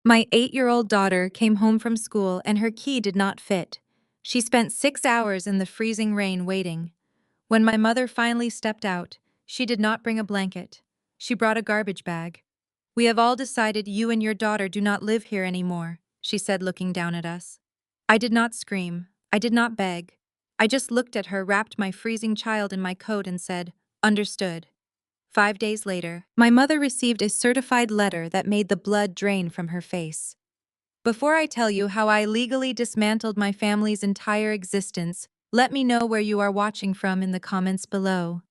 My 8-year-old daughter came home from school and her key did not fit. She spent 6 hours in the freezing rain waiting. When my mother finally stepped out, she did not bring a blanket. She brought a garbage bag. "We have all decided you and your daughter do not live here anymore," she said, looking down at us. I did not scream. I did not beg. I just looked at her, wrapped my freezing child in my coat, and said, "Understood." 5 days later, my mother received a certified letter that made the blood drain from her face. Before I tell you how I legally dismantled my family's entire existence, let me know where you are watching from in the comments below.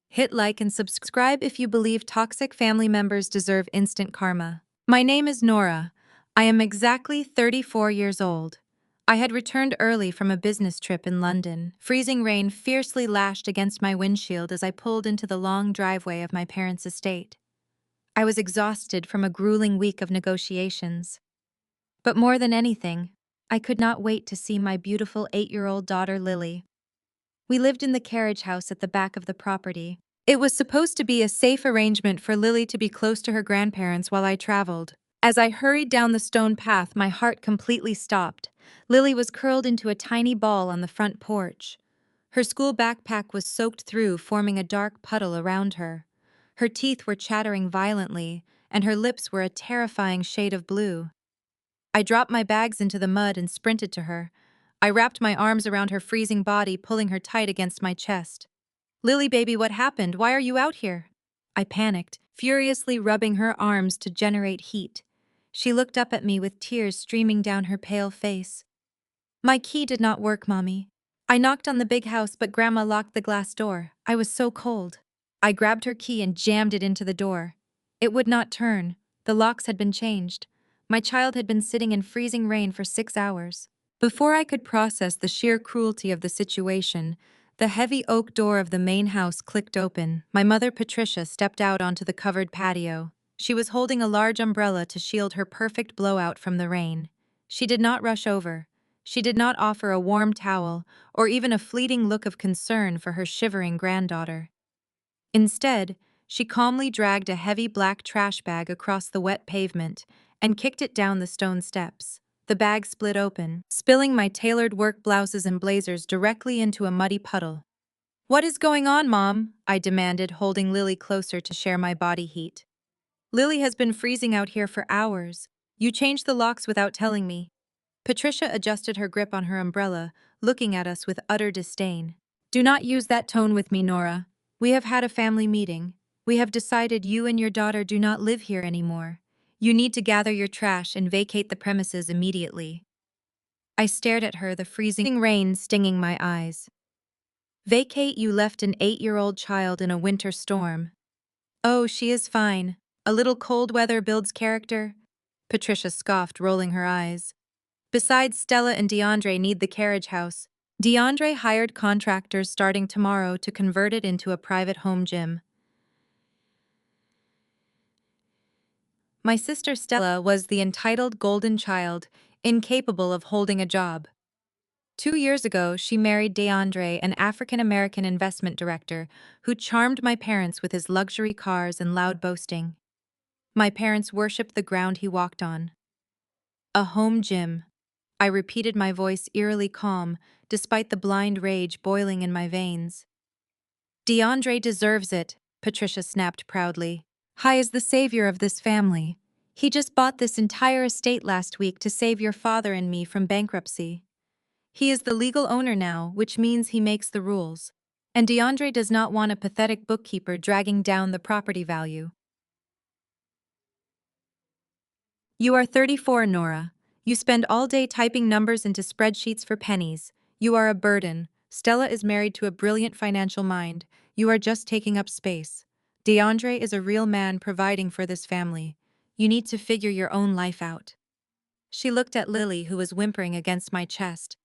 Hit like and subscribe if you believe toxic family members deserve instant karma. My name is Nora. I am exactly 34 years old. I had returned early from a business trip in London. Freezing rain fiercely lashed against my windshield as I pulled into the long driveway of my parents' estate. I was exhausted from a grueling week of negotiations. But more than anything, I could not wait to see my beautiful 8-year-old daughter Lily. We lived in the carriage house at the back of the property. It was supposed to be a safe arrangement for Lily to be close to her grandparents while I traveled. As I hurried down the stone path, my heart completely stopped. Lily was curled into a tiny ball on the front porch. Her school backpack was soaked through, forming a dark puddle around her. Her teeth were chattering violently, and her lips were a terrifying shade of blue. I dropped my bags into the mud and sprinted to her. I wrapped my arms around her freezing body, pulling her tight against my chest. "Lily, baby, what happened? Why are you out here?" I panicked, furiously rubbing her arms to generate heat. She looked up at me with tears streaming down her pale face. "My key did not work, Mommy. I knocked on the big house, but Grandma locked the glass door. I was so cold." I grabbed her key and jammed it into the door. It would not turn. The locks had been changed. My child had been sitting in freezing rain for 6 hours. Before I could process the sheer cruelty of the situation, the heavy oak door of the main house clicked open. My mother, Patricia, stepped out onto the covered patio. She was holding a large umbrella to shield her perfect blowout from the rain. She did not rush over. She did not offer a warm towel or even a fleeting look of concern for her shivering granddaughter. Instead, she calmly dragged a heavy black trash bag across the wet pavement and kicked it down the stone steps. The bag split open, spilling my tailored work blouses and blazers directly into a muddy puddle. "What is going on, Mom?" I demanded, holding Lily closer to share my body heat. "Lily has been freezing out here for hours. You changed the locks without telling me." Patricia adjusted her grip on her umbrella, looking at us with utter disdain. "Do not use that tone with me, Nora. We have had a family meeting. We have decided you and your daughter do not live here anymore. You need to gather your trash and vacate the premises immediately." I stared at her, the freezing rain stinging my eyes. "Vacate? You left an 8-year-old child in a winter storm." "Oh, she is fine. A little cold weather builds character," Patricia scoffed, rolling her eyes. "Besides, Stella and DeAndre need the carriage house. DeAndre hired contractors starting tomorrow to convert it into a private home gym." My sister Stella was the entitled golden child, incapable of holding a job. 2 years ago, she married DeAndre, an African-American investment director who charmed my parents with his luxury cars and loud boasting. My parents worshipped the ground he walked on. "A home gym." I repeated, my voice eerily calm, despite the blind rage boiling in my veins. "DeAndre deserves it," Patricia snapped proudly. "He is the savior of this family. He just bought this entire estate last week to save your father and me from bankruptcy. He is the legal owner now, which means he makes the rules. And DeAndre does not want a pathetic bookkeeper dragging down the property value." "You are 34, Nora. You spend all day typing numbers into spreadsheets for pennies. You are a burden. Stella is married to a brilliant financial mind. You are just taking up space. DeAndre is a real man providing for this family. You need to figure your own life out." She looked at Lily, who was whimpering against my chest.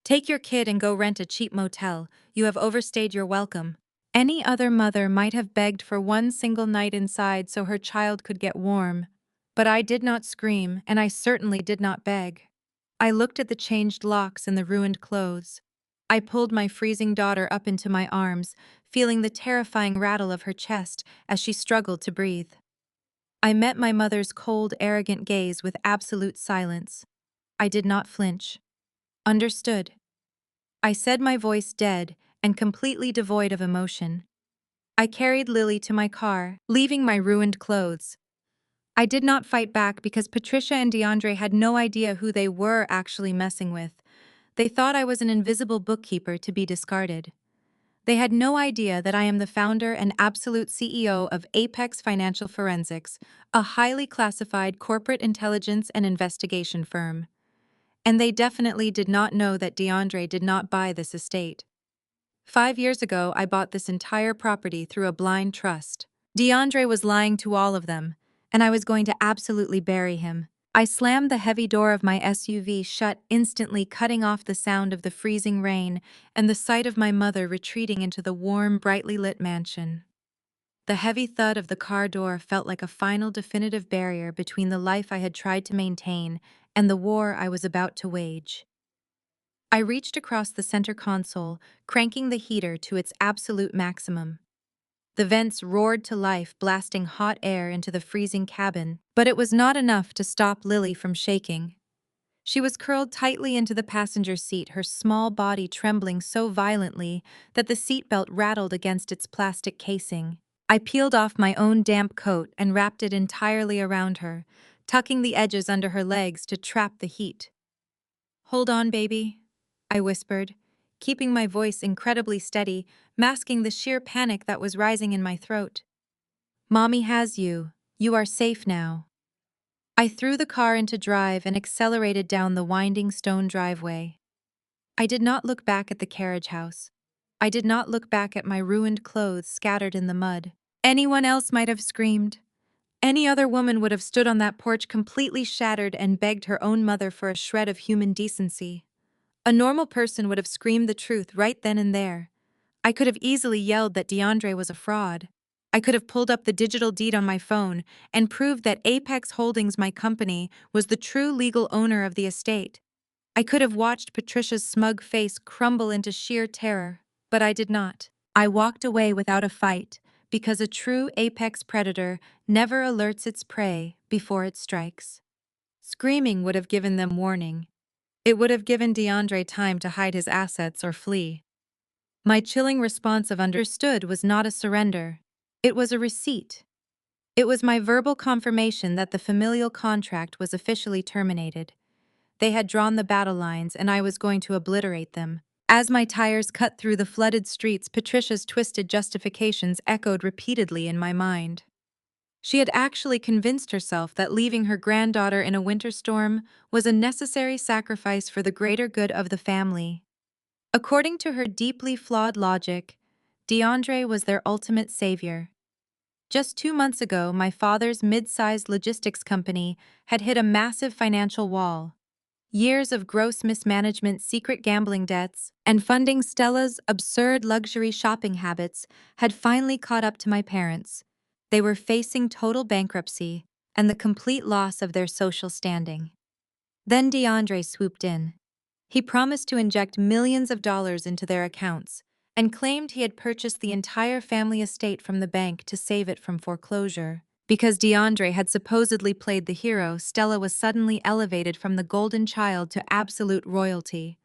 "Take your kid and go rent a cheap motel. You have overstayed your welcome." Any other mother might have begged for one single night inside so her child could get warm. But I did not scream, and I certainly did not beg. I looked at the changed locks and the ruined clothes. I pulled my freezing daughter up into my arms, feeling the terrifying rattle of her chest as she struggled to breathe. I met my mother's cold, arrogant gaze with absolute silence. I did not flinch. Understood. I said, my voice dead and completely devoid of emotion. I carried Lily to my car, leaving my ruined clothes. I did not fight back because Patricia and DeAndre had no idea who they were actually messing with. They thought I was an invisible bookkeeper to be discarded. They had no idea that I am the founder and absolute CEO of Apex Financial Forensics, a highly classified corporate intelligence and investigation firm. And they definitely did not know that DeAndre did not buy this estate. 5 years ago, I bought this entire property through a blind trust. DeAndre was lying to all of them, and I was going to absolutely bury him. I slammed the heavy door of my SUV shut, instantly cutting off the sound of the freezing rain and the sight of my mother retreating into the warm, brightly lit mansion. The heavy thud of the car door felt like a final definitive barrier between the life I had tried to maintain and the war I was about to wage. I reached across the center console, cranking the heater to its absolute maximum. The vents roared to life, blasting hot air into the freezing cabin, but it was not enough to stop Lily from shaking. She was curled tightly into the passenger seat, her small body trembling so violently that the seatbelt rattled against its plastic casing. I peeled off my own damp coat and wrapped it entirely around her, tucking the edges under her legs to trap the heat. "Hold on, baby," I whispered, keeping my voice incredibly steady, masking the sheer panic that was rising in my throat. "Mommy has you. You are safe now." I threw the car into drive and accelerated down the winding stone driveway. I did not look back at the carriage house. I did not look back at my ruined clothes scattered in the mud. Anyone else might have screamed. Any other woman would have stood on that porch completely shattered and begged her own mother for a shred of human decency. A normal person would have screamed the truth right then and there. I could have easily yelled that DeAndre was a fraud. I could have pulled up the digital deed on my phone and proved that Apex Holdings, my company, was the true legal owner of the estate. I could have watched Patricia's smug face crumble into sheer terror, but I did not. I walked away without a fight, because a true apex predator never alerts its prey before it strikes. Screaming would have given them warning. It would have given DeAndre time to hide his assets or flee. My chilling response of understood was not a surrender. It was a receipt. It was my verbal confirmation that the familial contract was officially terminated. They had drawn the battle lines and I was going to obliterate them. As my tires cut through the flooded streets, Patricia's twisted justifications echoed repeatedly in my mind. She had actually convinced herself that leaving her granddaughter in a winter storm was a necessary sacrifice for the greater good of the family. According to her deeply flawed logic, DeAndre was their ultimate savior. Just 2 months ago, my father's mid-sized logistics company had hit a massive financial wall. Years of gross mismanagement, secret gambling debts, and funding Stella's absurd luxury shopping habits had finally caught up to my parents. They were facing total bankruptcy and the complete loss of their social standing. Then DeAndre swooped in. He promised to inject millions of dollars into their accounts and claimed he had purchased the entire family estate from the bank to save it from foreclosure. Because DeAndre had supposedly played the hero, Stella was suddenly elevated from the golden child to absolute royalty.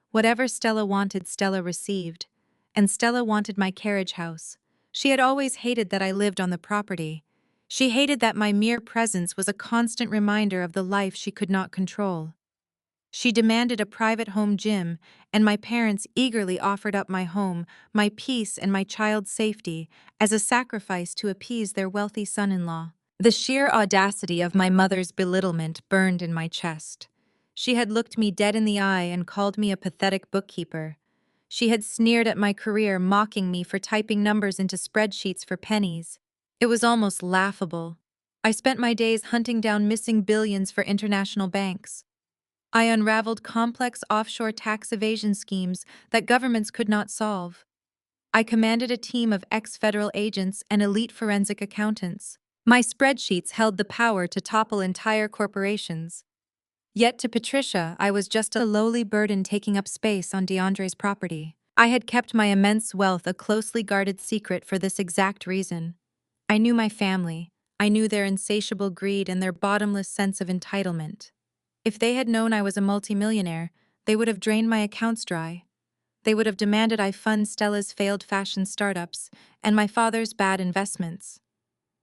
Whatever Stella wanted, Stella received. And Stella wanted my carriage house. She had always hated that I lived on the property. She hated that my mere presence was a constant reminder of the life she could not control. She demanded a private home gym, and my parents eagerly offered up my home, my peace, and my child's safety as a sacrifice to appease their wealthy son-in-law. The sheer audacity of my mother's belittlement burned in my chest. She had looked me dead in the eye and called me a pathetic bookkeeper. She had sneered at my career, mocking me for typing numbers into spreadsheets for pennies. It was almost laughable. I spent my days hunting down missing billions for international banks. I unraveled complex offshore tax evasion schemes that governments could not solve. I commanded a team of ex-federal agents and elite forensic accountants. My spreadsheets held the power to topple entire corporations. Yet to Patricia, I was just a lowly burden taking up space on DeAndre's property. I had kept my immense wealth a closely guarded secret for this exact reason. I knew my family. I knew their insatiable greed and their bottomless sense of entitlement. If they had known I was a multimillionaire, they would have drained my accounts dry. They would have demanded I fund Stella's failed fashion startups and my father's bad investments.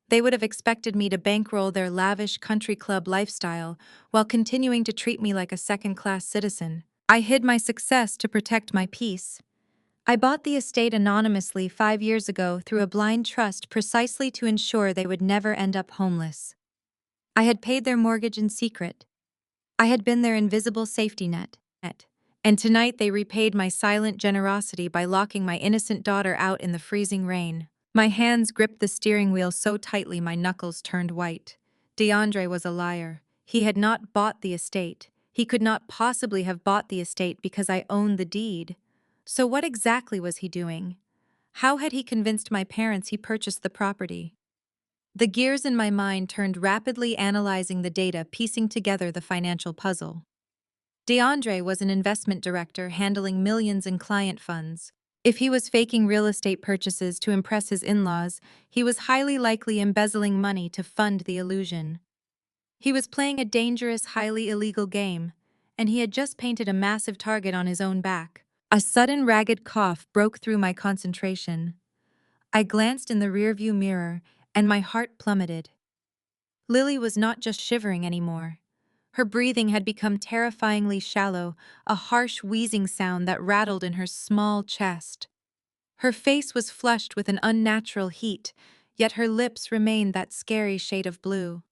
They would have expected me to bankroll their lavish country club lifestyle while continuing to treat me like a second-class citizen. I hid my success to protect my peace. I bought the estate anonymously 5 years ago through a blind trust precisely to ensure they would never end up homeless. I had paid their mortgage in secret. I had been their invisible safety net. And tonight they repaid my silent generosity by locking my innocent daughter out in the freezing rain. My hands gripped the steering wheel so tightly my knuckles turned white. DeAndre was a liar. He had not bought the estate. He could not possibly have bought the estate because I owned the deed. So what exactly was he doing? How had he convinced my parents he purchased the property? The gears in my mind turned rapidly, analyzing the data, piecing together the financial puzzle. DeAndre was an investment director handling millions in client funds. If he was faking real estate purchases to impress his in-laws, he was highly likely embezzling money to fund the illusion. He was playing a dangerous, highly illegal game, and he had just painted a massive target on his own back. A sudden ragged cough broke through my concentration. I glanced in the rearview mirror, and my heart plummeted. Lily was not just shivering anymore. Her breathing had become terrifyingly shallow, a harsh wheezing sound that rattled in her small chest. Her face was flushed with an unnatural heat, yet her lips remained that scary shade of blue.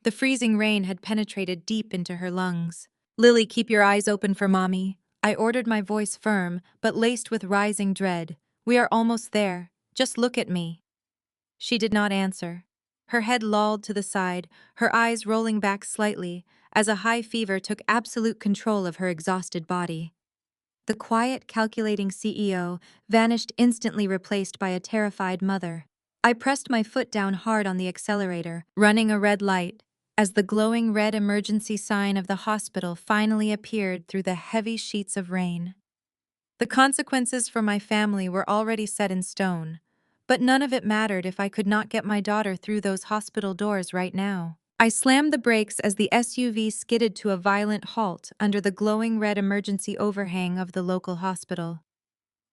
The freezing rain had penetrated deep into her lungs. "Lily, keep your eyes open for Mommy," I ordered, my voice firm, but laced with rising dread. "We are almost there. Just look at me." She did not answer. Her head lolled to the side, her eyes rolling back slightly, as a high fever took absolute control of her exhausted body. The quiet, calculating CEO vanished instantly, replaced by a terrified mother. I pressed my foot down hard on the accelerator, running a red light, as the glowing red emergency sign of the hospital finally appeared through the heavy sheets of rain. The consequences for my family were already set in stone, but none of it mattered if I could not get my daughter through those hospital doors right now. I slammed the brakes as the SUV skidded to a violent halt under the glowing red emergency overhang of the local hospital.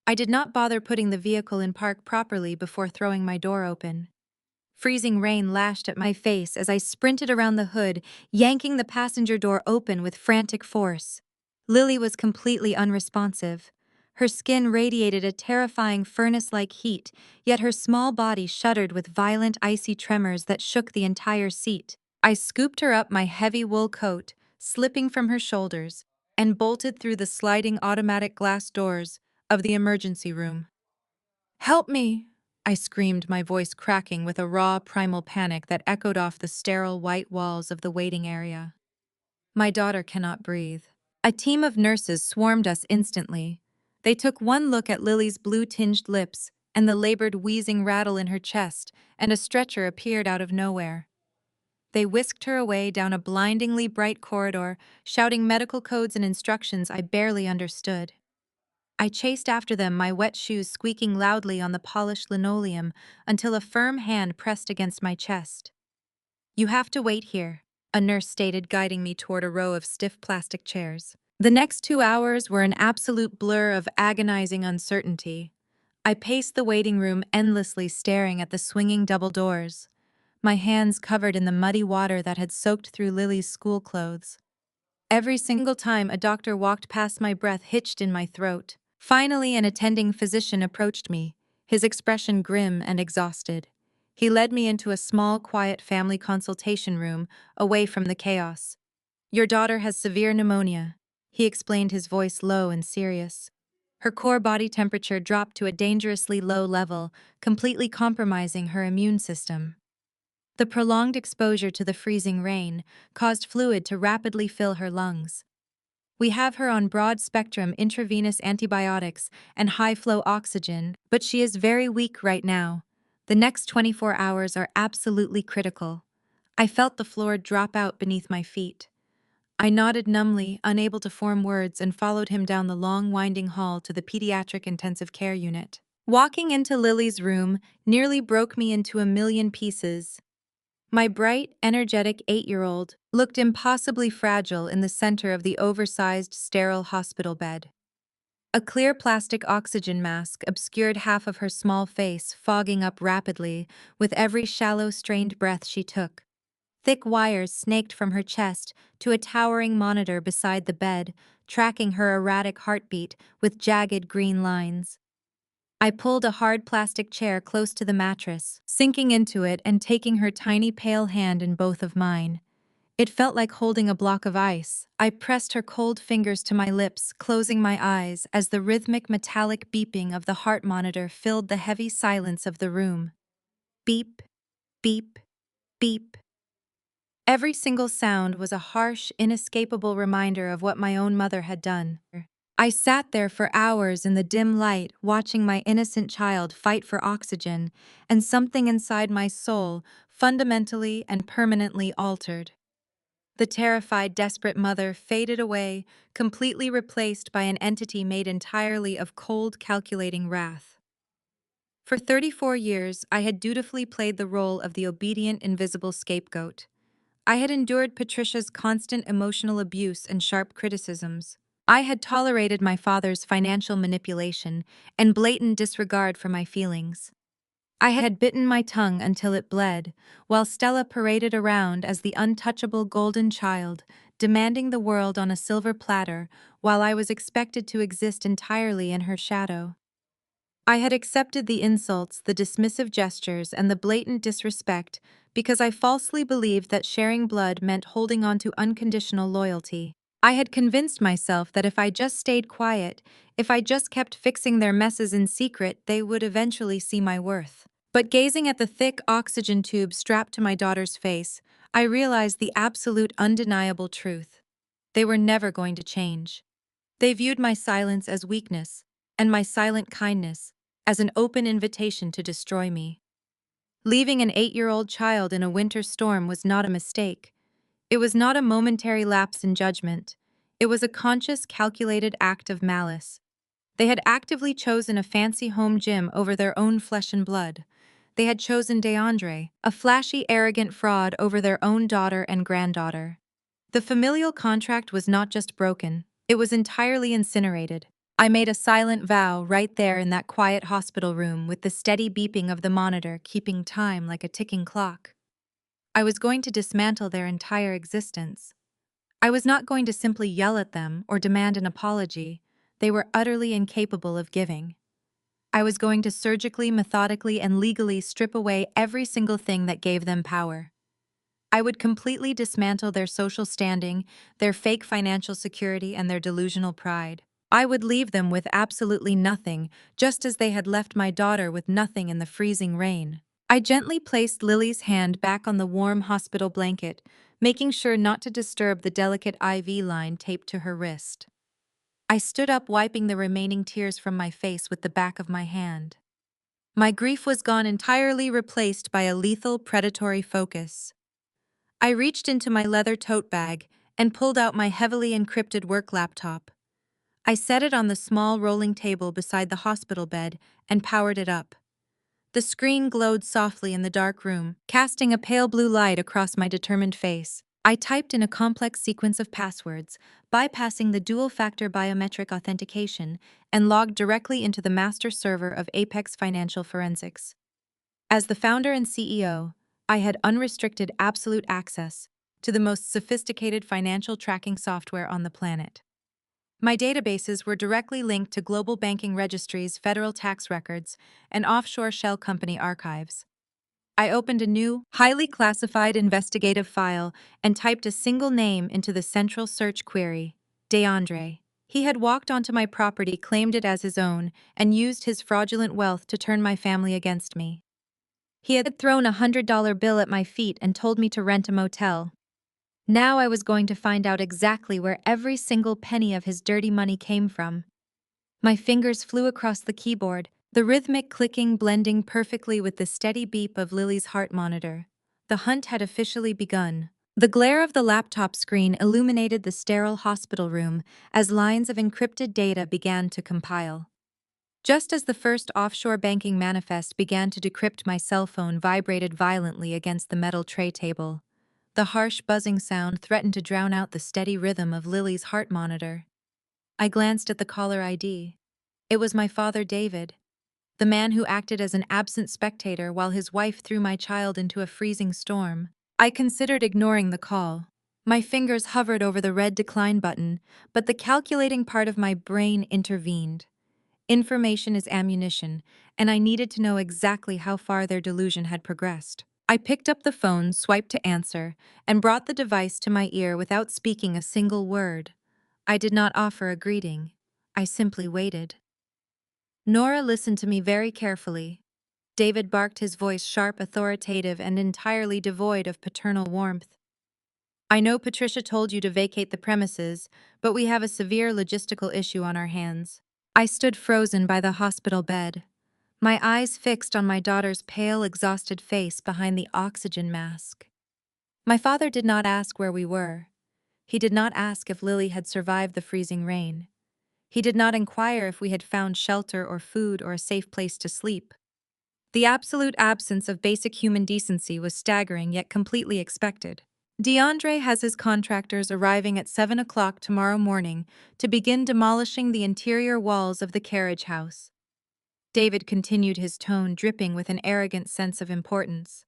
I did not bother putting the vehicle in park properly before throwing my door open. Freezing rain lashed at my face as I sprinted around the hood, yanking the passenger door open with frantic force. Lily was completely unresponsive. Her skin radiated a terrifying furnace-like heat, yet her small body shuddered with violent icy tremors that shook the entire seat. I scooped her up my heavy wool coat, slipping from her shoulders, and bolted through the sliding automatic glass doors of the emergency room. "Help me!" I screamed, my voice cracking with a raw, primal panic that echoed off the sterile white walls of the waiting area. "My daughter cannot breathe." A team of nurses swarmed us instantly. They took one look at Lily's blue-tinged lips and the labored wheezing rattle in her chest, and a stretcher appeared out of nowhere. They whisked her away down a blindingly bright corridor, shouting medical codes and instructions I barely understood. I chased after them, my wet shoes squeaking loudly on the polished linoleum, until a firm hand pressed against my chest. "You have to wait here," a nurse stated, guiding me toward a row of stiff plastic chairs. The next 2 hours were an absolute blur of agonizing uncertainty. I paced the waiting room endlessly, staring at the swinging double doors, my hands covered in the muddy water that had soaked through Lily's school clothes. Every single time a doctor walked past, my breath hitched in my throat. Finally, an attending physician approached me, his expression grim and exhausted. He led me into a small, quiet family consultation room, away from the chaos. "Your daughter has severe pneumonia," he explained, his voice low and serious. "Her core body temperature dropped to a dangerously low level, completely compromising her immune system. The prolonged exposure to the freezing rain caused fluid to rapidly fill her lungs. We have her on broad-spectrum intravenous antibiotics and high-flow oxygen, but she is very weak right now. The next 24 hours are absolutely critical." I felt the floor drop out beneath my feet. I nodded numbly, unable to form words, and followed him down the long, winding hall to the pediatric intensive care unit. Walking into Lily's room nearly broke me into a million pieces. My bright, energetic 8-year-old looked impossibly fragile in the center of the oversized, sterile hospital bed. A clear plastic oxygen mask obscured half of her small face, fogging up rapidly with every shallow, strained breath she took. Thick wires snaked from her chest to a towering monitor beside the bed, tracking her erratic heartbeat with jagged green lines. I pulled a hard plastic chair close to the mattress, sinking into it and taking her tiny pale hand in both of mine. It felt like holding a block of ice. I pressed her cold fingers to my lips, closing my eyes as the rhythmic metallic beeping of the heart monitor filled the heavy silence of the room. Beep, beep, beep. Every single sound was a harsh, inescapable reminder of what my own mother had done. I sat there for hours in the dim light, watching my innocent child fight for oxygen, and something inside my soul fundamentally and permanently altered. The terrified, desperate mother faded away, completely replaced by an entity made entirely of cold, calculating wrath. For 34 years, I had dutifully played the role of the obedient, invisible scapegoat. I had endured Patricia's constant emotional abuse and sharp criticisms. I had tolerated my father's financial manipulation and blatant disregard for my feelings. I had bitten my tongue until it bled, while Stella paraded around as the untouchable golden child, demanding the world on a silver platter, while I was expected to exist entirely in her shadow. I had accepted the insults, the dismissive gestures, and the blatant disrespect because I falsely believed that sharing blood meant holding on to unconditional loyalty. I had convinced myself that if I just stayed quiet, if I just kept fixing their messes in secret, they would eventually see my worth. But gazing at the thick oxygen tube strapped to my daughter's face, I realized the absolute undeniable truth. They were never going to change. They viewed my silence as weakness, and my silent kindness as an open invitation to destroy me. Leaving an 8-year-old child in a winter storm was not a mistake. It was not a momentary lapse in judgment. It was a conscious, calculated act of malice. They had actively chosen a fancy home gym over their own flesh and blood. They had chosen DeAndre, a flashy, arrogant fraud, over their own daughter and granddaughter. The familial contract was not just broken, it was entirely incinerated. I made a silent vow right there in that quiet hospital room with the steady beeping of the monitor keeping time like a ticking clock. I was going to dismantle their entire existence. I was not going to simply yell at them or demand an apology. They were utterly incapable of giving. I was going to surgically, methodically, and legally strip away every single thing that gave them power. I would completely dismantle their social standing, their fake financial security, and their delusional pride. I would leave them with absolutely nothing, just as they had left my daughter with nothing in the freezing rain. I gently placed Lily's hand back on the warm hospital blanket, making sure not to disturb the delicate IV line taped to her wrist. I stood up, wiping the remaining tears from my face with the back of my hand. My grief was gone, entirely replaced by a lethal, predatory focus. I reached into my leather tote bag and pulled out my heavily encrypted work laptop. I set it on the small rolling table beside the hospital bed and powered it up. The screen glowed softly in the dark room, casting a pale blue light across my determined face. I typed in a complex sequence of passwords, bypassing the dual-factor biometric authentication, and logged directly into the master server of Apex Financial Forensics. As the founder and CEO, I had unrestricted absolute access to the most sophisticated financial tracking software on the planet. My databases were directly linked to global banking registries, federal tax records, and offshore shell company archives. I opened a new, highly classified investigative file and typed a single name into the central search query: DeAndre. He had walked onto my property, claimed it as his own, and used his fraudulent wealth to turn my family against me. He had thrown a $100 bill at my feet and told me to rent a motel. Now I was going to find out exactly where every single penny of his dirty money came from. My fingers flew across the keyboard, the rhythmic clicking blending perfectly with the steady beep of Lily's heart monitor. The hunt had officially begun. The glare of the laptop screen illuminated the sterile hospital room as lines of encrypted data began to compile. Just as the first offshore banking manifest began to decrypt, my cell phone vibrated violently against the metal tray table. The harsh buzzing sound threatened to drown out the steady rhythm of Lily's heart monitor. I glanced at the caller ID. It was my father, David, the man who acted as an absent spectator while his wife threw my child into a freezing storm. I considered ignoring the call. My fingers hovered over the red decline button, but the calculating part of my brain intervened. Information is ammunition, and I needed to know exactly how far their delusion had progressed. I picked up the phone, swiped to answer, and brought the device to my ear without speaking a single word. I did not offer a greeting. I simply waited. Nora listened to me very carefully. David barked, his voice sharp, authoritative, and entirely devoid of paternal warmth. I know Patricia told you to vacate the premises, but we have a severe logistical issue on our hands. I stood frozen by the hospital bed, my eyes fixed on my daughter's pale, exhausted face behind the oxygen mask. My father did not ask where we were. He did not ask if Lily had survived the freezing rain. He did not inquire if we had found shelter or food or a safe place to sleep. The absolute absence of basic human decency was staggering yet completely expected. DeAndre has his contractors arriving at 7 o'clock tomorrow morning to begin demolishing the interior walls of the carriage house. David continued, his tone dripping with an arrogant sense of importance.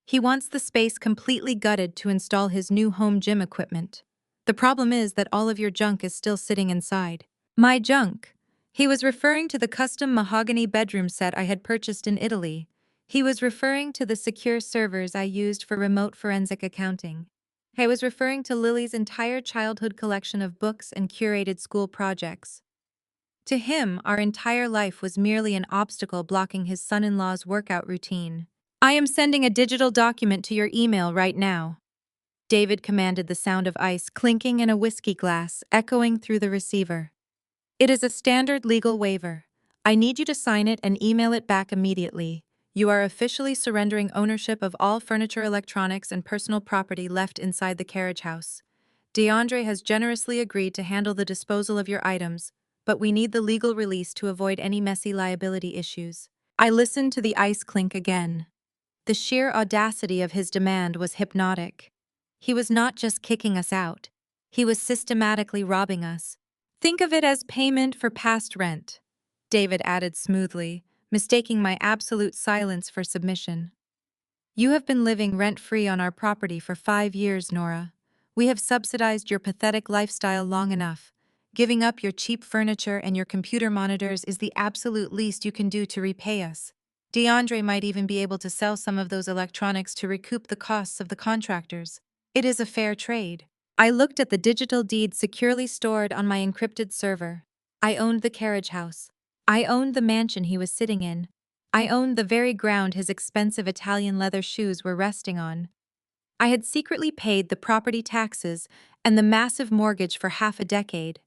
He wants the space completely gutted to install his new home gym equipment. The problem is that all of your junk is still sitting inside. My junk. He was referring to the custom mahogany bedroom set I had purchased in Italy. He was referring to the secure servers I used for remote forensic accounting. I was referring to Lily's entire childhood collection of books and curated school projects. To him, our entire life was merely an obstacle blocking his son-in-law's workout routine. I am sending a digital document to your email right now. David commanded, the sound of ice clinking in a whiskey glass echoing through the receiver. It is a standard legal waiver. I need you to sign it and email it back immediately. You are officially surrendering ownership of all furniture, electronics, and personal property left inside the carriage house. DeAndre has generously agreed to handle the disposal of your items, but we need the legal release to avoid any messy liability issues. I listened to the ice clink again. The sheer audacity of his demand was hypnotic. He was not just kicking us out. He was systematically robbing us. Think of it as payment for past rent, David added smoothly, mistaking my absolute silence for submission. You have been living rent-free on our property for 5 years, Nora. We have subsidized your pathetic lifestyle long enough. Giving up your cheap furniture and your computer monitors is the absolute least you can do to repay us. DeAndre might even be able to sell some of those electronics to recoup the costs of the contractors. It is a fair trade. I looked at the digital deed securely stored on my encrypted server. I owned the carriage house. I owned the mansion he was sitting in. I owned the very ground his expensive Italian leather shoes were resting on. I had secretly paid the property taxes and the massive mortgage for half a decade.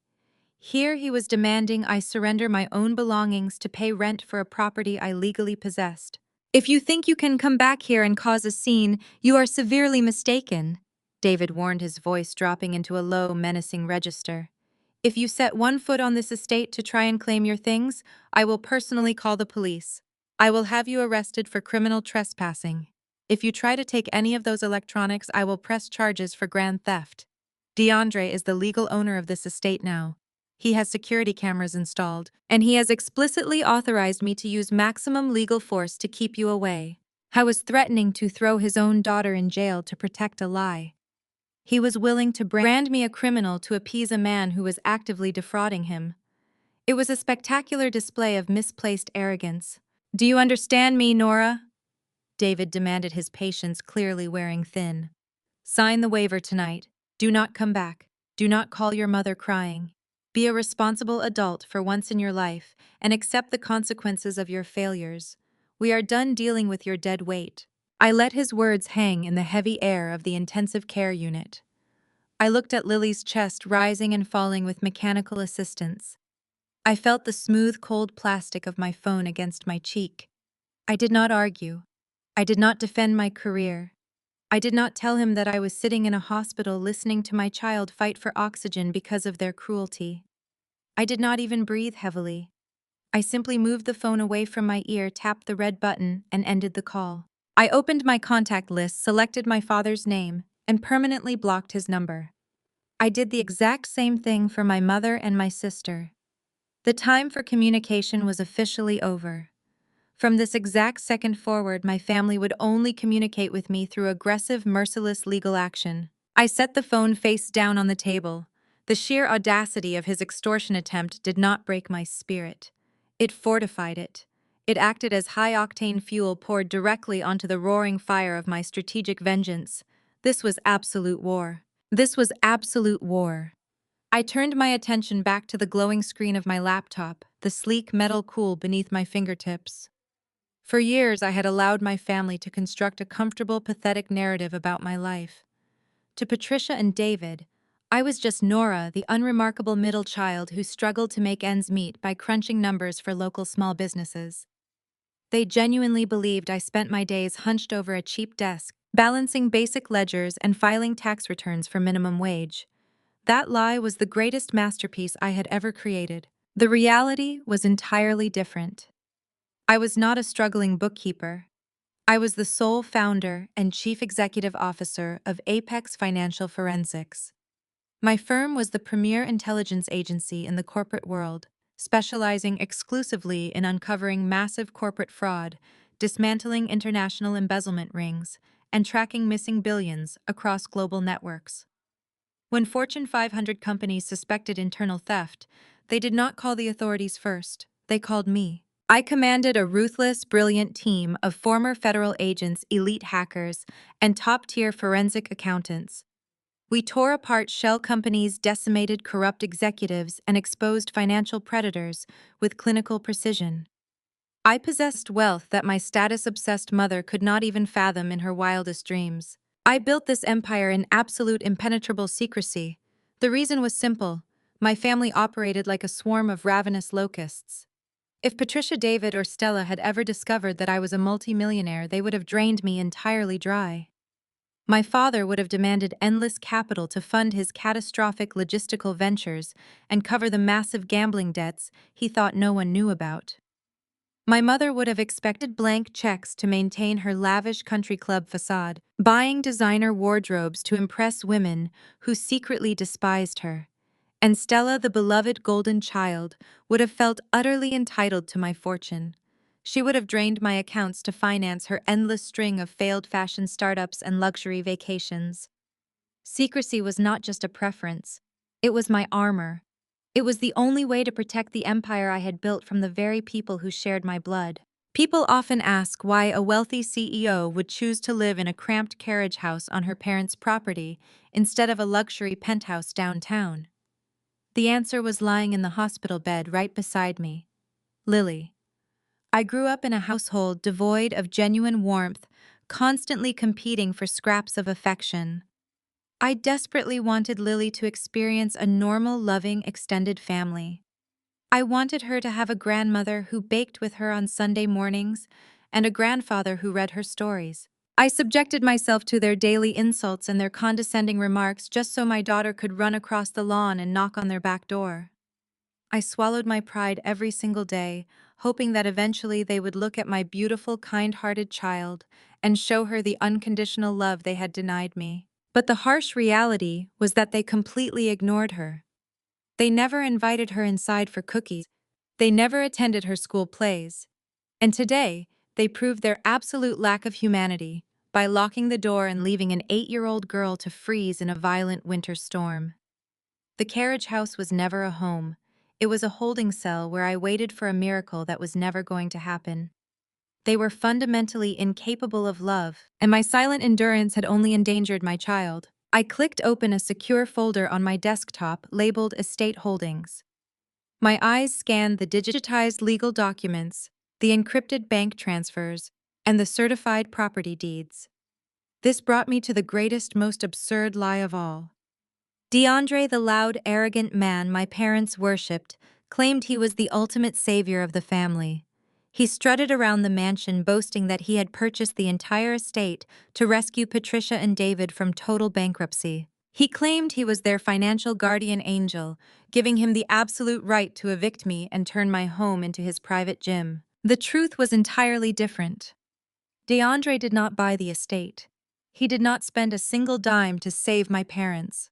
Here he was demanding I surrender my own belongings to pay rent for a property I legally possessed. If you think you can come back here and cause a scene, you are severely mistaken, David warned, his voice dropping into a low, menacing register. If you set one foot on this estate to try and claim your things, I will personally call the police. I will have you arrested for criminal trespassing. If you try to take any of those electronics, I will press charges for grand theft. DeAndre is the legal owner of this estate now. He has security cameras installed, and he has explicitly authorized me to use maximum legal force to keep you away. I was threatening to throw his own daughter in jail to protect a lie. He was willing to brand me a criminal to appease a man who was actively defrauding him. It was a spectacular display of misplaced arrogance. Do you understand me, Nora? David demanded, his patience clearly wearing thin. Sign the waiver tonight. Do not come back. Do not call your mother crying. Be a responsible adult for once in your life and accept the consequences of your failures. We are done dealing with your dead weight. I let his words hang in the heavy air of the intensive care unit. I looked at Lily's chest rising and falling with mechanical assistance. I felt the smooth, cold plastic of my phone against my cheek. I did not argue. I did not defend my career. I did not tell him that I was sitting in a hospital listening to my child fight for oxygen because of their cruelty. I did not even breathe heavily. I simply moved the phone away from my ear, tapped the red button, and ended the call. I opened my contact list, selected my father's name, and permanently blocked his number. I did the exact same thing for my mother and my sister. The time for communication was officially over. From this exact second forward, my family would only communicate with me through aggressive, merciless legal action. I set the phone face down on the table. The sheer audacity of his extortion attempt did not break my spirit. It fortified it. It acted as high-octane fuel poured directly onto the roaring fire of my strategic vengeance. This was absolute war. This was absolute war. I turned my attention back to the glowing screen of my laptop, the sleek metal cool beneath my fingertips. For years, I had allowed my family to construct a comfortable, pathetic narrative about my life. To Patricia and David, I was just Nora, the unremarkable middle child who struggled to make ends meet by crunching numbers for local small businesses. They genuinely believed I spent my days hunched over a cheap desk, balancing basic ledgers and filing tax returns for minimum wage. That lie was the greatest masterpiece I had ever created. The reality was entirely different. I was not a struggling bookkeeper. I was the sole founder and chief executive officer of Apex Financial Forensics. My firm was the premier intelligence agency in the corporate world, specializing exclusively in uncovering massive corporate fraud, dismantling international embezzlement rings, and tracking missing billions across global networks. When Fortune 500 companies suspected internal theft, they did not call the authorities first, they called me. I commanded a ruthless, brilliant team of former federal agents, elite hackers, and top-tier forensic accountants. We tore apart shell companies, decimated corrupt executives, and exposed financial predators with clinical precision. I possessed wealth that my status-obsessed mother could not even fathom in her wildest dreams. I built this empire in absolute impenetrable secrecy. The reason was simple. My family operated like a swarm of ravenous locusts. If Patricia, David, or Stella had ever discovered that I was a multimillionaire, they would have drained me entirely dry. My father would have demanded endless capital to fund his catastrophic logistical ventures and cover the massive gambling debts he thought no one knew about. My mother would have expected blank checks to maintain her lavish country club facade, buying designer wardrobes to impress women who secretly despised her. And Stella, the beloved golden child, would have felt utterly entitled to my fortune. She would have drained my accounts to finance her endless string of failed fashion startups and luxury vacations. Secrecy was not just a preference. It was my armor. It was the only way to protect the empire I had built from the very people who shared my blood. People often ask why a wealthy CEO would choose to live in a cramped carriage house on her parents' property instead of a luxury penthouse downtown. The answer was lying in the hospital bed right beside me. Lily. I grew up in a household devoid of genuine warmth, constantly competing for scraps of affection. I desperately wanted Lily to experience a normal, loving, extended family. I wanted her to have a grandmother who baked with her on Sunday mornings and a grandfather who read her stories. I subjected myself to their daily insults and their condescending remarks just so my daughter could run across the lawn and knock on their back door. I swallowed my pride every single day, hoping that eventually they would look at my beautiful, kind-hearted child and show her the unconditional love they had denied me. But the harsh reality was that they completely ignored her. They never invited her inside for cookies. They never attended her school plays. And today, they proved their absolute lack of humanity by locking the door and leaving an 8-year-old girl to freeze in a violent winter storm. The carriage house was never a home. It was a holding cell where I waited for a miracle that was never going to happen. They were fundamentally incapable of love, and my silent endurance had only endangered my child. I clicked open a secure folder on my desktop labeled Estate Holdings. My eyes scanned the digitized legal documents, the encrypted bank transfers, and the certified property deeds. This brought me to the greatest, most absurd lie of all. DeAndre, the loud, arrogant man my parents worshipped, claimed he was the ultimate savior of the family. He strutted around the mansion boasting that he had purchased the entire estate to rescue Patricia and David from total bankruptcy. He claimed he was their financial guardian angel, giving him the absolute right to evict me and turn my home into his private gym. The truth was entirely different. DeAndre did not buy the estate. He did not spend a single dime to save my parents.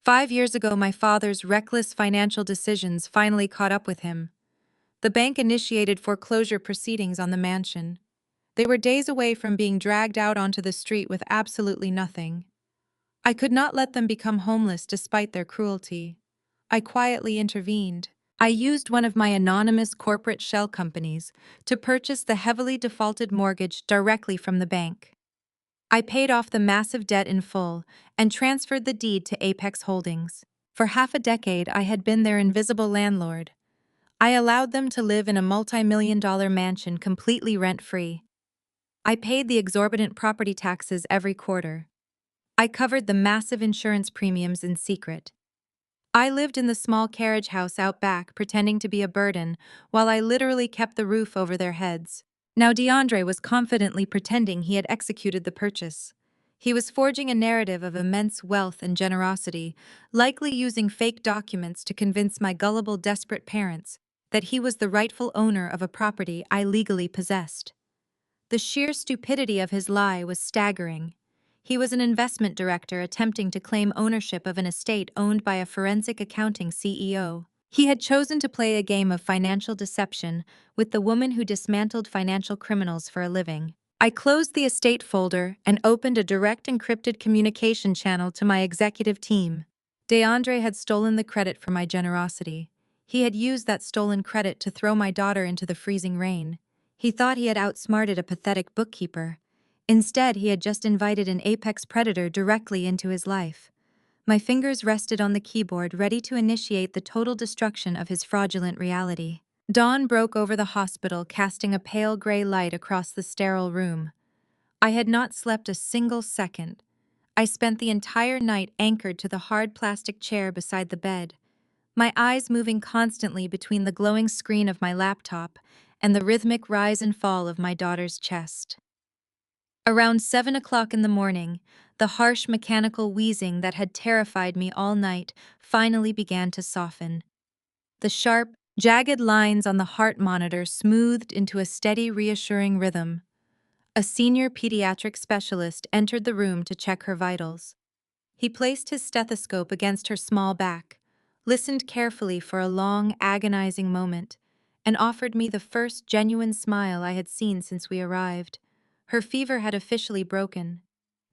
5 years ago, my father's reckless financial decisions finally caught up with him. The bank initiated foreclosure proceedings on the mansion. They were days away from being dragged out onto the street with absolutely nothing. I could not let them become homeless despite their cruelty. I quietly intervened. I used one of my anonymous corporate shell companies to purchase the heavily defaulted mortgage directly from the bank. I paid off the massive debt in full and transferred the deed to Apex Holdings. For half a decade, I had been their invisible landlord. I allowed them to live in a multi-million-dollar mansion completely rent-free. I paid the exorbitant property taxes every quarter. I covered the massive insurance premiums in secret. I lived in the small carriage house out back, pretending to be a burden, while I literally kept the roof over their heads. Now DeAndre was confidently pretending he had executed the purchase. He was forging a narrative of immense wealth and generosity, likely using fake documents to convince my gullible, desperate parents that he was the rightful owner of a property I legally possessed. The sheer stupidity of his lie was staggering. He was an investment director attempting to claim ownership of an estate owned by a forensic accounting CEO. He had chosen to play a game of financial deception with the woman who dismantled financial criminals for a living. I closed the estate folder and opened a direct encrypted communication channel to my executive team. DeAndre had stolen the credit for my generosity. He had used that stolen credit to throw my daughter into the freezing rain. He thought he had outsmarted a pathetic bookkeeper. Instead, he had just invited an apex predator directly into his life. My fingers rested on the keyboard, ready to initiate the total destruction of his fraudulent reality. Dawn broke over the hospital, casting a pale gray light across the sterile room. I had not slept a single second. I spent the entire night anchored to the hard plastic chair beside the bed, my eyes moving constantly between the glowing screen of my laptop and the rhythmic rise and fall of my daughter's chest. Around 7 o'clock in the morning, the harsh mechanical wheezing that had terrified me all night finally began to soften. The sharp, jagged lines on the heart monitor smoothed into a steady, reassuring rhythm. A senior pediatric specialist entered the room to check her vitals. He placed his stethoscope against her small back, listened carefully for a long, agonizing moment, and offered me the first genuine smile I had seen since we arrived. Her fever had officially broken.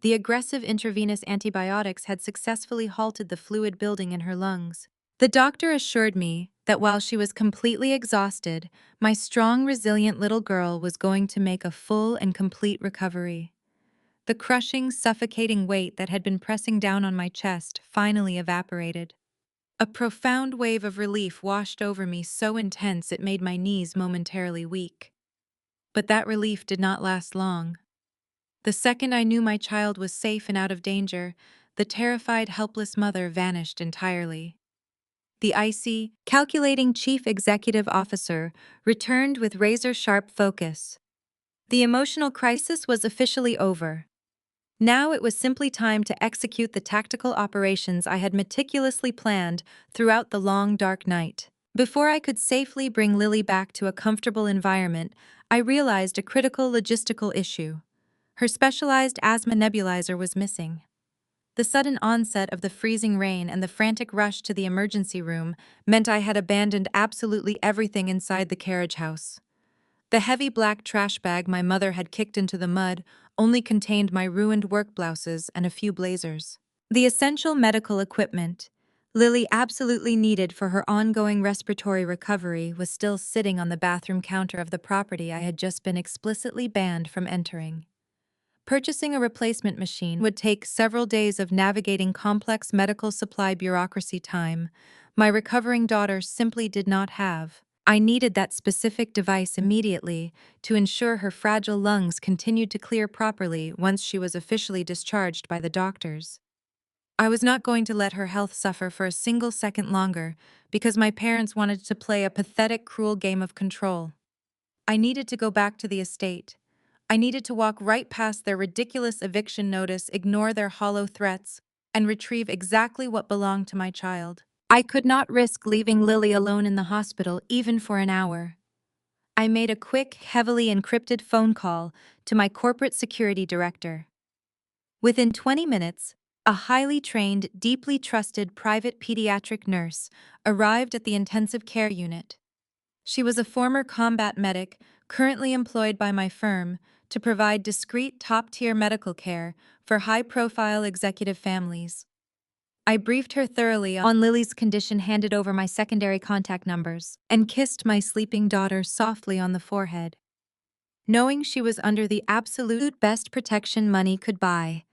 The aggressive intravenous antibiotics had successfully halted the fluid building in her lungs. The doctor assured me that while she was completely exhausted, my strong, resilient little girl was going to make a full and complete recovery. The crushing, suffocating weight that had been pressing down on my chest finally evaporated. A profound wave of relief washed over me, so intense it made my knees momentarily weak. But that relief did not last long. The second I knew my child was safe and out of danger, the terrified, helpless mother vanished entirely. The icy, calculating chief executive officer returned with razor-sharp focus. The emotional crisis was officially over. Now it was simply time to execute the tactical operations I had meticulously planned throughout the long, dark night. Before I could safely bring Lily back to a comfortable environment, I realized a critical logistical issue. Her specialized asthma nebulizer was missing. The sudden onset of the freezing rain and the frantic rush to the emergency room meant I had abandoned absolutely everything inside the carriage house. The heavy black trash bag my mother had kicked into the mud only contained my ruined work blouses and a few blazers. The essential medical equipment Lily absolutely needed for her ongoing respiratory recovery was still sitting on the bathroom counter of the property I had just been explicitly banned from entering. Purchasing a replacement machine would take several days of navigating complex medical supply bureaucracy time my recovering daughter simply did not have. I needed that specific device immediately to ensure her fragile lungs continued to clear properly once she was officially discharged by the doctors. I was not going to let her health suffer for a single second longer because my parents wanted to play a pathetic, cruel game of control. I needed to go back to the estate. I needed to walk right past their ridiculous eviction notice, ignore their hollow threats, and retrieve exactly what belonged to my child. I could not risk leaving Lily alone in the hospital even for an hour. I made a quick, heavily encrypted phone call to my corporate security director. Within 20 minutes, a highly trained, deeply trusted private pediatric nurse arrived at the intensive care unit. She was a former combat medic currently employed by my firm to provide discreet top-tier medical care for high-profile executive families. I briefed her thoroughly on Lily's condition, handed over my secondary contact numbers, and kissed my sleeping daughter softly on the forehead. Knowing she was under the absolute best protection money could buy,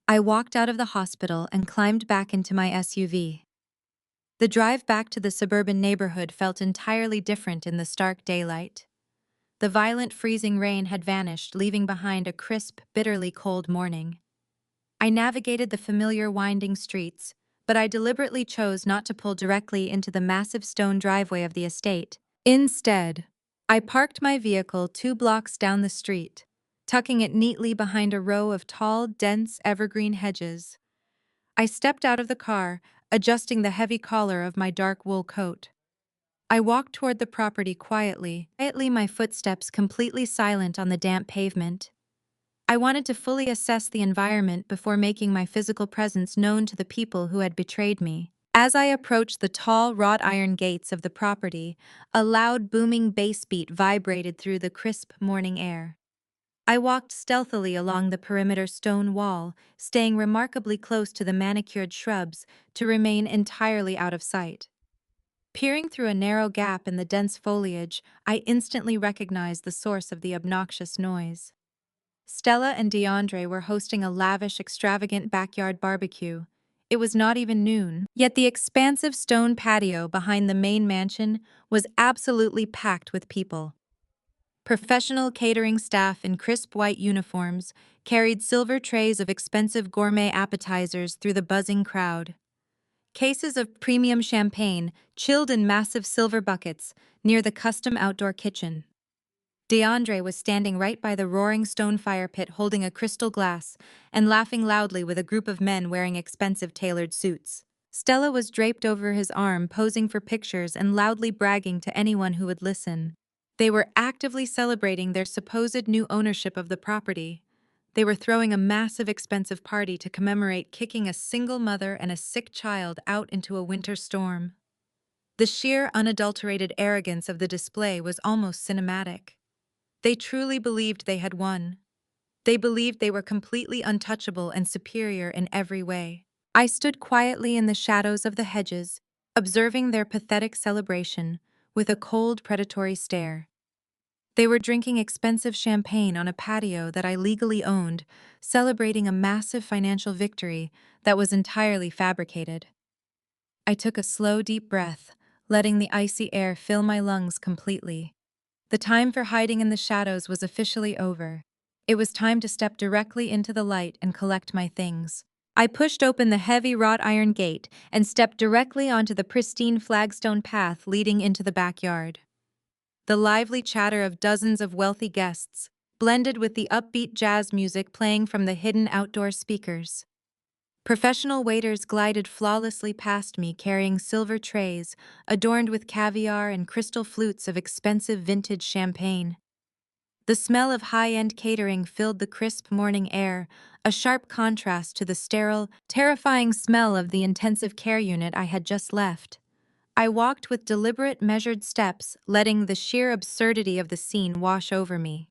I walked out of the hospital and climbed back into my SUV. The drive back to the suburban neighborhood felt entirely different in the stark daylight. The violent freezing rain had vanished, leaving behind a crisp, bitterly cold morning. I navigated the familiar winding streets, but I deliberately chose not to pull directly into the massive stone driveway of the estate. Instead, I parked my vehicle 2 blocks down the street, tucking it neatly behind a row of tall, dense evergreen hedges. I stepped out of the car, adjusting the heavy collar of my dark wool coat. I walked toward the property quietly, my footsteps completely silent on the damp pavement. I wanted to fully assess the environment before making my physical presence known to the people who had betrayed me. As I approached the tall wrought iron gates of the property, a loud booming bass beat vibrated through the crisp morning air. I walked stealthily along the perimeter stone wall, staying remarkably close to the manicured shrubs to remain entirely out of sight. Peering through a narrow gap in the dense foliage, I instantly recognized the source of the obnoxious noise. Stella and DeAndre were hosting a lavish, extravagant backyard barbecue. It was not even noon, yet the expansive stone patio behind the main mansion was absolutely packed with people. Professional catering staff in crisp white uniforms carried silver trays of expensive gourmet appetizers through the buzzing crowd. Cases of premium champagne chilled in massive silver buckets near the custom outdoor kitchen. DeAndre was standing right by the roaring stone fire pit holding a crystal glass and laughing loudly with a group of men wearing expensive tailored suits. Stella was draped over his arm, posing for pictures and loudly bragging to anyone who would listen. They were actively celebrating their supposed new ownership of the property. They were throwing a massive, expensive party to commemorate kicking a single mother and a sick child out into a winter storm. The sheer, unadulterated arrogance of the display was almost cinematic. They truly believed they had won. They believed they were completely untouchable and superior in every way. I stood quietly in the shadows of the hedges, observing their pathetic celebration with a cold, predatory stare. They were drinking expensive champagne on a patio that I legally owned, celebrating a massive financial victory that was entirely fabricated. I took a slow, deep breath, letting the icy air fill my lungs completely. The time for hiding in the shadows was officially over. It was time to step directly into the light and collect my things. I pushed open the heavy wrought iron gate and stepped directly onto the pristine flagstone path leading into the backyard. The lively chatter of dozens of wealthy guests blended with the upbeat jazz music playing from the hidden outdoor speakers. Professional waiters glided flawlessly past me carrying silver trays adorned with caviar and crystal flutes of expensive vintage champagne. The smell of high-end catering filled the crisp morning air, a sharp contrast to the sterile, terrifying smell of the intensive care unit I had just left. I walked with deliberate, measured steps, letting the sheer absurdity of the scene wash over me.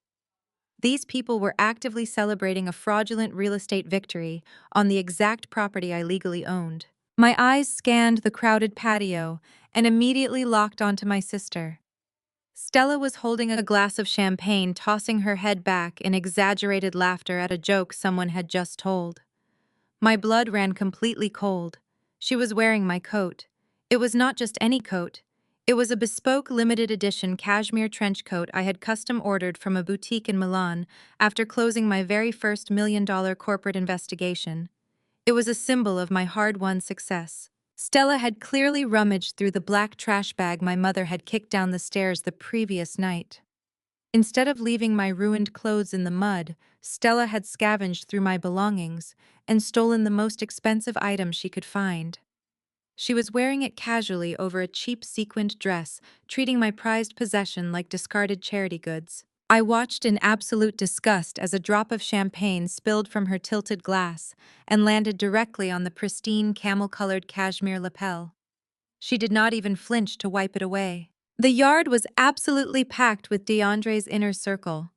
These people were actively celebrating a fraudulent real estate victory on the exact property I legally owned. My eyes scanned the crowded patio and immediately locked onto my sister. Stella was holding a glass of champagne, tossing her head back in exaggerated laughter at a joke someone had just told. My blood ran completely cold. She was wearing my coat. It was not just any coat. It was a bespoke limited edition cashmere trench coat I had custom ordered from a boutique in Milan after closing my very first $1 million corporate investigation. It was a symbol of my hard-won success. Stella had clearly rummaged through the black trash bag my mother had kicked down the stairs the previous night. Instead of leaving my ruined clothes in the mud, Stella had scavenged through my belongings and stolen the most expensive item she could find. She was wearing it casually over a cheap sequined dress, treating my prized possession like discarded charity goods. I watched in absolute disgust as a drop of champagne spilled from her tilted glass and landed directly on the pristine camel-colored cashmere lapel. She did not even flinch to wipe it away. The yard was absolutely packed with DeAndre's inner circle.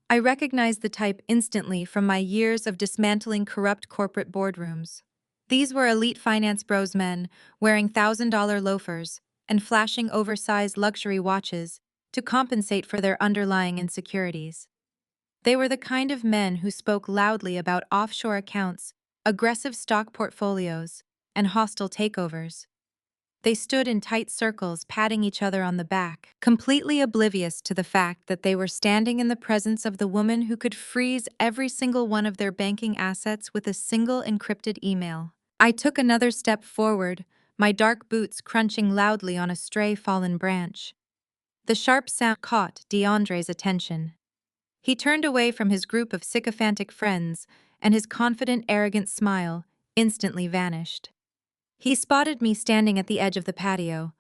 I recognized the type instantly from my years of dismantling corrupt corporate boardrooms. These were elite finance bros men, wearing $1,000 loafers and flashing oversized luxury watches to compensate for their underlying insecurities. They were the kind of men who spoke loudly about offshore accounts, aggressive stock portfolios, and hostile takeovers. They stood in tight circles, patting each other on the back, completely oblivious to the fact that they were standing in the presence of the woman who could freeze every single one of their banking assets with a single encrypted email. I took another step forward, my dark boots crunching loudly on a stray fallen branch. The sharp sound caught DeAndre's attention. He turned away from his group of sycophantic friends, and his confident, arrogant smile instantly vanished. He spotted me standing at the edge of the patio.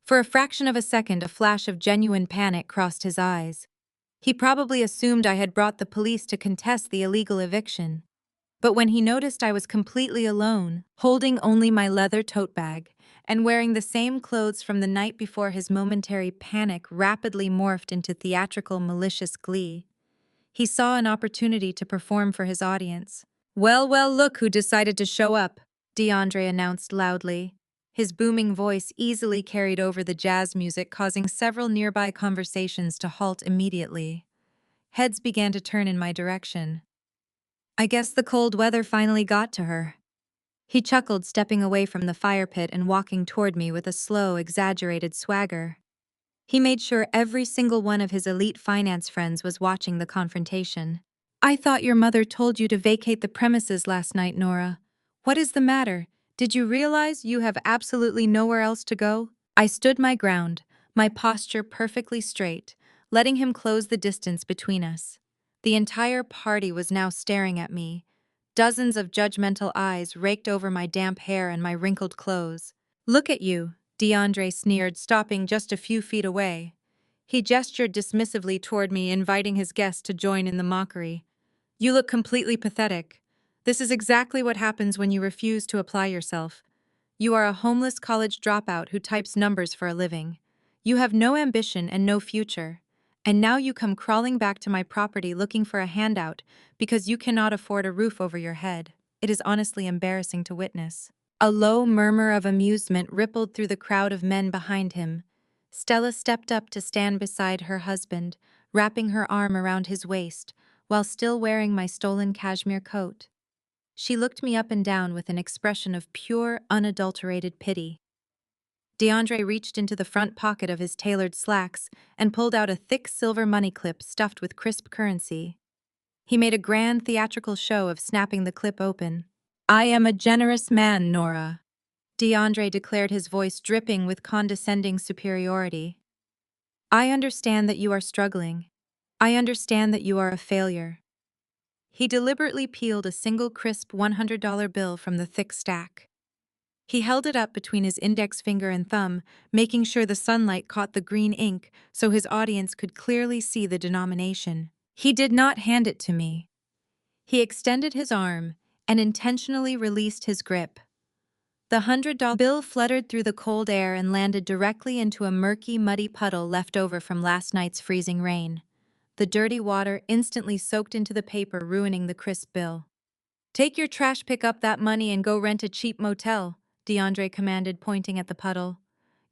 For a fraction of a second, a flash of genuine panic crossed his eyes. He probably assumed I had brought the police to contest the illegal eviction. But when he noticed I was completely alone, holding only my leather tote bag, and wearing the same clothes from the night before, his momentary panic rapidly morphed into theatrical, malicious glee. He saw an opportunity to perform for his audience. "Well, well, look who decided to show up," DeAndre announced loudly. His booming voice easily carried over the jazz music, causing several nearby conversations to halt immediately. Heads began to turn in my direction. I guess the cold weather finally got to her. He chuckled, stepping away from the fire pit and walking toward me with a slow, exaggerated swagger. He made sure every single one of his elite finance friends was watching the confrontation. "I thought your mother told you to vacate the premises last night, Nora. What is the matter? Did you realize you have absolutely nowhere else to go?" I stood my ground, my posture perfectly straight, letting him close the distance between us. The entire party was now staring at me. Dozens of judgmental eyes raked over my damp hair and my wrinkled clothes. "Look at you," DeAndre sneered, stopping just a few feet away. He gestured dismissively toward me, inviting his guests to join in the mockery. "You look completely pathetic. This is exactly what happens when you refuse to apply yourself. You are a homeless college dropout who types numbers for a living. You have no ambition and no future. And now you come crawling back to my property looking for a handout because you cannot afford a roof over your head. It is honestly embarrassing to witness." A low murmur of amusement rippled through the crowd of men behind him. Stella stepped up to stand beside her husband, wrapping her arm around his waist, while still wearing my stolen cashmere coat. She looked me up and down with an expression of pure, unadulterated pity. DeAndre reached into the front pocket of his tailored slacks and pulled out a thick silver money clip stuffed with crisp currency. He made a grand theatrical show of snapping the clip open. "I am a generous man, Nora," DeAndre declared, his voice dripping with condescending superiority. "I understand that you are struggling. I understand that you are a failure." He deliberately peeled a single crisp $100 bill from the thick stack. He held it up between his index finger and thumb, making sure the sunlight caught the green ink so his audience could clearly see the denomination. He did not hand it to me. He extended his arm and intentionally released his grip. The $100 bill fluttered through the cold air and landed directly into a murky, muddy puddle left over from last night's freezing rain. The dirty water instantly soaked into the paper, ruining the crisp bill. "Take your trash, pick up that money, and go rent a cheap motel," DeAndre commanded, pointing at the puddle.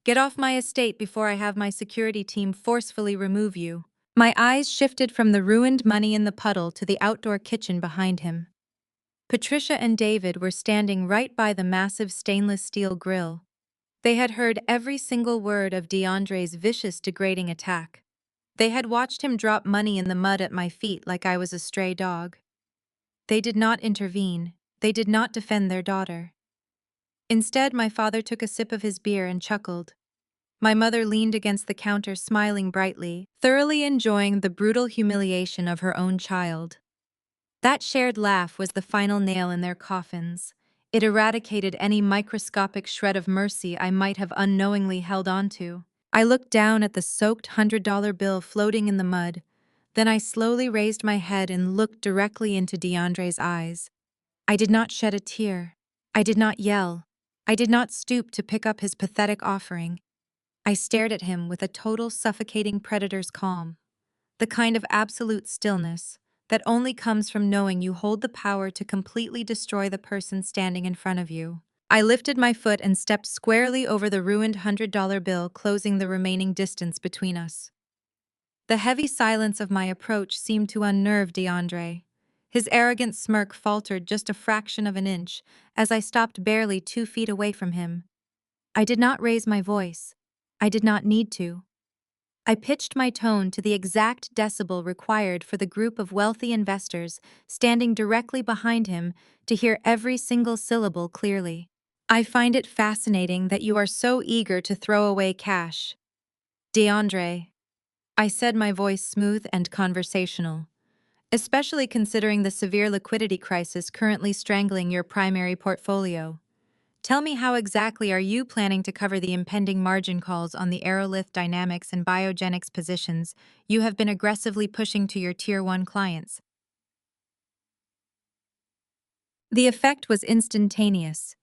"Get off my estate before I have my security team forcefully remove you." My eyes shifted from the ruined money in the puddle to the outdoor kitchen behind him. Patricia and David were standing right by the massive stainless steel grill. They had heard every single word of DeAndre's vicious, degrading attack. They had watched him drop money in the mud at my feet like I was a stray dog. They did not intervene. They did not defend their daughter. Instead, my father took a sip of his beer and chuckled. My mother leaned against the counter, smiling brightly, thoroughly enjoying the brutal humiliation of her own child. That shared laugh was the final nail in their coffins. It eradicated any microscopic shred of mercy I might have unknowingly held onto. I looked down at the soaked $100 bill floating in the mud. Then I slowly raised my head and looked directly into DeAndre's eyes. I did not shed a tear. I did not yell. I did not stoop to pick up his pathetic offering. I stared at him with a total suffocating predator's calm, the kind of absolute stillness that only comes from knowing you hold the power to completely destroy the person standing in front of you. I lifted my foot and stepped squarely over the ruined $100 bill, closing the remaining distance between us. The heavy silence of my approach seemed to unnerve DeAndre. His arrogant smirk faltered just a fraction of an inch as I stopped barely 2 feet away from him. I did not raise my voice. I did not need to. I pitched my tone to the exact decibel required for the group of wealthy investors standing directly behind him to hear every single syllable clearly. I find it fascinating that you are so eager to throw away cash. DeAndre, I said, my voice smooth and conversational, especially considering the severe liquidity crisis currently strangling your primary portfolio. Tell me, how exactly are you planning to cover the impending margin calls on the aerolith dynamics and biogenics positions you have been aggressively pushing to your Tier 1 clients? The effect was instantaneous.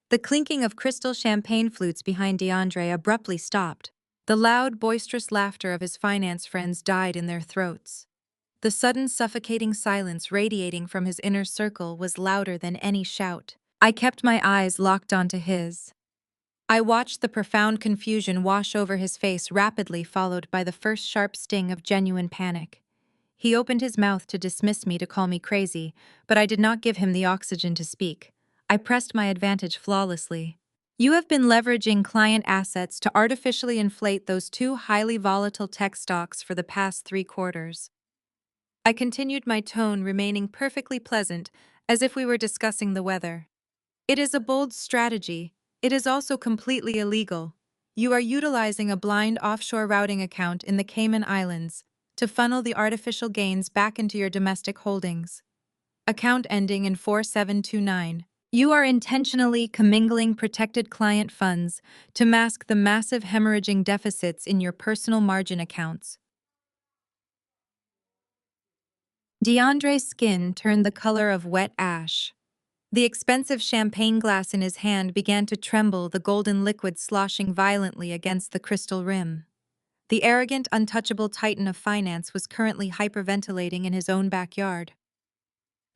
The clinking of crystal champagne flutes behind DeAndre abruptly stopped. The loud, boisterous laughter of his finance friends died in their throats. The sudden suffocating silence radiating from his inner circle was louder than any shout. I kept my eyes locked onto his. I watched the profound confusion wash over his face, rapidly followed by the first sharp sting of genuine panic. He opened his mouth to dismiss me, to call me crazy, but I did not give him the oxygen to speak. I pressed my advantage flawlessly. You have been leveraging client assets to artificially inflate those two highly volatile tech stocks for the past 3 quarters. I continued, my tone remaining perfectly pleasant, as if we were discussing the weather. It is a bold strategy. It is also completely illegal. You are utilizing a blind offshore routing account in the Cayman Islands to funnel the artificial gains back into your domestic holdings. Account ending in 4729. You are intentionally commingling protected client funds to mask the massive hemorrhaging deficits in your personal margin accounts. DeAndre's skin turned the color of wet ash. The expensive champagne glass in his hand began to tremble, the golden liquid sloshing violently against the crystal rim. The arrogant, untouchable titan of finance was currently hyperventilating in his own backyard.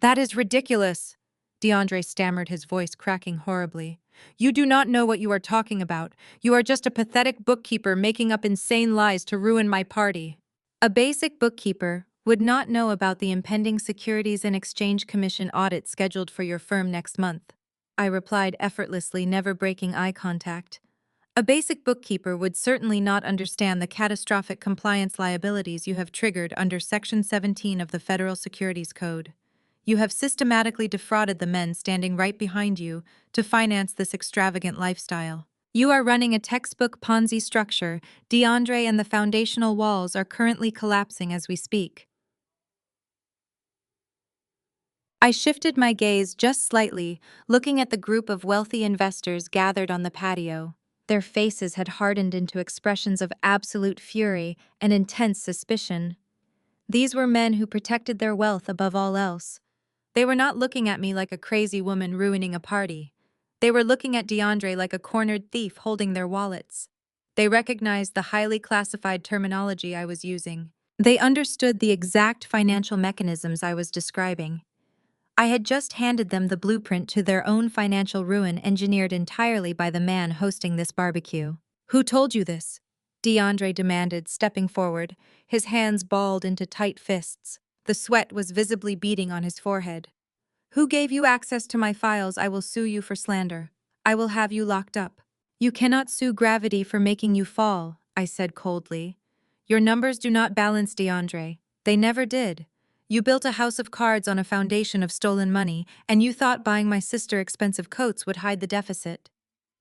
"That is ridiculous," DeAndre stammered, his voice cracking horribly. "You do not know what you are talking about. You are just a pathetic bookkeeper making up insane lies to ruin my party." A basic bookkeeper would not know about the impending Securities and Exchange Commission audit scheduled for your firm next month, I replied effortlessly, never breaking eye contact. A basic bookkeeper would certainly not understand the catastrophic compliance liabilities you have triggered under Section 17 of the Federal Securities Code. You have systematically defrauded the men standing right behind you to finance this extravagant lifestyle. You are running a textbook Ponzi structure, DeAndre, and the foundational walls are currently collapsing as we speak. I shifted my gaze just slightly, looking at the group of wealthy investors gathered on the patio. Their faces had hardened into expressions of absolute fury and intense suspicion. These were men who protected their wealth above all else. They were not looking at me like a crazy woman ruining a party. They were looking at DeAndre like a cornered thief holding their wallets. They recognized the highly classified terminology I was using. They understood the exact financial mechanisms I was describing. I had just handed them the blueprint to their own financial ruin, engineered entirely by the man hosting this barbecue. "Who told you this?" DeAndre demanded, stepping forward, his hands balled into tight fists. The sweat was visibly beading on his forehead. "Who gave you access to my files? I will sue you for slander. I will have you locked up." "You cannot sue gravity for making you fall," I said coldly. "Your numbers do not balance, DeAndre. They never did. You built a house of cards on a foundation of stolen money, and you thought buying my sister expensive coats would hide the deficit.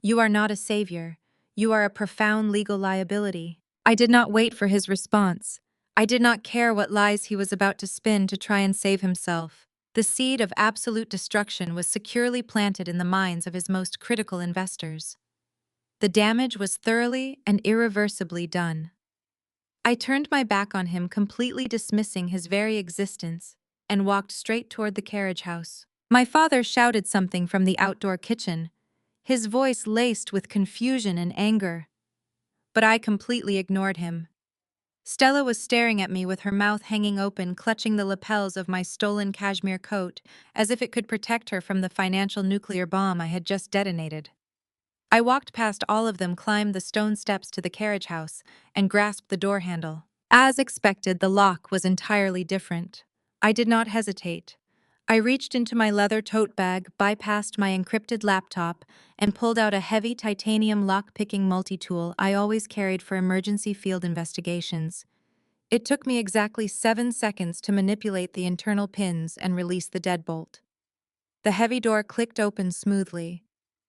You are not a savior. "You are a profound legal liability." I did not wait for his response. I did not care what lies he was about to spin to try and save himself. The seed of absolute destruction was securely planted in the minds of his most critical investors. The damage was thoroughly and irreversibly done. I turned my back on him, completely dismissing his very existence, and walked straight toward the carriage house. My father shouted something from the outdoor kitchen, his voice laced with confusion and anger. But I completely ignored him. Stella was staring at me with her mouth hanging open, clutching the lapels of my stolen cashmere coat, as if it could protect her from the financial nuclear bomb I had just detonated. I walked past all of them, climbed the stone steps to the carriage house, and grasped the door handle. As expected, the lock was entirely different. I did not hesitate. I reached into my leather tote bag, bypassed my encrypted laptop, and pulled out a heavy titanium lock-picking multi-tool I always carried for emergency field investigations. It took me exactly 7 seconds to manipulate the internal pins and release the deadbolt. The heavy door clicked open smoothly.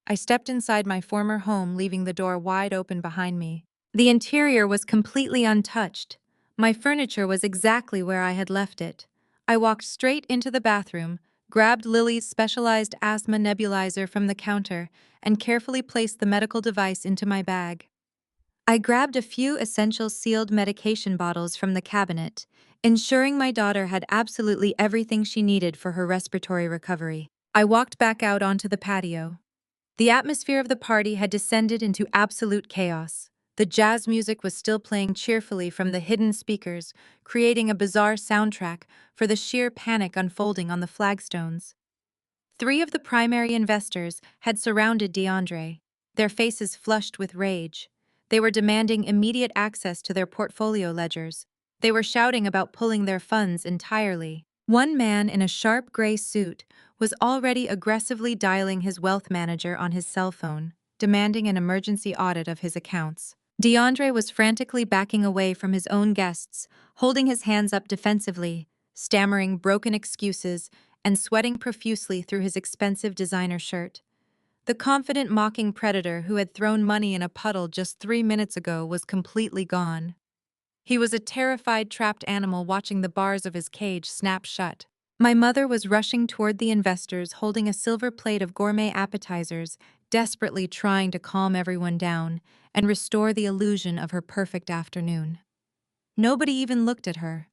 I stepped inside my former home, leaving the door wide open behind me. The interior was completely untouched. My furniture was exactly where I had left it. I walked straight into the bathroom, grabbed Lily's specialized asthma nebulizer from the counter, and carefully placed the medical device into my bag. I grabbed a few essential sealed medication bottles from the cabinet, ensuring my daughter had absolutely everything she needed for her respiratory recovery. I walked back out onto the patio. The atmosphere of the party had descended into absolute chaos. The jazz music was still playing cheerfully from the hidden speakers, creating a bizarre soundtrack for the sheer panic unfolding on the flagstones. 3 of the primary investors had surrounded DeAndre, their faces flushed with rage. They were demanding immediate access to their portfolio ledgers. They were shouting about pulling their funds entirely. One man in a sharp gray suit was already aggressively dialing his wealth manager on his cell phone, demanding an emergency audit of his accounts. DeAndre was frantically backing away from his own guests, holding his hands up defensively, stammering broken excuses, and sweating profusely through his expensive designer shirt. The confident, mocking predator who had thrown money in a puddle just 3 minutes ago was completely gone. He was a terrified, trapped animal watching the bars of his cage snap shut. My mother was rushing toward the investors, holding a silver plate of gourmet appetizers, desperately trying to calm everyone down and restore the illusion of her perfect afternoon. Nobody even looked at her.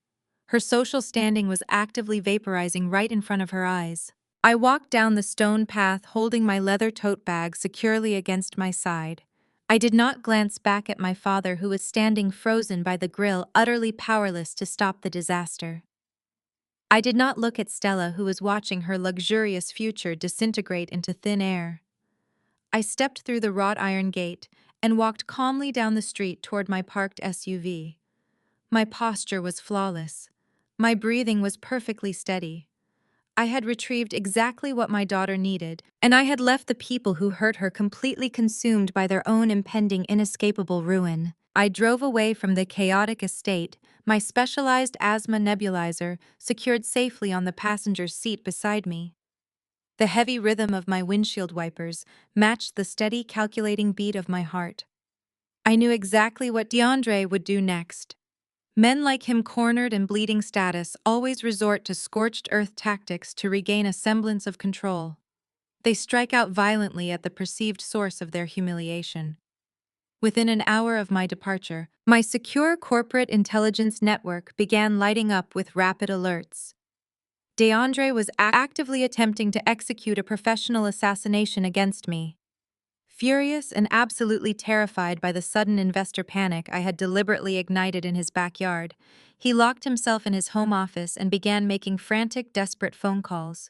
Her social standing was actively vaporizing right in front of her eyes. I walked down the stone path, holding my leather tote bag securely against my side. I did not glance back at my father, who was standing frozen by the grill, utterly powerless to stop the disaster. I did not look at Stella, who was watching her luxurious future disintegrate into thin air. I stepped through the wrought iron gate and walked calmly down the street toward my parked SUV. My posture was flawless. My breathing was perfectly steady. I had retrieved exactly what my daughter needed, and I had left the people who hurt her completely consumed by their own impending, inescapable ruin. I drove away from the chaotic estate, my specialized asthma nebulizer secured safely on the passenger's seat beside me. The heavy rhythm of my windshield wipers matched the steady, calculating beat of my heart. I knew exactly what DeAndre would do next. Men like him, cornered and bleeding status, always resort to scorched earth tactics to regain a semblance of control. They strike out violently at the perceived source of their humiliation. Within an hour of my departure, my secure corporate intelligence network began lighting up with rapid alerts. DeAndre was actively attempting to execute a professional assassination against me. Furious and absolutely terrified by the sudden investor panic I had deliberately ignited in his backyard, he locked himself in his home office and began making frantic, desperate phone calls.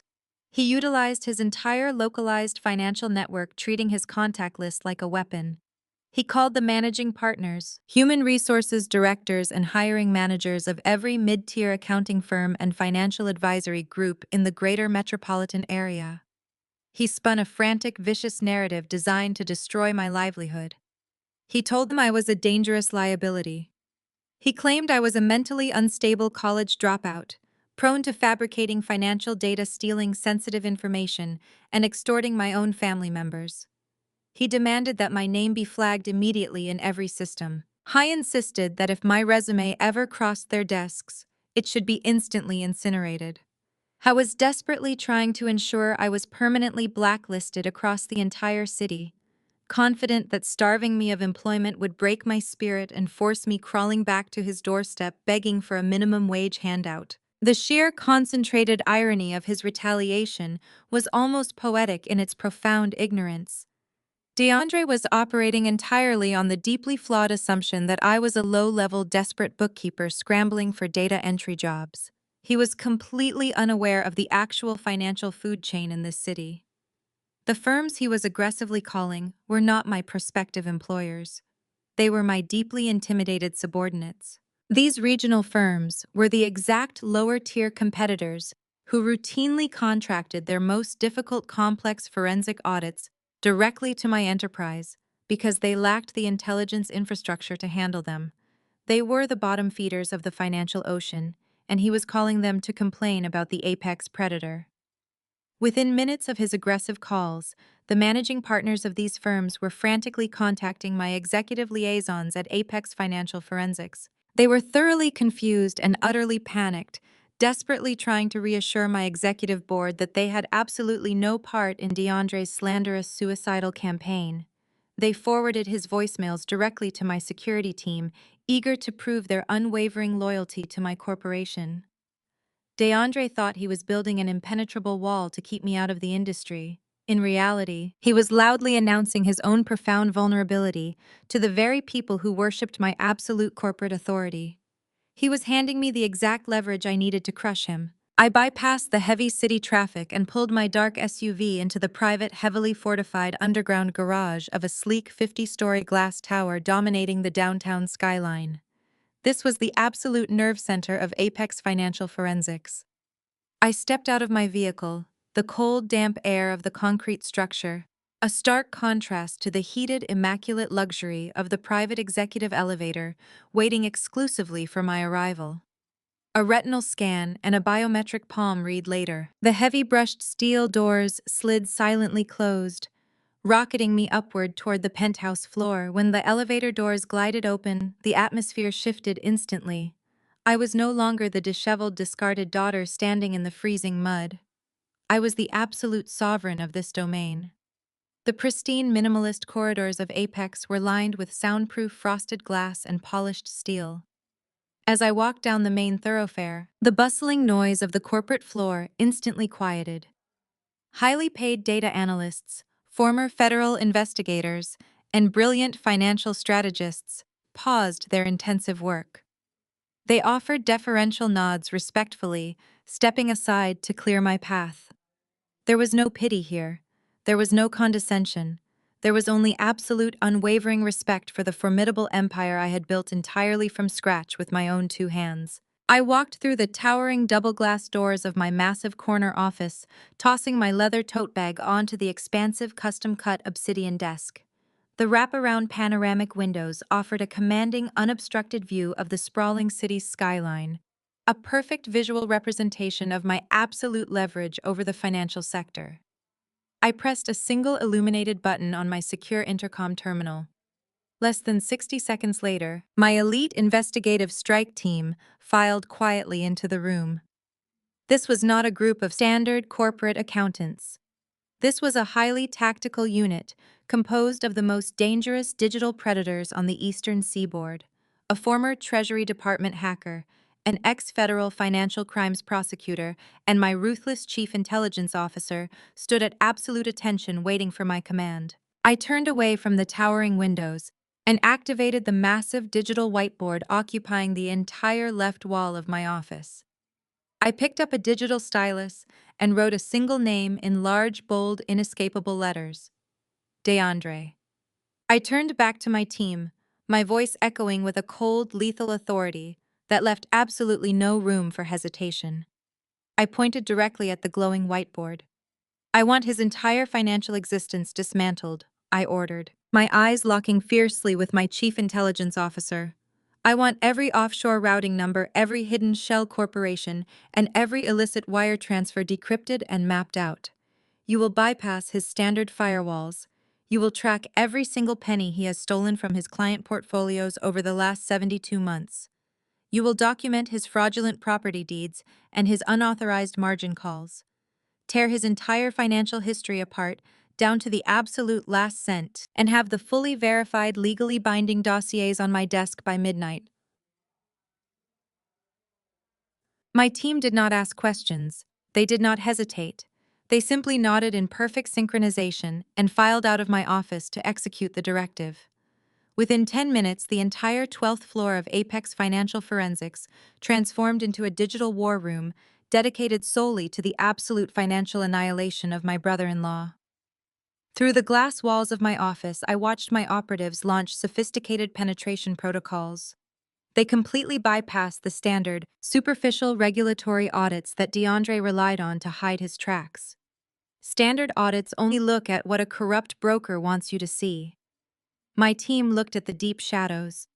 He utilized his entire localized financial network, treating his contact list like a weapon. He called the managing partners, human resources directors, and hiring managers of every mid-tier accounting firm and financial advisory group in the greater metropolitan area. He spun a frantic, vicious narrative designed to destroy my livelihood. He told them I was a dangerous liability. He claimed I was a mentally unstable college dropout, prone to fabricating financial data, stealing sensitive information, and extorting my own family members. He demanded that my name be flagged immediately in every system. I insisted that if my resume ever crossed their desks, it should be instantly incinerated. I was desperately trying to ensure I was permanently blacklisted across the entire city, confident that starving me of employment would break my spirit and force me crawling back to his doorstep begging for a minimum wage handout. The sheer concentrated irony of his retaliation was almost poetic in its profound ignorance. DeAndre was operating entirely on the deeply flawed assumption that I was a low-level, desperate bookkeeper scrambling for data entry jobs. He was completely unaware of the actual financial food chain in this city. The firms he was aggressively calling were not my prospective employers. They were my deeply intimidated subordinates. These regional firms were the exact lower-tier competitors who routinely contracted their most difficult complex forensic audits directly to my enterprise because they lacked the intelligence infrastructure to handle them. They were the bottom feeders of the financial ocean, and he was calling them to complain about the apex predator. Within minutes of his aggressive calls, the managing partners of these firms were frantically contacting my executive liaisons at Apex Financial Forensics. They were thoroughly confused and utterly panicked, desperately trying to reassure my executive board that they had absolutely no part in DeAndre's slanderous suicidal campaign. They forwarded his voicemails directly to my security team, eager to prove their unwavering loyalty to my corporation. DeAndre thought he was building an impenetrable wall to keep me out of the industry. In reality, he was loudly announcing his own profound vulnerability to the very people who worshipped my absolute corporate authority. He was handing me the exact leverage I needed to crush him. I bypassed the heavy city traffic and pulled my dark SUV into the private, heavily fortified underground garage of a sleek 50-story glass tower dominating the downtown skyline. This was the absolute nerve center of Apex Financial Forensics. I stepped out of my vehicle, the cold, damp air of the concrete structure, a stark contrast to the heated, immaculate luxury of the private executive elevator waiting exclusively for my arrival. A retinal scan and a biometric palm read later. The heavy brushed steel doors slid silently closed, rocketing me upward toward the penthouse floor. When the elevator doors glided open, the atmosphere shifted instantly. I was no longer the disheveled, discarded daughter standing in the freezing mud. I was the absolute sovereign of this domain. The pristine, minimalist corridors of Apex were lined with soundproof frosted glass and polished steel. As I walked down the main thoroughfare, the bustling noise of the corporate floor instantly quieted. Highly paid data analysts, former federal investigators, and brilliant financial strategists paused their intensive work. They offered deferential nods respectfully, stepping aside to clear my path. There was no pity here. There was no condescension. There was only absolute, unwavering respect for the formidable empire I had built entirely from scratch with my own two hands. I walked through the towering double-glass doors of my massive corner office, tossing my leather tote bag onto the expansive custom-cut obsidian desk. The wraparound panoramic windows offered a commanding, unobstructed view of the sprawling city's skyline, a perfect visual representation of my absolute leverage over the financial sector. I pressed a single illuminated button on my secure intercom terminal. Less than 60 seconds later, my elite investigative strike team filed quietly into the room. This was not a group of standard corporate accountants. This was a highly tactical unit composed of the most dangerous digital predators on the eastern seaboard, a former Treasury Department hacker, an ex-federal financial crimes prosecutor, and my ruthless chief intelligence officer stood at absolute attention waiting for my command. I turned away from the towering windows and activated the massive digital whiteboard occupying the entire left wall of my office. I picked up a digital stylus and wrote a single name in large, bold, inescapable letters: DeAndre. I turned back to my team, my voice echoing with a cold, lethal authority that left absolutely no room for hesitation. I pointed directly at the glowing whiteboard. "I want his entire financial existence dismantled," I ordered, my eyes locking fiercely with my chief intelligence officer. "I want every offshore routing number, every hidden shell corporation, and every illicit wire transfer decrypted and mapped out. You will bypass his standard firewalls. You will track every single penny he has stolen from his client portfolios over the last 72 months. You will document his fraudulent property deeds and his unauthorized margin calls. Tear his entire financial history apart, down to the absolute last cent, and have the fully verified, legally binding dossiers on my desk by midnight. My team did not ask questions. They did not hesitate. They simply nodded in perfect synchronization and filed out of my office to execute the directive. Within 10 minutes, the entire 12th floor of Apex Financial Forensics transformed into a digital war room dedicated solely to the absolute financial annihilation of my brother-in-law. Through the glass walls of my office, I watched my operatives launch sophisticated penetration protocols. They completely bypassed the standard, superficial regulatory audits that DeAndre relied on to hide his tracks. Standard audits only look at what a corrupt broker wants you to see. My team looked at the deep shadows.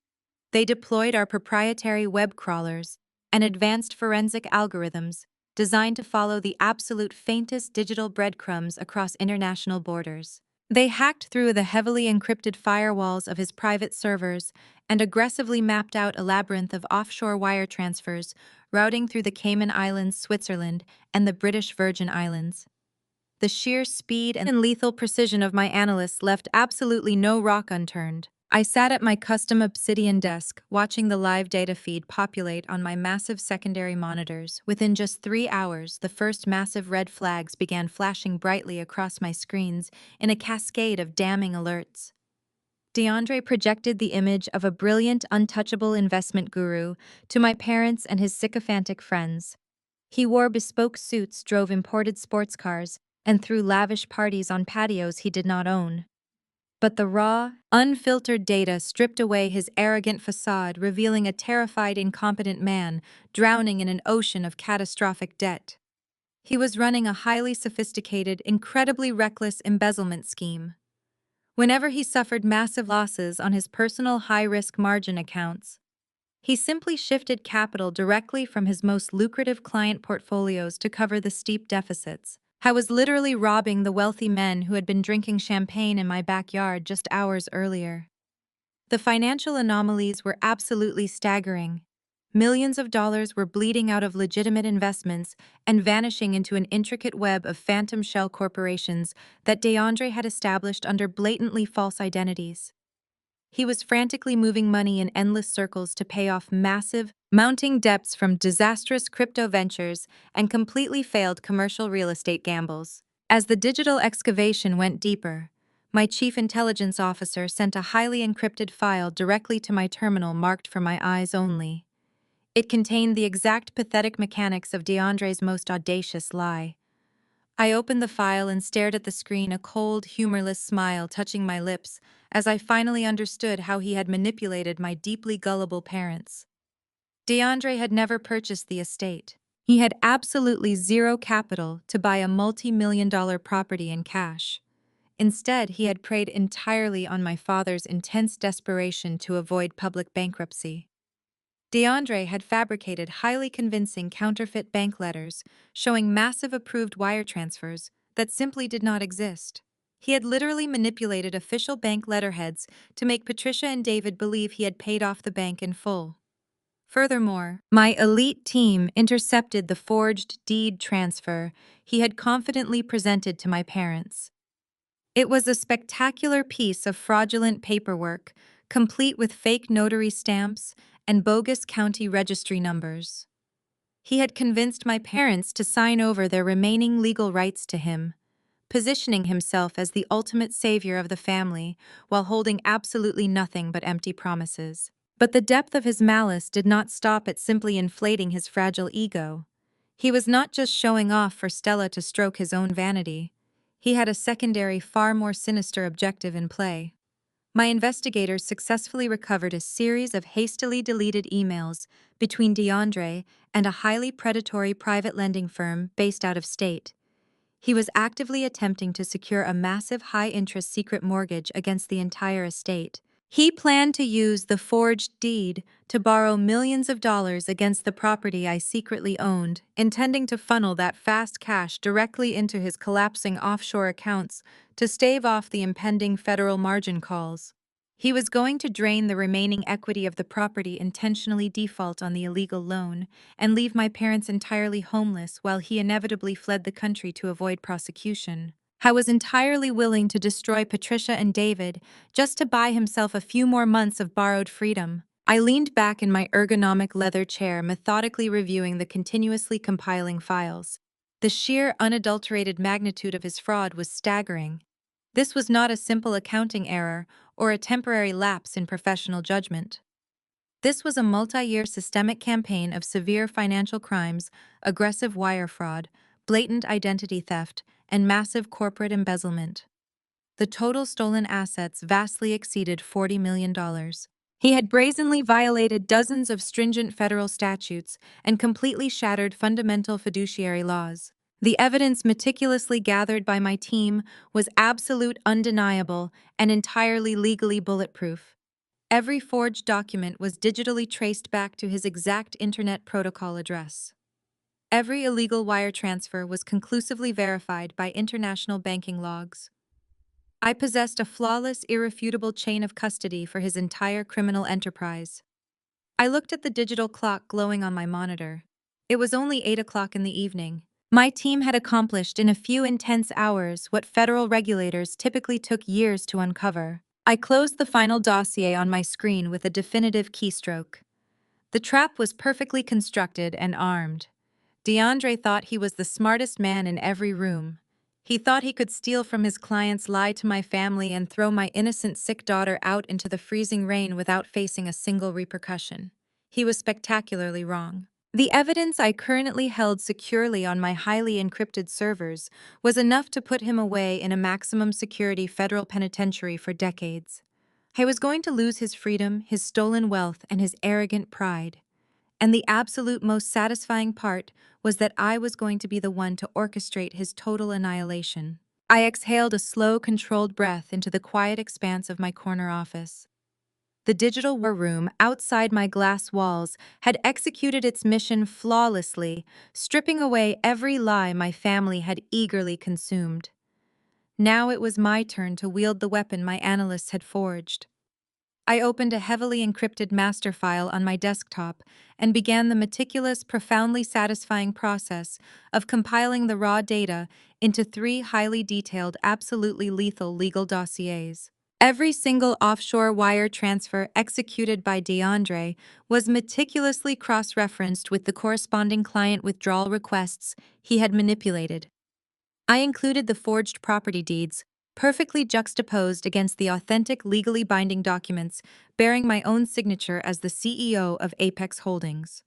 They deployed our proprietary web crawlers and advanced forensic algorithms designed to follow the absolute faintest digital breadcrumbs across international borders. They hacked through the heavily encrypted firewalls of his private servers and aggressively mapped out a labyrinth of offshore wire transfers routing through the Cayman Islands, Switzerland, and the British Virgin Islands. The sheer speed and lethal precision of my analysts left absolutely no rock unturned. I sat at my custom Obsidian desk, watching the live data feed populate on my massive secondary monitors. Within just 3 hours, the first massive red flags began flashing brightly across my screens in a cascade of damning alerts. DeAndre projected the image of a brilliant, untouchable investment guru to my parents and his sycophantic friends. He wore bespoke suits, drove imported sports cars, and threw lavish parties on patios he did not own. But the raw, unfiltered data stripped away his arrogant facade, revealing a terrified, incompetent man drowning in an ocean of catastrophic debt. He was running a highly sophisticated, incredibly reckless embezzlement scheme. Whenever he suffered massive losses on his personal high-risk margin accounts, he simply shifted capital directly from his most lucrative client portfolios to cover the steep deficits. I was literally robbing the wealthy men who had been drinking champagne in my backyard just hours earlier. The financial anomalies were absolutely staggering. Millions of dollars were bleeding out of legitimate investments and vanishing into an intricate web of phantom shell corporations that DeAndre had established under blatantly false identities. He was frantically moving money in endless circles to pay off massive, mounting debts from disastrous crypto ventures and completely failed commercial real estate gambles. As the digital excavation went deeper, my chief intelligence officer sent a highly encrypted file directly to my terminal marked for my eyes only. It contained the exact pathetic mechanics of DeAndre's most audacious lie. I opened the file and stared at the screen, a cold, humorless smile touching my lips as I finally understood how he had manipulated my deeply gullible parents. DeAndre had never purchased the estate. He had absolutely zero capital to buy a multi-million-dollar property in cash. Instead, he had preyed entirely on my father's intense desperation to avoid public bankruptcy. DeAndre had fabricated highly convincing counterfeit bank letters showing massive approved wire transfers that simply did not exist. He had literally manipulated official bank letterheads to make Patricia and David believe he had paid off the bank in full. Furthermore, my elite team intercepted the forged deed transfer he had confidently presented to my parents. It was a spectacular piece of fraudulent paperwork, complete with fake notary stamps and bogus county registry numbers. He had convinced my parents to sign over their remaining legal rights to him, positioning himself as the ultimate savior of the family while holding absolutely nothing but empty promises. But the depth of his malice did not stop at simply inflating his fragile ego. He was not just showing off for Stella to stroke his own vanity. He had a secondary, far more sinister objective in play. My investigators successfully recovered a series of hastily deleted emails between DeAndre and a highly predatory private lending firm based out of state. He was actively attempting to secure a massive high-interest secret mortgage against the entire estate, He planned to use the forged deed to borrow millions of dollars against the property I secretly owned, intending to funnel that fast cash directly into his collapsing offshore accounts to stave off the impending federal margin calls. He was going to drain the remaining equity of the property, intentionally default on the illegal loan, and leave my parents entirely homeless while he inevitably fled the country to avoid prosecution. I was entirely willing to destroy Patricia and David just to buy himself a few more months of borrowed freedom. I leaned back in my ergonomic leather chair, methodically reviewing the continuously compiling files. The sheer, unadulterated magnitude of his fraud was staggering. This was not a simple accounting error or a temporary lapse in professional judgment. This was a multi-year systemic campaign of severe financial crimes, aggressive wire fraud, blatant identity theft, and massive corporate embezzlement. The total stolen assets vastly exceeded $40 million. He had brazenly violated dozens of stringent federal statutes and completely shattered fundamental fiduciary laws. The evidence meticulously gathered by my team was absolute, undeniable, and entirely legally bulletproof. Every forged document was digitally traced back to his exact Internet Protocol address. Every illegal wire transfer was conclusively verified by international banking logs. I possessed a flawless, irrefutable chain of custody for his entire criminal enterprise. I looked at the digital clock glowing on my monitor. It was only 8 o'clock in the evening. My team had accomplished in a few intense hours what federal regulators typically took years to uncover. I closed the final dossier on my screen with a definitive keystroke. The trap was perfectly constructed and armed. DeAndre thought he was the smartest man in every room. He thought he could steal from his clients, lie to my family, and throw my innocent sick daughter out into the freezing rain without facing a single repercussion. He was spectacularly wrong. The evidence I currently held securely on my highly encrypted servers was enough to put him away in a maximum security federal penitentiary for decades. I was going to lose his freedom, his stolen wealth, and his arrogant pride. And the absolute most satisfying part was that I was going to be the one to orchestrate his total annihilation. I exhaled a slow, controlled breath into the quiet expanse of my corner office. The digital war room outside my glass walls had executed its mission flawlessly, stripping away every lie my family had eagerly consumed. Now it was my turn to wield the weapon my analysts had forged. I opened a heavily encrypted master file on my desktop and began the meticulous, profoundly satisfying process of compiling the raw data into 3 highly detailed, absolutely lethal legal dossiers. Every single offshore wire transfer executed by DeAndre was meticulously cross-referenced with the corresponding client withdrawal requests he had manipulated. I included the forged property deeds, perfectly juxtaposed against the authentic, legally binding documents bearing my own signature as the CEO of Apex Holdings.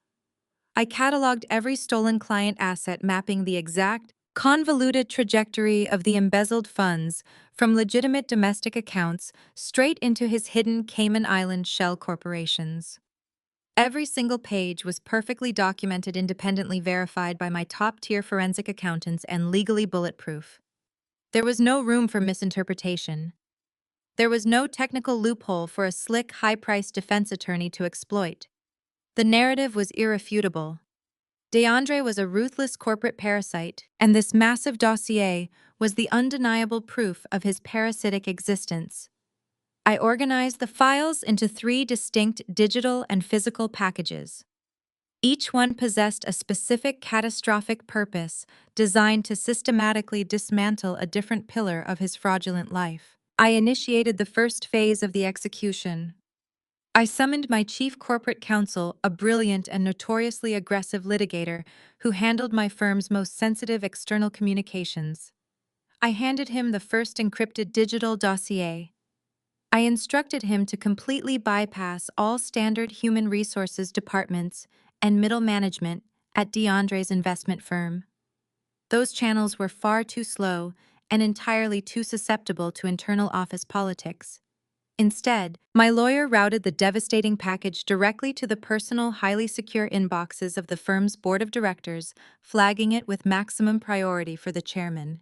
I cataloged every stolen client asset, mapping the exact, convoluted trajectory of the embezzled funds from legitimate domestic accounts straight into his hidden Cayman Island shell corporations. Every single page was perfectly documented, independently verified by my top-tier forensic accountants, and legally bulletproof. There was no room for misinterpretation. There was no technical loophole for a slick, high-priced defense attorney to exploit. The narrative was irrefutable. DeAndre was a ruthless corporate parasite, and this massive dossier was the undeniable proof of his parasitic existence. I organized the files into 3 distinct digital and physical packages. Each one possessed a specific catastrophic purpose designed to systematically dismantle a different pillar of his fraudulent life. I initiated the first phase of the execution. I summoned my chief corporate counsel, a brilliant and notoriously aggressive litigator who handled my firm's most sensitive external communications. I handed him the first encrypted digital dossier. I instructed him to completely bypass all standard human resources departments and middle management at DeAndre's investment firm. Those channels were far too slow and entirely too susceptible to internal office politics. Instead, my lawyer routed the devastating package directly to the personal, highly secure inboxes of the firm's board of directors, flagging it with maximum priority for the chairman.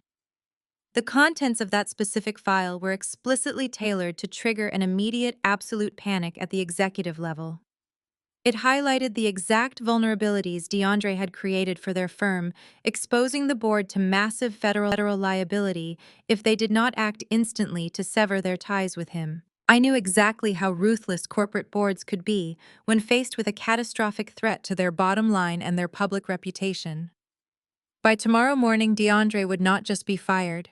The contents of that specific file were explicitly tailored to trigger an immediate absolute panic at the executive level. It highlighted the exact vulnerabilities DeAndre had created for their firm, exposing the board to massive federal liability if they did not act instantly to sever their ties with him. I knew exactly how ruthless corporate boards could be when faced with a catastrophic threat to their bottom line and their public reputation. By tomorrow morning, DeAndre would not just be fired.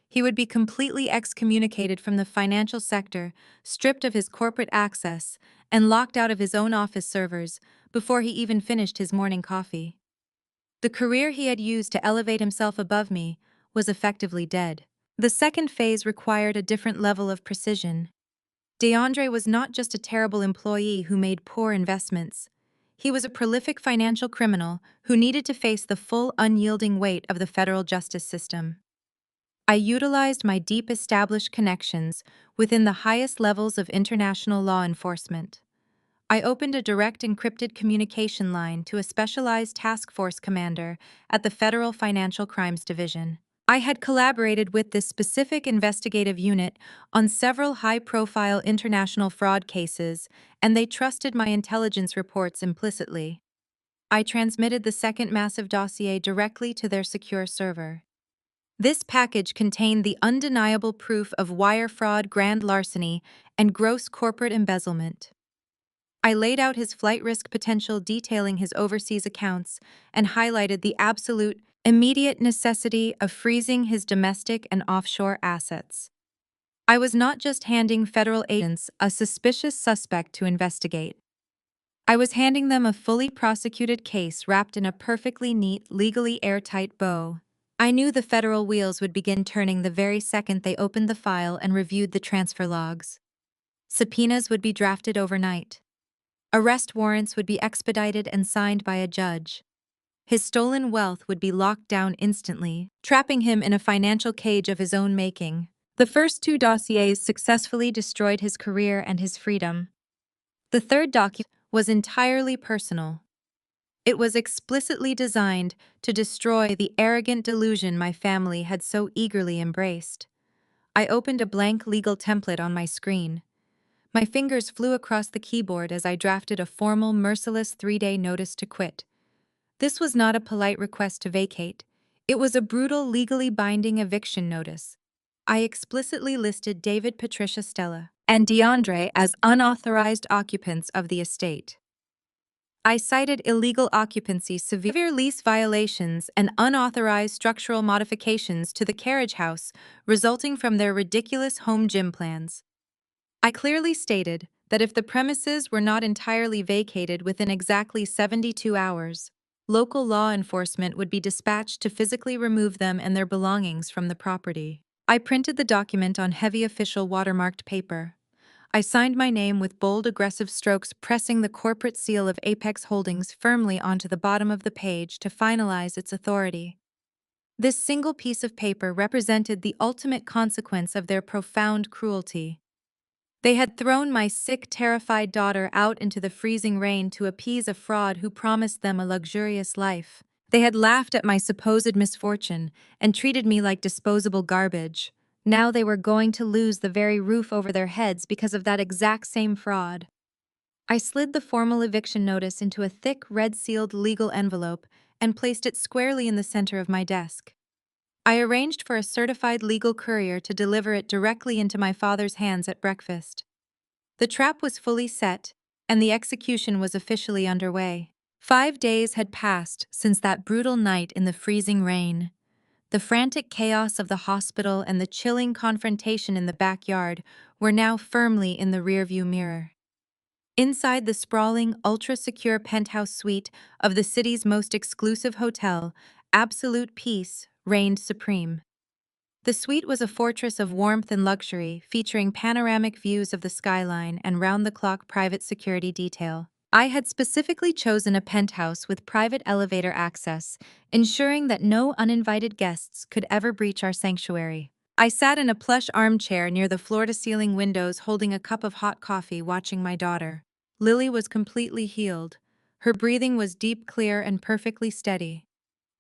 He would be completely excommunicated from the financial sector, stripped of his corporate access, and locked out of his own office servers before he even finished his morning coffee. The career he had used to elevate himself above me was effectively dead. The second phase required a different level of precision. DeAndre was not just a terrible employee who made poor investments. He was a prolific financial criminal who needed to face the full, unyielding weight of the federal justice system. I utilized my deep established connections within the highest levels of international law enforcement. I opened a direct encrypted communication line to a specialized task force commander at the Federal Financial Crimes Division. I had collaborated with this specific investigative unit on several high-profile international fraud cases, and they trusted my intelligence reports implicitly. I transmitted the second massive dossier directly to their secure server. This package contained the undeniable proof of wire fraud, grand larceny, and gross corporate embezzlement. I laid out his flight risk potential, detailing his overseas accounts, and highlighted the absolute, immediate necessity of freezing his domestic and offshore assets. I was not just handing federal agents a suspicious suspect to investigate. I was handing them a fully prosecuted case wrapped in a perfectly neat, legally airtight bow. I knew the federal wheels would begin turning the very second they opened the file and reviewed the transfer logs. Subpoenas would be drafted overnight. Arrest warrants would be expedited and signed by a judge. His stolen wealth would be locked down instantly, trapping him in a financial cage of his own making. The first two dossiers successfully destroyed his career and his freedom. The third document was entirely personal. It was explicitly designed to destroy the arrogant delusion my family had so eagerly embraced. I opened a blank legal template on my screen. My fingers flew across the keyboard as I drafted a formal, merciless 3-day notice to quit. This was not a polite request to vacate. It was a brutal, legally binding eviction notice. I explicitly listed David, Patricia, Stella, and DeAndre as unauthorized occupants of the estate. I cited illegal occupancy, severe lease violations, and unauthorized structural modifications to the carriage house resulting from their ridiculous home gym plans. I clearly stated that if the premises were not entirely vacated within exactly 72 hours, local law enforcement would be dispatched to physically remove them and their belongings from the property. I printed the document on heavy official watermarked paper. I signed my name with bold, aggressive strokes, pressing the corporate seal of Apex Holdings firmly onto the bottom of the page to finalize its authority. This single piece of paper represented the ultimate consequence of their profound cruelty. They had thrown my sick, terrified daughter out into the freezing rain to appease a fraud who promised them a luxurious life. They had laughed at my supposed misfortune and treated me like disposable garbage. Now they were going to lose the very roof over their heads because of that exact same fraud. I slid the formal eviction notice into a thick, red-sealed legal envelope and placed it squarely in the center of my desk. I arranged for a certified legal courier to deliver it directly into my father's hands at breakfast. The trap was fully set, and the execution was officially underway. 5 days had passed since that brutal night in the freezing rain. The frantic chaos of the hospital and the chilling confrontation in the backyard were now firmly in the rearview mirror. Inside the sprawling, ultra-secure penthouse suite of the city's most exclusive hotel, absolute peace reigned supreme. The suite was a fortress of warmth and luxury, featuring panoramic views of the skyline and round-the-clock private security detail. I had specifically chosen a penthouse with private elevator access, ensuring that no uninvited guests could ever breach our sanctuary. I sat in a plush armchair near the floor-to-ceiling windows holding a cup of hot coffee, watching my daughter. Lily was completely healed. Her breathing was deep, clear, and perfectly steady.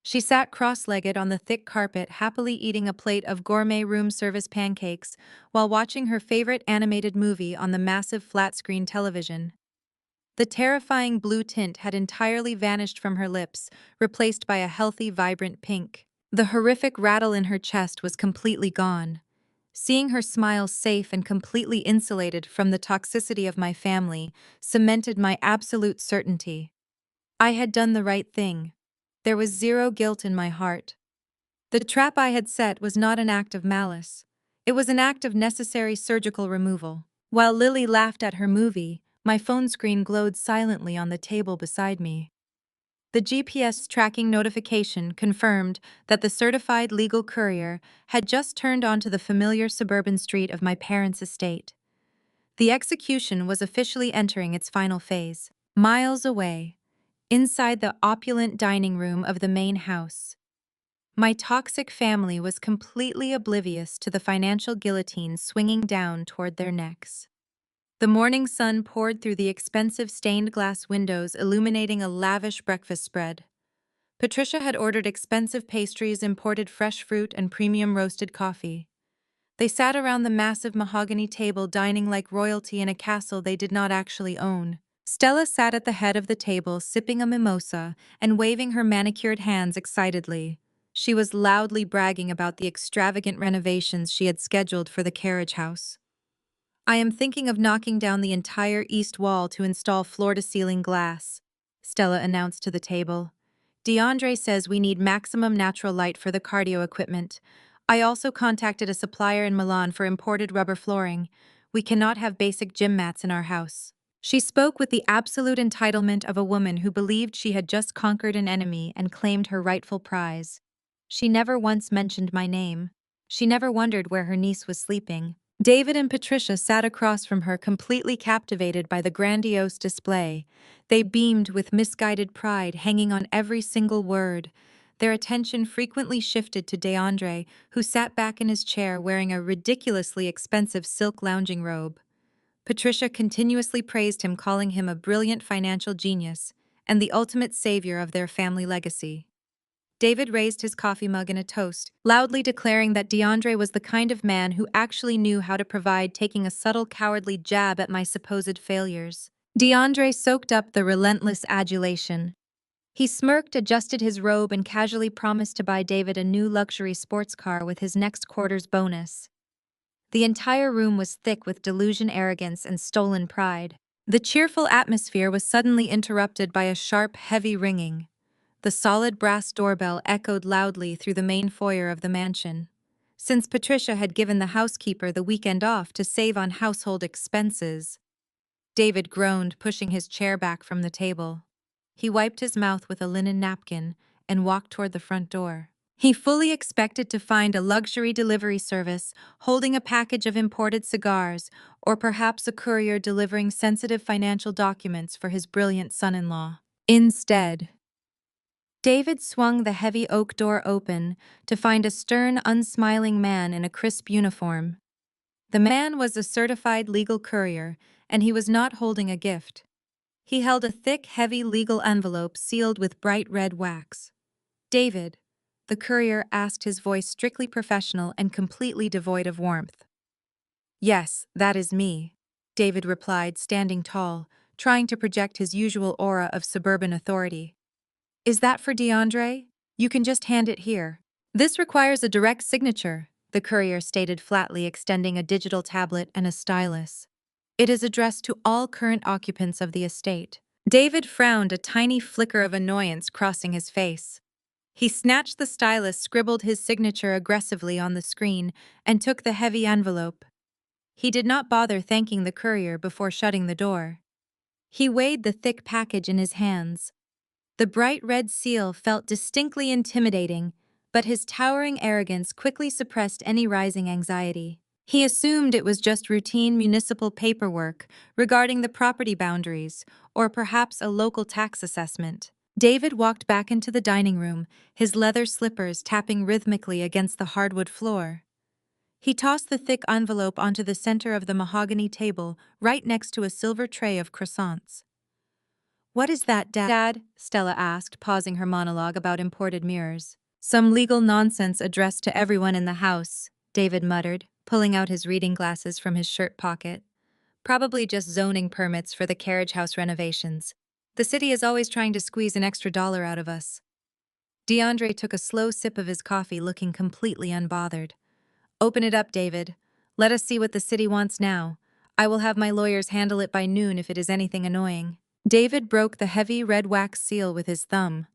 She sat cross-legged on the thick carpet, happily eating a plate of gourmet room service pancakes while watching her favorite animated movie on the massive flat-screen television. The terrifying blue tint had entirely vanished from her lips, replaced by a healthy, vibrant pink. The horrific rattle in her chest was completely gone. Seeing her smile safe and completely insulated from the toxicity of my family cemented my absolute certainty. I had done the right thing. There was zero guilt in my heart. The trap I had set was not an act of malice. It was an act of necessary surgical removal. While Lily laughed at her movie, my phone screen glowed silently on the table beside me. The GPS tracking notification confirmed that the certified legal courier had just turned onto the familiar suburban street of my parents' estate. The execution was officially entering its final phase. Miles away, inside the opulent dining room of the main house, my toxic family was completely oblivious to the financial guillotine swinging down toward their necks. The morning sun poured through the expensive stained glass windows, illuminating a lavish breakfast spread. Patricia had ordered expensive pastries, imported fresh fruit, and premium roasted coffee. They sat around the massive mahogany table, dining like royalty in a castle they did not actually own. Stella sat at the head of the table, sipping a mimosa and waving her manicured hands excitedly. She was loudly bragging about the extravagant renovations she had scheduled for the carriage house. "I am thinking of knocking down the entire east wall to install floor-to-ceiling glass," Stella announced to the table. "DeAndre says we need maximum natural light for the cardio equipment. I also contacted a supplier in Milan for imported rubber flooring. We cannot have basic gym mats in our house." She spoke with the absolute entitlement of a woman who believed she had just conquered an enemy and claimed her rightful prize. She never once mentioned my name. She never wondered where her niece was sleeping. David and Patricia sat across from her, completely captivated by the grandiose display. They beamed with misguided pride, hanging on every single word. Their attention frequently shifted to DeAndre, who sat back in his chair wearing a ridiculously expensive silk lounging robe. Patricia continuously praised him, calling him a brilliant financial genius and the ultimate savior of their family legacy. David raised his coffee mug in a toast, loudly declaring that DeAndre was the kind of man who actually knew how to provide, taking a subtle, cowardly jab at my supposed failures. DeAndre soaked up the relentless adulation. He smirked, adjusted his robe, and casually promised to buy David a new luxury sports car with his next quarter's bonus. The entire room was thick with delusion, arrogance, and stolen pride. The cheerful atmosphere was suddenly interrupted by a sharp, heavy ringing. The solid brass doorbell echoed loudly through the main foyer of the mansion. Since Patricia had given the housekeeper the weekend off to save on household expenses, David groaned, pushing his chair back from the table. He wiped his mouth with a linen napkin and walked toward the front door. He fully expected to find a luxury delivery service holding a package of imported cigars, or perhaps a courier delivering sensitive financial documents for his brilliant son-in-law. Instead, David swung the heavy oak door open to find a stern, unsmiling man in a crisp uniform. The man was a certified legal courier, and he was not holding a gift. He held a thick, heavy legal envelope sealed with bright red wax. "David," the courier asked, his voice strictly professional and completely devoid of warmth. "Yes, that is me," David replied, standing tall, trying to project his usual aura of suburban authority. "Is that for DeAndre? You can just hand it here." "This requires a direct signature," the courier stated flatly, extending a digital tablet and a stylus. "It is addressed to all current occupants of the estate." David frowned, a tiny flicker of annoyance crossing his face. He snatched the stylus, scribbled his signature aggressively on the screen, and took the heavy envelope. He did not bother thanking the courier before shutting the door. He weighed the thick package in his hands. The bright red seal felt distinctly intimidating, but his towering arrogance quickly suppressed any rising anxiety. He assumed it was just routine municipal paperwork regarding the property boundaries, or perhaps a local tax assessment. David walked back into the dining room, his leather slippers tapping rhythmically against the hardwood floor. He tossed the thick envelope onto the center of the mahogany table, right next to a silver tray of croissants. "What is that, Dad?" Stella asked, pausing her monologue about imported mirrors. "Some legal nonsense addressed to everyone in the house," David muttered, pulling out his reading glasses from his shirt pocket. "Probably just zoning permits for the carriage house renovations. The city is always trying to squeeze an extra dollar out of us." DeAndre took a slow sip of his coffee, looking completely unbothered. "Open it up, David. Let us see what the city wants now. I will have my lawyers handle it by noon if it is anything annoying." David broke the heavy red wax seal with his thumb.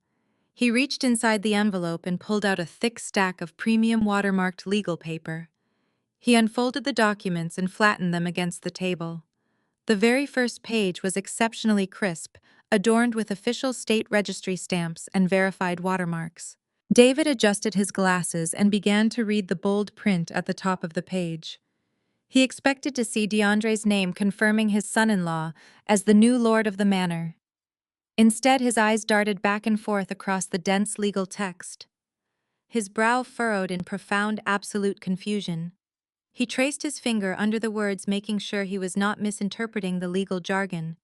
He reached inside the envelope and pulled out a thick stack of premium watermarked legal paper. He unfolded the documents and flattened them against the table. The very first page was exceptionally crisp, adorned with official state registry stamps and verified watermarks. David adjusted his glasses and began to read the bold print at the top of the page. He expected to see DeAndre's name confirming his son-in-law as the new lord of the manor. Instead, his eyes darted back and forth across the dense legal text. His brow furrowed in profound absolute confusion. He traced his finger under the words, making sure he was not misinterpreting the legal jargon.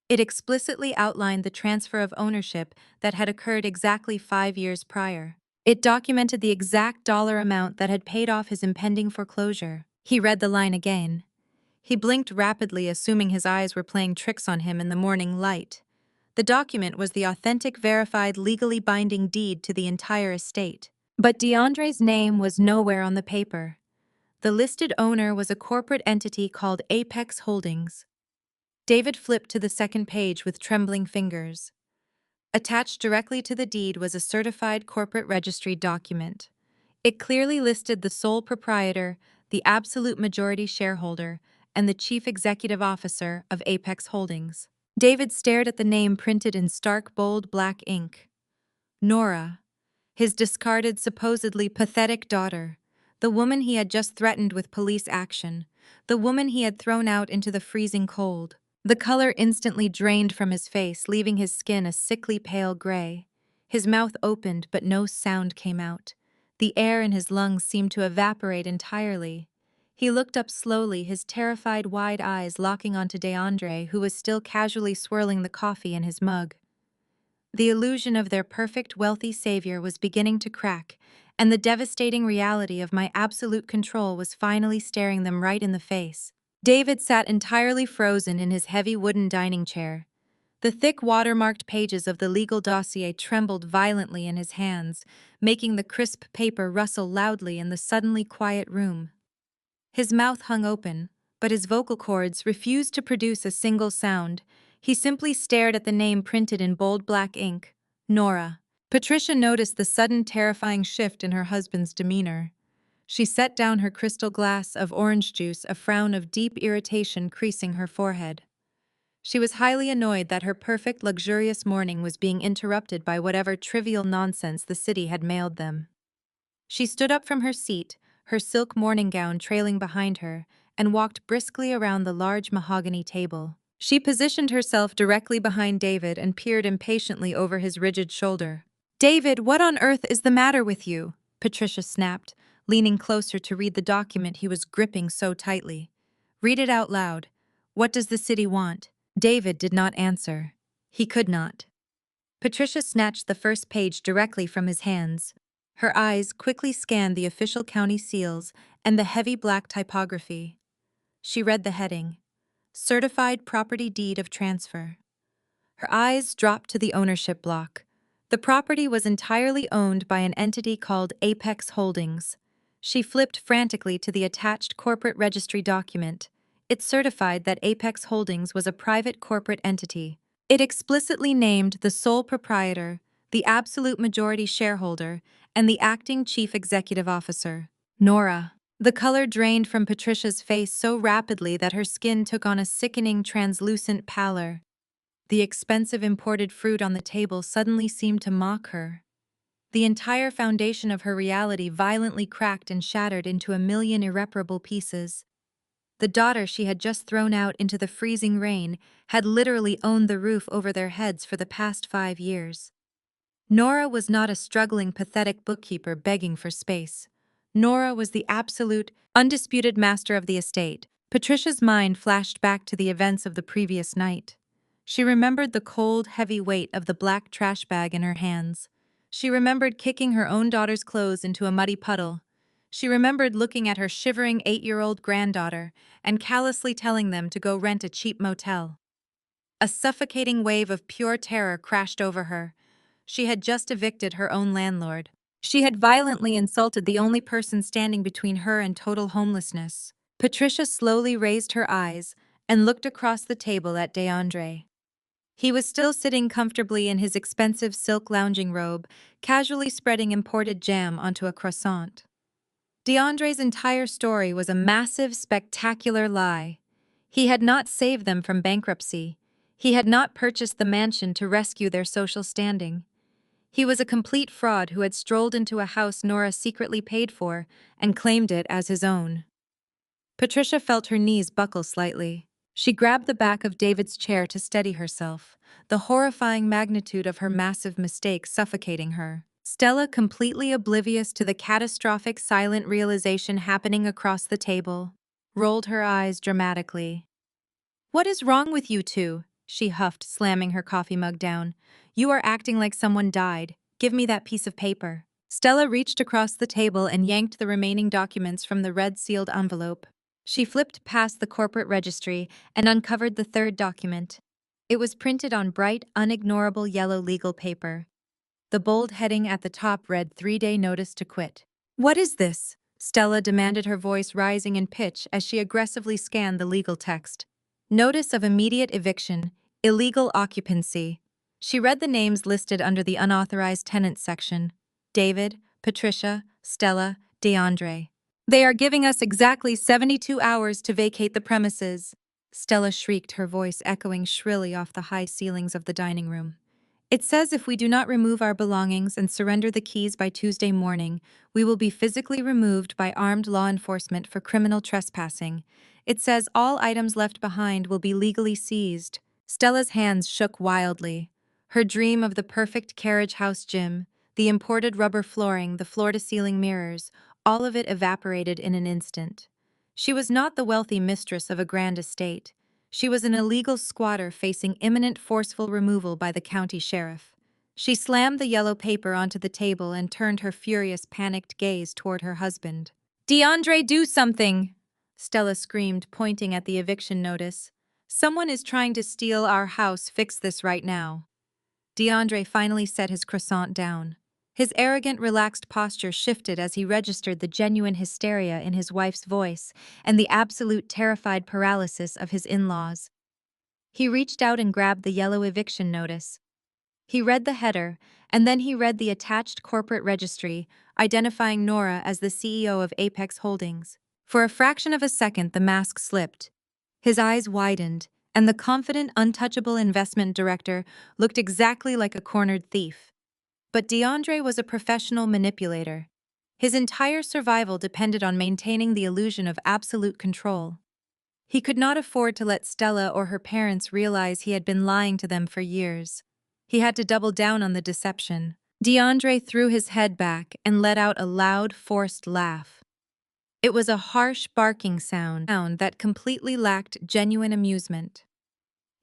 It explicitly outlined the transfer of ownership that had occurred exactly 5 years prior. It documented the exact dollar amount that had paid off his impending foreclosure. He read the line again. He blinked rapidly, assuming his eyes were playing tricks on him in the morning light. The document was the authentic, verified, legally binding deed to the entire estate. But DeAndre's name was nowhere on the paper. The listed owner was a corporate entity called Apex Holdings. David flipped to the second page with trembling fingers. Attached directly to the deed was a certified corporate registry document. It clearly listed the sole proprietor, the absolute majority shareholder, and the chief executive officer of Apex Holdings. David stared at the name printed in stark, bold black ink. Nora, his discarded, supposedly pathetic daughter, the woman he had just threatened with police action, the woman he had thrown out into the freezing cold. The color instantly drained from his face, leaving his skin a sickly pale gray. His mouth opened, but no sound came out. The air in his lungs seemed to evaporate entirely. He looked up slowly, his terrified wide eyes locking onto DeAndre, who was still casually swirling the coffee in his mug. The illusion of their perfect, wealthy savior was beginning to crack, and the devastating reality of my absolute control was finally staring them right in the face. David sat entirely frozen in his heavy wooden dining chair. The thick watermarked pages of the legal dossier trembled violently in his hands, making the crisp paper rustle loudly in the suddenly quiet room. His mouth hung open, but his vocal cords refused to produce a single sound. He simply stared at the name printed in bold black ink, Nora. Patricia noticed the sudden terrifying shift in her husband's demeanor. She set down her crystal glass of orange juice, a frown of deep irritation creasing her forehead. She was highly annoyed that her perfect, luxurious morning was being interrupted by whatever trivial nonsense the city had mailed them. She stood up from her seat, her silk morning gown trailing behind her, and walked briskly around the large mahogany table. She positioned herself directly behind David and peered impatiently over his rigid shoulder. "David, what on earth is the matter with you?" Patricia snapped, leaning closer to read the document he was gripping so tightly. "Read it out loud. What does the city want?" David did not answer. He could not. Patricia snatched the first page directly from his hands. Her eyes quickly scanned the official county seals and the heavy black typography. She read the heading, Certified Property Deed of Transfer. Her eyes dropped to the ownership block. The property was entirely owned by an entity called Apex Holdings. She flipped frantically to the attached corporate registry document. It certified that Apex Holdings was a private corporate entity. It explicitly named the sole proprietor, the absolute majority shareholder, and the acting chief executive officer, Nora. The color drained from Patricia's face so rapidly that her skin took on a sickening, translucent pallor. The expensive imported fruit on the table suddenly seemed to mock her. The entire foundation of her reality violently cracked and shattered into a million irreparable pieces. The daughter she had just thrown out into the freezing rain had literally owned the roof over their heads for the past 5 years. Nora was not a struggling, pathetic bookkeeper begging for space. Nora was the absolute, undisputed master of the estate. Patricia's mind flashed back to the events of the previous night. She remembered the cold, heavy weight of the black trash bag in her hands. She remembered kicking her own daughter's clothes into a muddy puddle. She remembered looking at her shivering 8-year-old granddaughter and callously telling them to go rent a cheap motel. A suffocating wave of pure terror crashed over her. She had just evicted her own landlord. She had violently insulted the only person standing between her and total homelessness. Patricia slowly raised her eyes and looked across the table at DeAndre. He was still sitting comfortably in his expensive silk lounging robe, casually spreading imported jam onto a croissant. DeAndre's entire story was a massive, spectacular lie. He had not saved them from bankruptcy. He had not purchased the mansion to rescue their social standing. He was a complete fraud who had strolled into a house Nora secretly paid for and claimed it as his own. Patricia felt her knees buckle slightly. She grabbed the back of David's chair to steady herself, the horrifying magnitude of her massive mistake suffocating her. Stella, completely oblivious to the catastrophic silent realization happening across the table, rolled her eyes dramatically. "What is wrong with you two?" she huffed, slamming her coffee mug down. "You are acting like someone died. Give me that piece of paper." Stella reached across the table and yanked the remaining documents from the red-sealed envelope. She flipped past the corporate registry and uncovered the third document. It was printed on bright, unignorable yellow legal paper. The bold heading at the top read 3-day notice to quit. "What is this?" Stella demanded, her voice rising in pitch as she aggressively scanned the legal text. "Notice of immediate eviction, illegal occupancy." She read the names listed under the unauthorized tenants section. David, Patricia, Stella, DeAndre. "They are giving us exactly 72 hours to vacate the premises," Stella shrieked, her voice echoing shrilly off the high ceilings of the dining room. "It says if we do not remove our belongings and surrender the keys by Tuesday morning, we will be physically removed by armed law enforcement for criminal trespassing. It says all items left behind will be legally seized." Stella's hands shook wildly. Her dream of the perfect carriage house gym, the imported rubber flooring, the floor-to-ceiling mirrors, all of it evaporated in an instant. She was not the wealthy mistress of a grand estate. She was an illegal squatter facing imminent forceful removal by the county sheriff. She slammed the yellow paper onto the table and turned her furious, panicked gaze toward her husband. "DeAndre, do something!" Stella screamed, pointing at the eviction notice. "Someone is trying to steal our house. Fix this right now." DeAndre finally set his croissant down. His arrogant, relaxed posture shifted as he registered the genuine hysteria in his wife's voice and the absolute terrified paralysis of his in-laws. He reached out and grabbed the yellow eviction notice. He read the header, and then he read the attached corporate registry, identifying Nora as the CEO of Apex Holdings. For a fraction of a second, the mask slipped. His eyes widened, and the confident, untouchable investment director looked exactly like a cornered thief. But DeAndre was a professional manipulator. His entire survival depended on maintaining the illusion of absolute control. He could not afford to let Stella or her parents realize he had been lying to them for years. He had to double down on the deception. DeAndre threw his head back and let out a loud, forced laugh. It was a harsh, barking sound that completely lacked genuine amusement.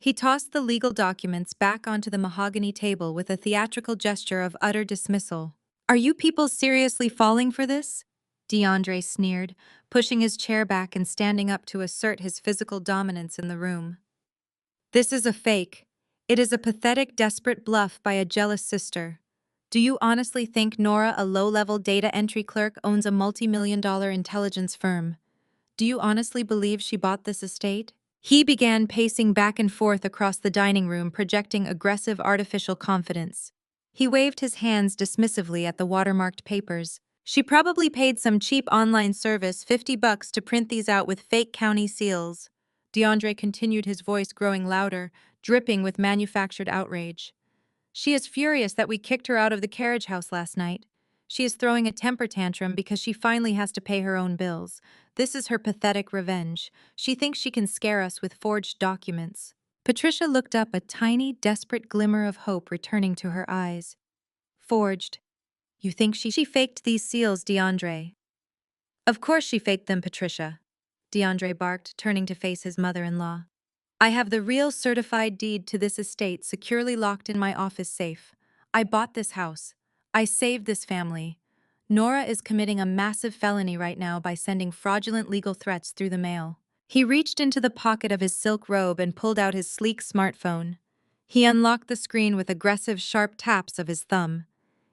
He tossed the legal documents back onto the mahogany table with a theatrical gesture of utter dismissal. "Are you people seriously falling for this?" DeAndre sneered, pushing his chair back and standing up to assert his physical dominance in the room. "This is a fake. It is a pathetic, desperate bluff by a jealous sister. Do you honestly think Nora, a low-level data entry clerk, owns a multi-million-dollar intelligence firm? Do you honestly believe she bought this estate?" He began pacing back and forth across the dining room, projecting aggressive artificial confidence. He waved his hands dismissively at the watermarked papers. "She probably paid some cheap online service $50 to print these out with fake county seals." DeAndre continued, his voice growing louder, dripping with manufactured outrage. "She is furious that we kicked her out of the carriage house last night. She is throwing a temper tantrum because she finally has to pay her own bills. This is her pathetic revenge. She thinks she can scare us with forged documents." Patricia looked up, a tiny, desperate glimmer of hope returning to her eyes. "Forged? You think she faked these seals, DeAndre?" "Of course she faked them, Patricia," DeAndre barked, turning to face his mother-in-law. I have the real certified deed to this estate securely locked in my office safe. I bought this house. I saved this family. Nora is committing a massive felony right now by sending fraudulent legal threats through the mail. He reached into the pocket of his silk robe and pulled out his sleek smartphone. He unlocked the screen with aggressive, sharp taps of his thumb.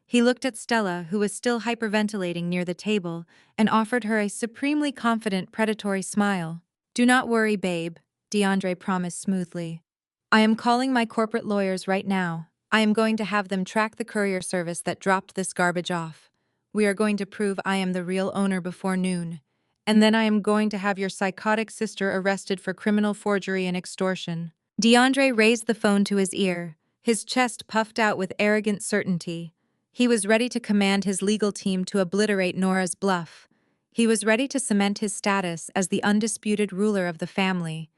He looked at Stella, who was still hyperventilating near the table, and offered her a supremely confident, predatory smile. "Do not worry, babe," DeAndre promised smoothly. "I am calling my corporate lawyers right now. I am going to have them track the courier service that dropped this garbage off. We are going to prove I am the real owner before noon. And then I am going to have your psychotic sister arrested for criminal forgery and extortion." DeAndre raised the phone to his ear, his chest puffed out with arrogant certainty. He was ready to command his legal team to obliterate Nora's bluff. He was ready to cement his status as the undisputed ruler of the family.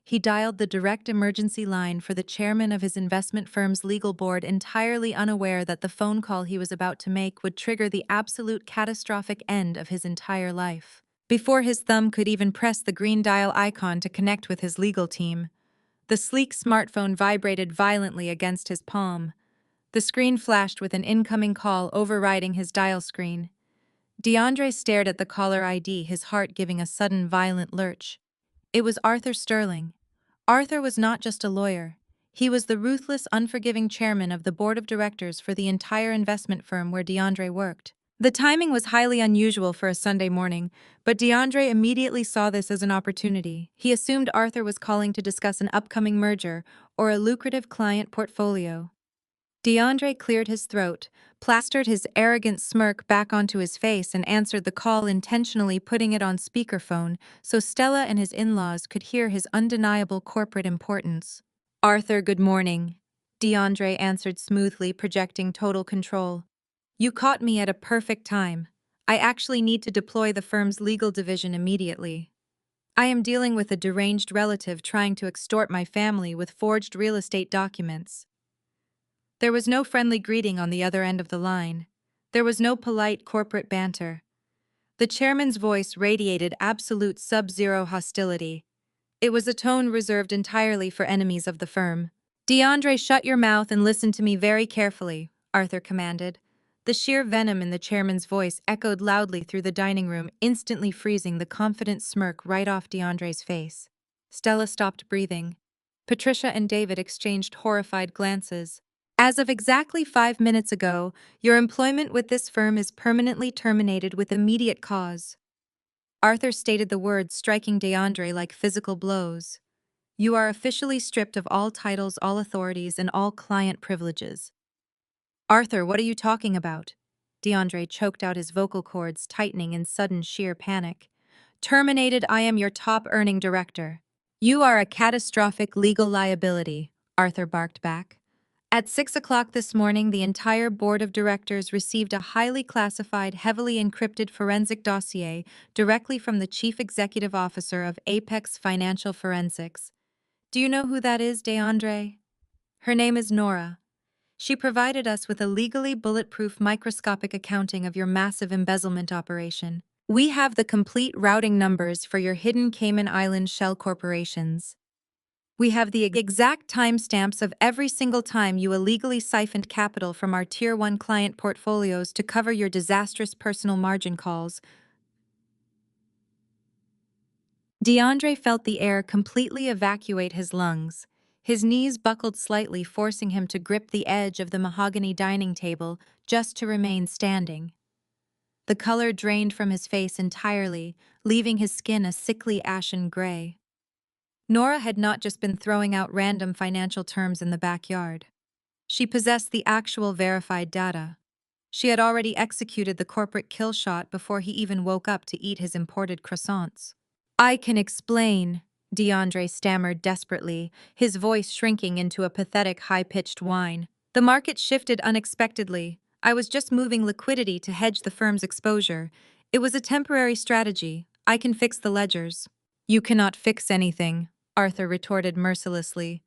He dialed the direct emergency line for the chairman of his investment firm's legal board, entirely unaware that the phone call he was about to make would trigger the absolute catastrophic end of his entire life. Before his thumb could even press the green dial icon to connect with his legal team, the sleek smartphone vibrated violently against his palm. The screen flashed with an incoming call overriding his dial screen. DeAndre stared at the caller ID, his heart giving a sudden violent lurch. It was Arthur Sterling. Arthur was not just a lawyer. He was the ruthless, unforgiving chairman of the board of directors for the entire investment firm where DeAndre worked. The timing was highly unusual for a Sunday morning, but DeAndre immediately saw this as an opportunity. He assumed Arthur was calling to discuss an upcoming merger or a lucrative client portfolio. DeAndre cleared his throat, plastered his arrogant smirk back onto his face, and answered the call, intentionally putting it on speakerphone so Stella and his in-laws could hear his undeniable corporate importance. "Arthur, good morning," DeAndre answered smoothly, projecting total control. "You caught me at a perfect time. I actually need to deploy the firm's legal division immediately. I am dealing with a deranged relative trying to extort my family with forged real estate documents." There was no friendly greeting on the other end of the line. There was no polite corporate banter. The chairman's voice radiated absolute sub-zero hostility. It was a tone reserved entirely for enemies of the firm. "DeAndre, shut your mouth and listen to me very carefully," Arthur commanded. The sheer venom in the chairman's voice echoed loudly through the dining room, instantly freezing the confident smirk right off DeAndre's face. Stella stopped breathing. Patricia and David exchanged horrified glances. "As of exactly 5 minutes ago, your employment with this firm is permanently terminated with immediate cause." Arthur stated the words, striking DeAndre like physical blows. "You are officially stripped of all titles, all authorities, and all client privileges." "Arthur, what are you talking about?" DeAndre choked out, his vocal cords tightening in sudden sheer panic. "Terminated, I am your top-earning director." "You are a catastrophic legal liability," Arthur barked back. At 6 o'clock this morning, the entire board of directors received a highly classified, heavily encrypted forensic dossier directly from the chief executive officer of Apex Financial Forensics. Do you know who that is, DeAndre? Her name is Nora. She provided us with a legally bulletproof microscopic accounting of your massive embezzlement operation. We have the complete routing numbers for your hidden Cayman Island shell corporations. We have the exact timestamps of every single time you illegally siphoned capital from our Tier 1 client portfolios to cover your disastrous personal margin calls. DeAndre felt the air completely evacuate his lungs. His knees buckled slightly, forcing him to grip the edge of the mahogany dining table just to remain standing. The color drained from his face entirely, leaving his skin a sickly ashen gray. Nora had not just been throwing out random financial terms in the backyard. She possessed the actual verified data. She had already executed the corporate kill shot before he even woke up to eat his imported croissants. "I can explain," DeAndre stammered desperately, his voice shrinking into a pathetic, high-pitched whine. "The market shifted unexpectedly. I was just moving liquidity to hedge the firm's exposure. It was a temporary strategy. I can fix the ledgers." "You cannot fix anything," Arthur retorted mercilessly,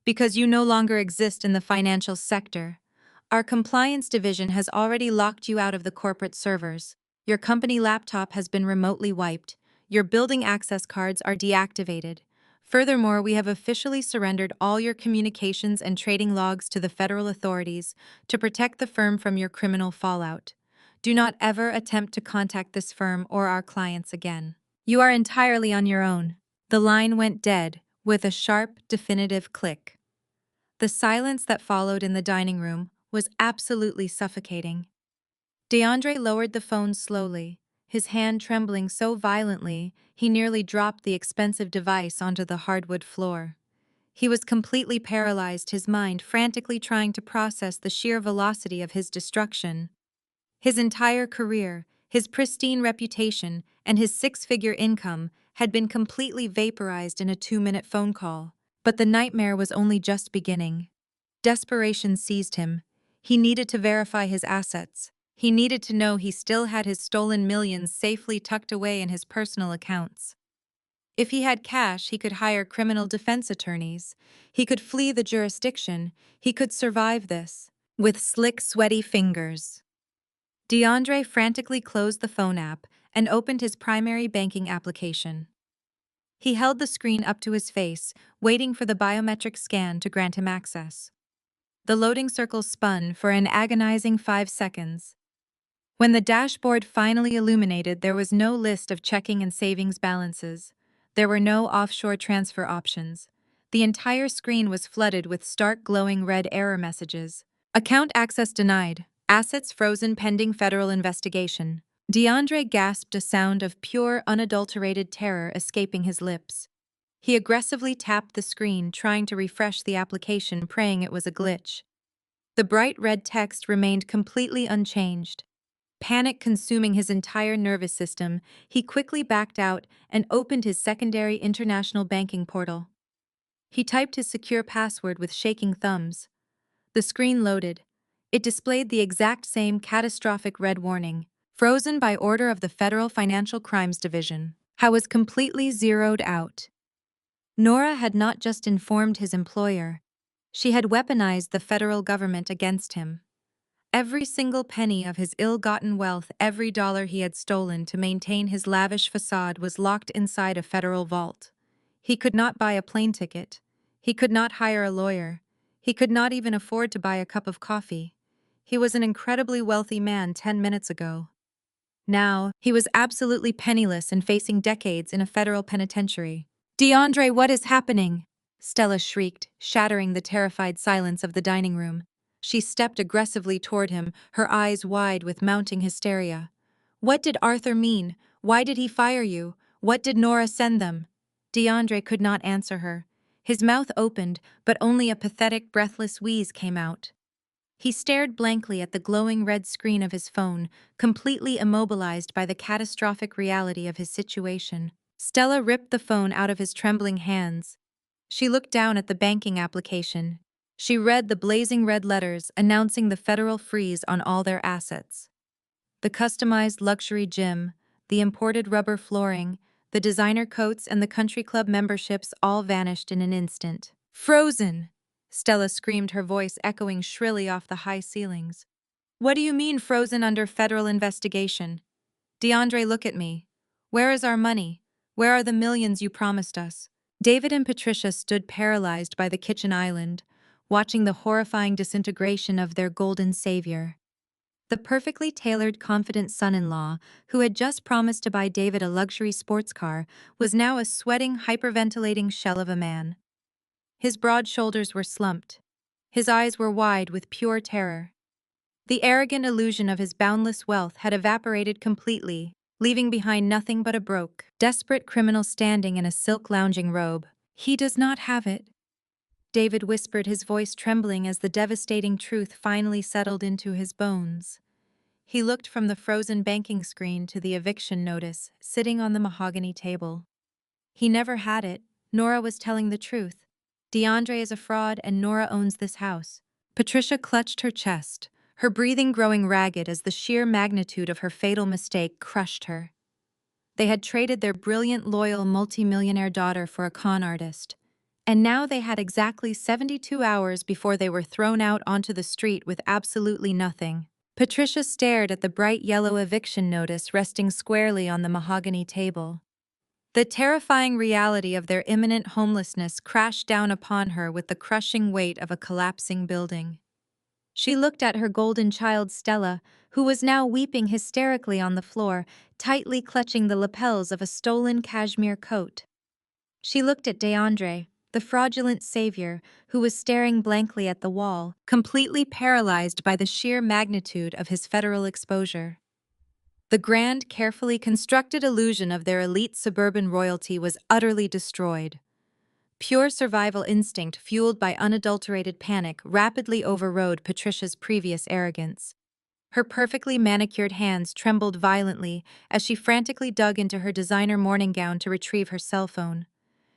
"because you no longer exist in the financial sector. Our compliance division has already locked you out of the corporate servers. Your company laptop has been remotely wiped. Your building access cards are deactivated. Furthermore, we have officially surrendered all your communications and trading logs to the federal authorities to protect the firm from your criminal fallout. Do not ever attempt to contact this firm or our clients again. You are entirely on your own. The line went dead, with a sharp, definitive click. The silence that followed in the dining room was absolutely suffocating. DeAndre lowered the phone slowly, his hand trembling so violently he nearly dropped the expensive device onto the hardwood floor. He was completely paralyzed, his mind frantically trying to process the sheer velocity of his destruction. His entire career, his pristine reputation, and his six-figure income had been completely vaporized in a 2-minute phone call. But the nightmare was only just beginning. Desperation seized him. He needed to verify his assets. He needed to know he still had his stolen millions safely tucked away in his personal accounts. If he had cash, he could hire criminal defense attorneys. He could flee the jurisdiction. He could survive this. With slick, sweaty fingers. DeAndre frantically closed the phone app and opened his primary banking application. He held the screen up to his face, waiting for the biometric scan to grant him access. The loading circle spun for an agonizing 5 seconds. When the dashboard finally illuminated, there was no list of checking and savings balances. There were no offshore transfer options. The entire screen was flooded with stark glowing red error messages. Account access denied. Assets frozen pending federal investigation. DeAndre gasped, a sound of pure, unadulterated terror escaping his lips. He aggressively tapped the screen, trying to refresh the application, praying it was a glitch. The bright red text remained completely unchanged. Panic consuming his entire nervous system, he quickly backed out and opened his secondary international banking portal. He typed his secure password with shaking thumbs. The screen loaded. It displayed the exact same catastrophic red warning. Frozen by order of the Federal Financial Crimes Division. How was completely zeroed out. Nora had not just informed his employer. She had weaponized the federal government against him. Every single penny of his ill-gotten wealth, every dollar he had stolen to maintain his lavish facade was locked inside a federal vault. He could not buy a plane ticket. He could not hire a lawyer. He could not even afford to buy a cup of coffee. He was an incredibly wealthy man 10 minutes ago. Now, he was absolutely penniless and facing decades in a federal penitentiary. DeAndre, what is happening? Stella shrieked, shattering the terrified silence of the dining room. She stepped aggressively toward him, her eyes wide with mounting hysteria. What did Arthur mean? Why did he fire you? What did Nora send them? DeAndre could not answer her. His mouth opened, but only a pathetic, breathless wheeze came out. He stared blankly at the glowing red screen of his phone, completely immobilized by the catastrophic reality of his situation. Stella ripped the phone out of his trembling hands. She looked down at the banking application. She read the blazing red letters announcing the federal freeze on all their assets. The customized luxury gym, the imported rubber flooring, the designer coats, and the country club memberships all vanished in an instant. Frozen! Stella screamed, her voice echoing shrilly off the high ceilings. What do you mean frozen under federal investigation? DeAndre, look at me. Where is our money? Where are the millions you promised us? David and Patricia stood paralyzed by the kitchen island, watching the horrifying disintegration of their golden savior. The perfectly tailored, confident son-in-law, who had just promised to buy David a luxury sports car, was now a sweating, hyperventilating shell of a man. His broad shoulders were slumped. His eyes were wide with pure terror. The arrogant illusion of his boundless wealth had evaporated completely, leaving behind nothing but a broke, desperate criminal standing in a silk lounging robe. He does not have it, David whispered, his voice trembling as the devastating truth finally settled into his bones. He looked from the frozen banking screen to the eviction notice sitting on the mahogany table. He never had it. Nora was telling the truth. DeAndre is a fraud and Nora owns this house. Patricia clutched her chest, her breathing growing ragged as the sheer magnitude of her fatal mistake crushed her. They had traded their brilliant, loyal, multimillionaire daughter for a con artist. And now they had exactly 72 hours before they were thrown out onto the street with absolutely nothing. Patricia stared at the bright yellow eviction notice resting squarely on the mahogany table. The terrifying reality of their imminent homelessness crashed down upon her with the crushing weight of a collapsing building. She looked at her golden child Stella, who was now weeping hysterically on the floor, tightly clutching the lapels of a stolen cashmere coat. She looked at DeAndre, the fraudulent savior, who was staring blankly at the wall, completely paralyzed by the sheer magnitude of his federal exposure. The grand, carefully constructed illusion of their elite suburban royalty was utterly destroyed. Pure survival instinct fueled by unadulterated panic rapidly overrode Patricia's previous arrogance. Her perfectly manicured hands trembled violently as she frantically dug into her designer morning gown to retrieve her cell phone.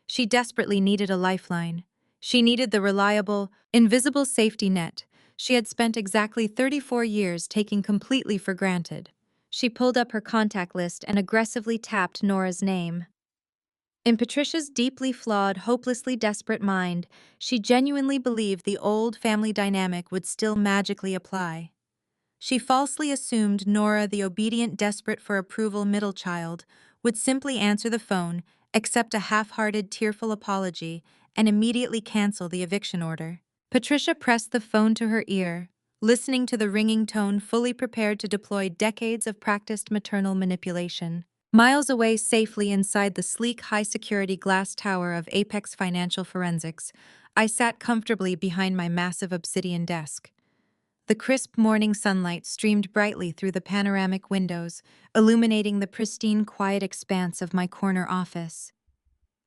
She desperately needed a lifeline. She needed the reliable, invisible safety net she had spent exactly 34 years taking completely for granted. She pulled up her contact list and aggressively tapped Nora's name. In Patricia's deeply flawed, hopelessly desperate mind, she genuinely believed the old family dynamic would still magically apply. She falsely assumed Nora, the obedient, desperate for approval middle child, would simply answer the phone, accept a half-hearted, tearful apology, and immediately cancel the eviction order. Patricia pressed the phone to her ear, listening to the ringing tone, fully prepared to deploy decades of practiced maternal manipulation. Miles away, safely inside the sleek, high-security glass tower of Apex Financial Forensics, I sat comfortably behind my massive obsidian desk. The crisp morning sunlight streamed brightly through the panoramic windows, illuminating the pristine, quiet expanse of my corner office.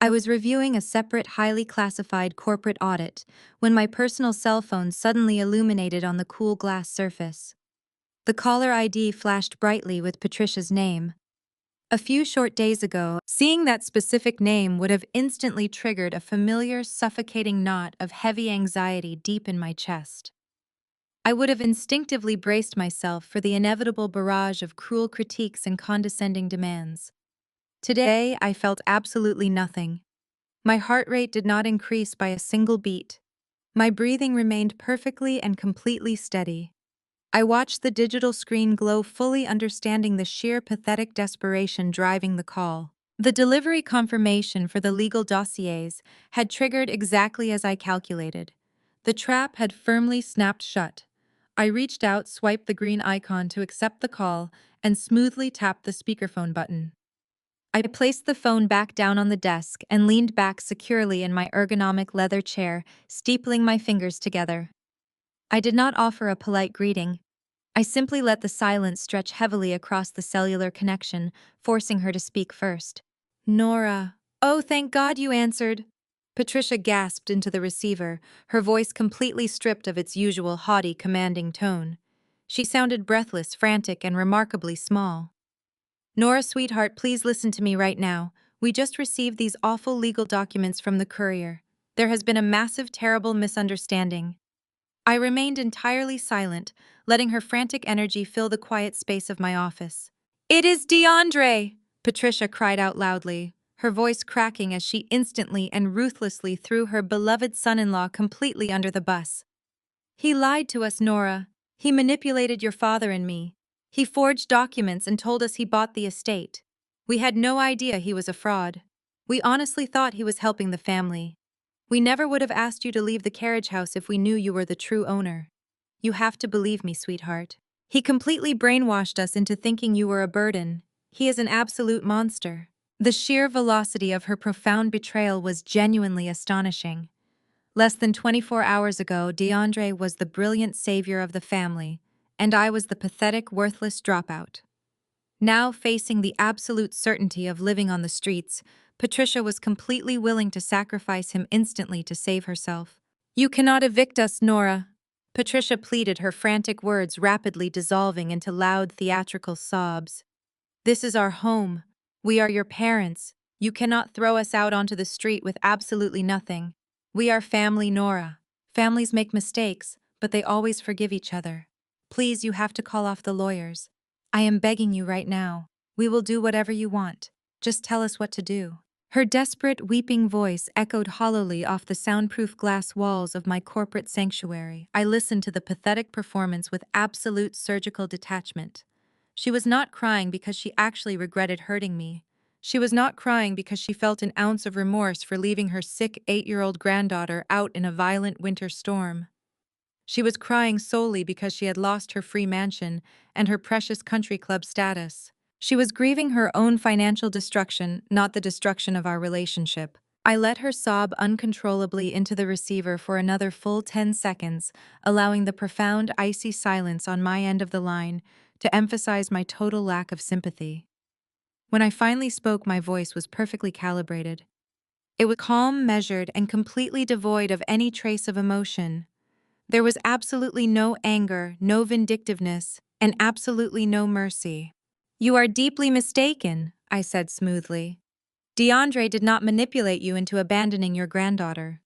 I was reviewing a separate, highly classified corporate audit when my personal cell phone suddenly illuminated on the cool glass surface. The caller ID flashed brightly with Patricia's name. A few short days ago, seeing that specific name would have instantly triggered a familiar, suffocating knot of heavy anxiety deep in my chest. I would have instinctively braced myself for the inevitable barrage of cruel critiques and condescending demands. Today, I felt absolutely nothing. My heart rate did not increase by a single beat. My breathing remained perfectly and completely steady. I watched the digital screen glow, fully understanding the sheer pathetic desperation driving the call. The delivery confirmation for the legal dossiers had triggered exactly as I calculated. The trap had firmly snapped shut. I reached out, swiped the green icon to accept the call, and smoothly tapped the speakerphone button. I placed the phone back down on the desk and leaned back securely in my ergonomic leather chair, steepling my fingers together. I did not offer a polite greeting. I simply let the silence stretch heavily across the cellular connection, forcing her to speak first. Nora. Oh, thank God you answered. Patricia gasped into the receiver, her voice completely stripped of its usual haughty, commanding tone. She sounded breathless, frantic, and remarkably small. Nora, sweetheart, please listen to me right now. We just received these awful legal documents from the courier. There has been a massive, terrible misunderstanding. I remained entirely silent, letting her frantic energy fill the quiet space of my office. It is DeAndre! Patricia cried out loudly, her voice cracking as she instantly and ruthlessly threw her beloved son-in-law completely under the bus. He lied to us, Nora. He manipulated your father and me. He forged documents and told us he bought the estate. We had no idea he was a fraud. We honestly thought he was helping the family. We never would have asked you to leave the carriage house if we knew you were the true owner. You have to believe me, sweetheart. He completely brainwashed us into thinking you were a burden. He is an absolute monster. The sheer velocity of her profound betrayal was genuinely astonishing. Less than 24 hours ago, DeAndre was the brilliant savior of the family, and I was the pathetic, worthless dropout. Now, facing the absolute certainty of living on the streets, Patricia was completely willing to sacrifice him instantly to save herself. You cannot evict us, Nora. Patricia pleaded, her frantic words rapidly dissolving into loud theatrical sobs. This is our home. We are your parents. You cannot throw us out onto the street with absolutely nothing. We are family, Nora. Families make mistakes, but they always forgive each other. Please, you have to call off the lawyers. I am begging you right now. We will do whatever you want. Just tell us what to do. Her desperate, weeping voice echoed hollowly off the soundproof glass walls of my corporate sanctuary. I listened to the pathetic performance with absolute surgical detachment. She was not crying because she actually regretted hurting me. She was not crying because she felt an ounce of remorse for leaving her sick 8-year-old granddaughter out in a violent winter storm. She was crying solely because she had lost her free mansion and her precious country club status. She was grieving her own financial destruction, not the destruction of our relationship. I let her sob uncontrollably into the receiver for another full 10 seconds, allowing the profound, icy silence on my end of the line to emphasize my total lack of sympathy. When I finally spoke, my voice was perfectly calibrated. It was calm, measured, and completely devoid of any trace of emotion. There was absolutely no anger, no vindictiveness, and absolutely no mercy. "You are deeply mistaken," I said smoothly. "DeAndre did not manipulate you into abandoning your granddaughter.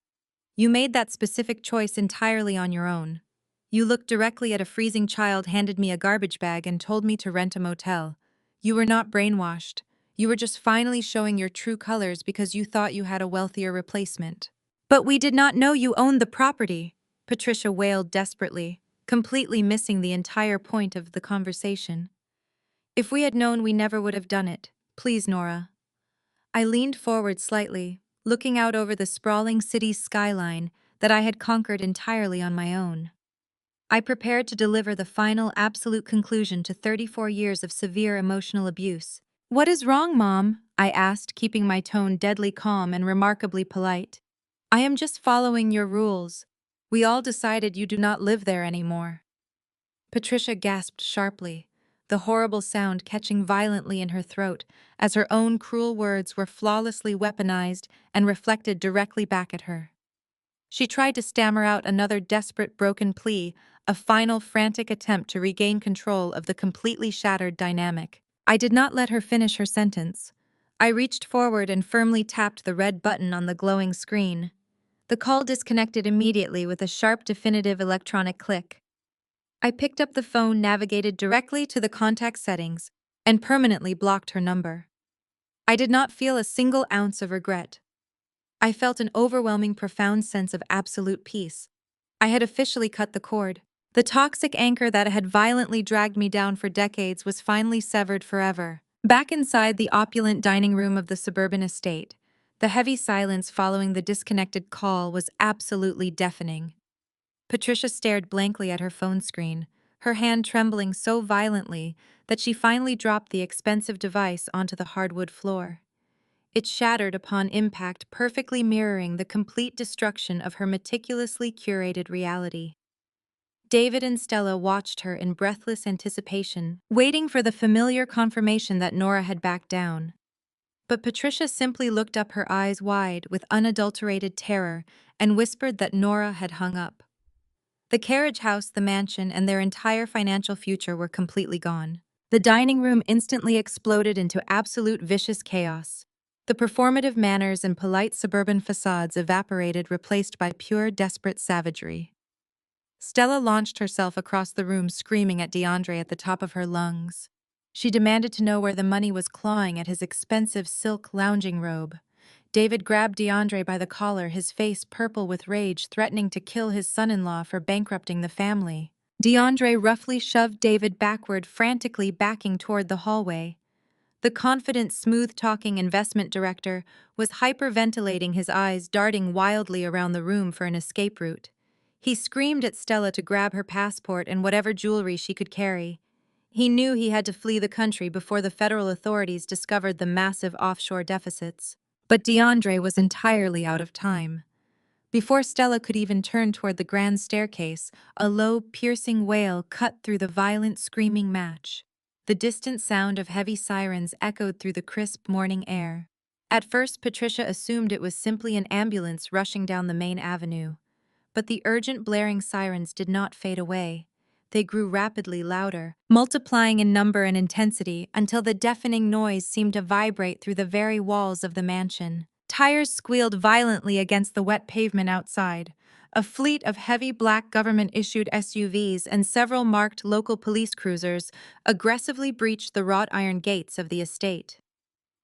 You made that specific choice entirely on your own. You looked directly at a freezing child, handed me a garbage bag, and told me to rent a motel. You were not brainwashed. You were just finally showing your true colors because you thought you had a wealthier replacement." "But we did not know you owned the property," Patricia wailed desperately, completely missing the entire point of the conversation. "If we had known, we never would have done it. Please, Nora." I leaned forward slightly, looking out over the sprawling city skyline that I had conquered entirely on my own. I prepared to deliver the final absolute conclusion to 34 years of severe emotional abuse. "What is wrong, Mom?" I asked, keeping my tone deadly calm and remarkably polite. "I am just following your rules. We all decided you do not live there anymore." Patricia gasped sharply, the horrible sound catching violently in her throat as her own cruel words were flawlessly weaponized and reflected directly back at her. She tried to stammer out another desperate broken plea, a final frantic attempt to regain control of the completely shattered dynamic. I did not let her finish her sentence. I reached forward and firmly tapped the red button on the glowing screen. The call disconnected immediately with a sharp, definitive electronic click. I picked up the phone, navigated directly to the contact settings, and permanently blocked her number. I did not feel a single ounce of regret. I felt an overwhelming, profound sense of absolute peace. I had officially cut the cord. The toxic anchor that had violently dragged me down for decades was finally severed forever. Back inside the opulent dining room of the suburban estate, the heavy silence following the disconnected call was absolutely deafening. Patricia stared blankly at her phone screen, her hand trembling so violently that she finally dropped the expensive device onto the hardwood floor. It shattered upon impact, perfectly mirroring the complete destruction of her meticulously curated reality. David and Stella watched her in breathless anticipation, waiting for the familiar confirmation that Nora had backed down. But Patricia simply looked up, her eyes wide with unadulterated terror, and whispered that Nora had hung up. The carriage house, the mansion, and their entire financial future were completely gone. The dining room instantly exploded into absolute vicious chaos. The performative manners and polite suburban facades evaporated, replaced by pure, desperate savagery. Stella launched herself across the room, screaming at DeAndre at the top of her lungs. She demanded to know where the money was, clawing at his expensive silk lounging robe. David grabbed DeAndre by the collar, his face purple with rage, threatening to kill his son-in-law for bankrupting the family. DeAndre roughly shoved David backward, frantically backing toward the hallway. The confident, smooth-talking investment director was hyperventilating, his eyes darting wildly around the room for an escape route. He screamed at Stella to grab her passport and whatever jewelry she could carry. He knew he had to flee the country before the federal authorities discovered the massive offshore deficits. But DeAndre was entirely out of time. Before Stella could even turn toward the grand staircase, a low, piercing wail cut through the violent, screaming match. The distant sound of heavy sirens echoed through the crisp morning air. At first, Patricia assumed it was simply an ambulance rushing down the main avenue. But the urgent, blaring sirens did not fade away. They grew rapidly louder, multiplying in number and intensity until the deafening noise seemed to vibrate through the very walls of the mansion. Tires squealed violently against the wet pavement outside. A fleet of heavy black government-issued SUVs and several marked local police cruisers aggressively breached the wrought iron gates of the estate.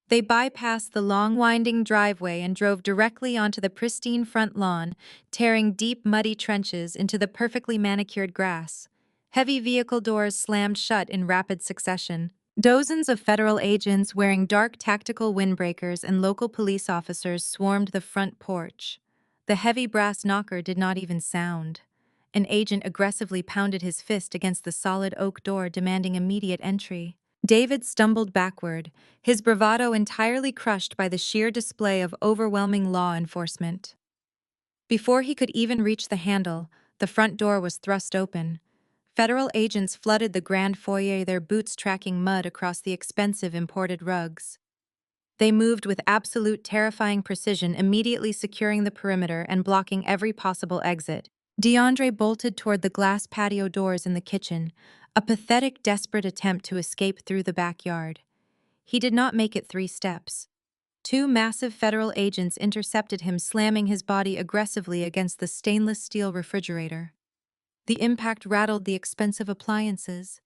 They bypassed the long, winding driveway and drove directly onto the pristine front lawn, tearing deep, muddy trenches into the perfectly manicured grass. Heavy vehicle doors slammed shut in rapid succession, Dozens of federal agents wearing dark tactical windbreakers and local police officers swarmed the front porch. The heavy brass knocker did not even sound. An agent aggressively pounded his fist against the solid oak door, demanding immediate entry. David stumbled backward, his bravado entirely crushed by the sheer display of overwhelming law enforcement. Before he could even reach the handle, the front door was thrust open. Federal agents flooded the grand foyer, their boots tracking mud across the expensive imported rugs. They moved with absolute terrifying precision, immediately securing the perimeter and blocking every possible exit. DeAndre bolted toward the glass patio doors in the kitchen, a pathetic, desperate attempt to escape through the backyard. He did not make it 3 steps. Two massive federal agents intercepted him, slamming his body aggressively against the stainless steel refrigerator. The impact rattled the expensive appliances.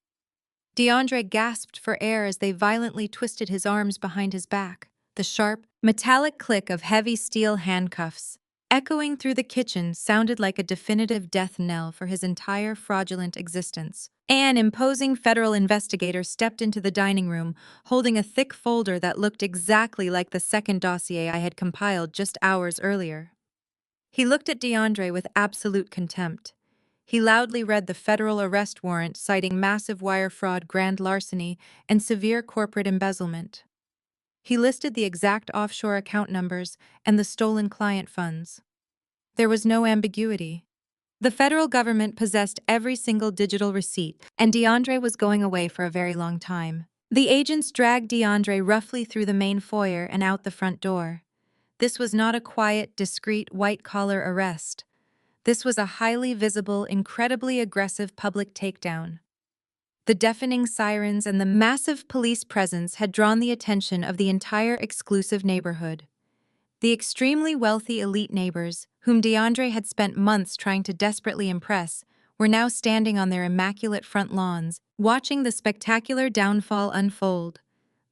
DeAndre gasped for air as they violently twisted his arms behind his back. The sharp, metallic click of heavy steel handcuffs, echoing through the kitchen, sounded like a definitive death knell for his entire fraudulent existence. An imposing federal investigator stepped into the dining room, holding a thick folder that looked exactly like the second dossier I had compiled just hours earlier. He looked at DeAndre with absolute contempt. He loudly read the federal arrest warrant, citing massive wire fraud, grand larceny, and severe corporate embezzlement. He listed the exact offshore account numbers and the stolen client funds. There was no ambiguity. The federal government possessed every single digital receipt, and DeAndre was going away for a very long time. The agents dragged DeAndre roughly through the main foyer and out the front door. This was not a quiet, discreet, white-collar arrest. This was a highly visible, incredibly aggressive public takedown. The deafening sirens and the massive police presence had drawn the attention of the entire exclusive neighborhood. The extremely wealthy elite neighbors, whom DeAndre had spent months trying to desperately impress, were now standing on their immaculate front lawns, watching the spectacular downfall unfold.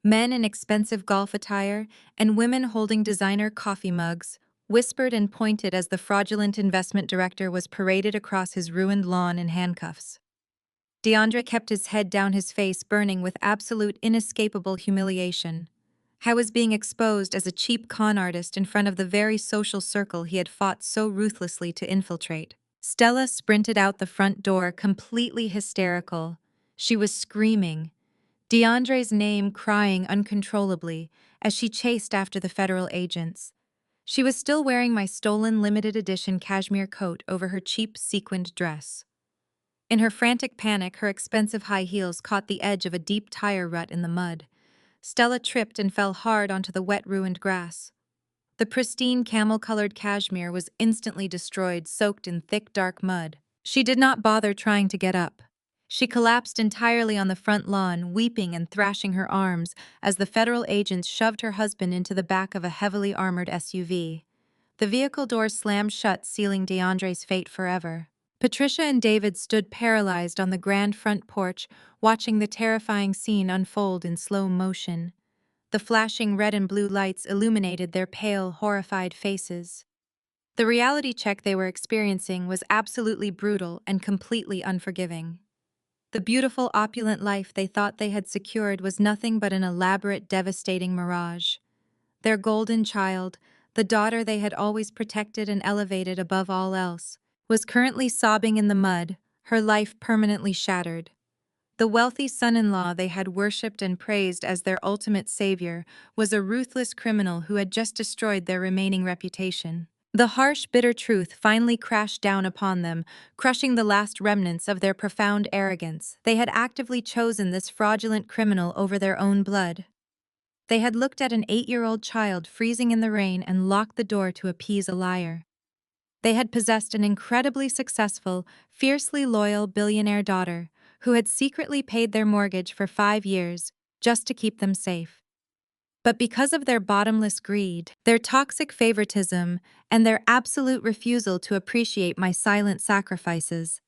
Men in expensive golf attire and women holding designer coffee mugs whispered and pointed as the fraudulent investment director was paraded across his ruined lawn in handcuffs. DeAndre kept his head down, his face burning with absolute inescapable humiliation. I was being exposed as a cheap con artist in front of the very social circle he had fought so ruthlessly to infiltrate. Stella sprinted out the front door, completely hysterical. She was screaming, DeAndre's name crying uncontrollably as she chased after the federal agents. She was still wearing my stolen limited edition cashmere coat over her cheap sequined dress. In her frantic panic, her expensive high heels caught the edge of a deep tire rut in the mud. Stella tripped and fell hard onto the wet, ruined grass. The pristine camel-colored cashmere was instantly destroyed, soaked in thick, dark mud. She did not bother trying to get up. She collapsed entirely on the front lawn, weeping and thrashing her arms as the federal agents shoved her husband into the back of a heavily armored SUV. The vehicle doors slammed shut, sealing DeAndre's fate forever. Patricia and David stood paralyzed on the grand front porch, watching the terrifying scene unfold in slow motion. The flashing red and blue lights illuminated their pale, horrified faces. The reality check they were experiencing was absolutely brutal and completely unforgiving. The beautiful, opulent life they thought they had secured was nothing but an elaborate, devastating mirage. Their golden child, the daughter they had always protected and elevated above all else, was currently sobbing in the mud, her life permanently shattered. The wealthy son-in-law they had worshipped and praised as their ultimate savior was a ruthless criminal who had just destroyed their remaining reputation. The harsh, bitter truth finally crashed down upon them, crushing the last remnants of their profound arrogance. They had actively chosen this fraudulent criminal over their own blood. They had looked at an 8-year-old child freezing in the rain and locked the door to appease a liar. They had possessed an incredibly successful, fiercely loyal billionaire daughter who had secretly paid their mortgage for 5 years just to keep them safe. But because of their bottomless greed, their toxic favoritism, and their absolute refusal to appreciate my silent sacrifices,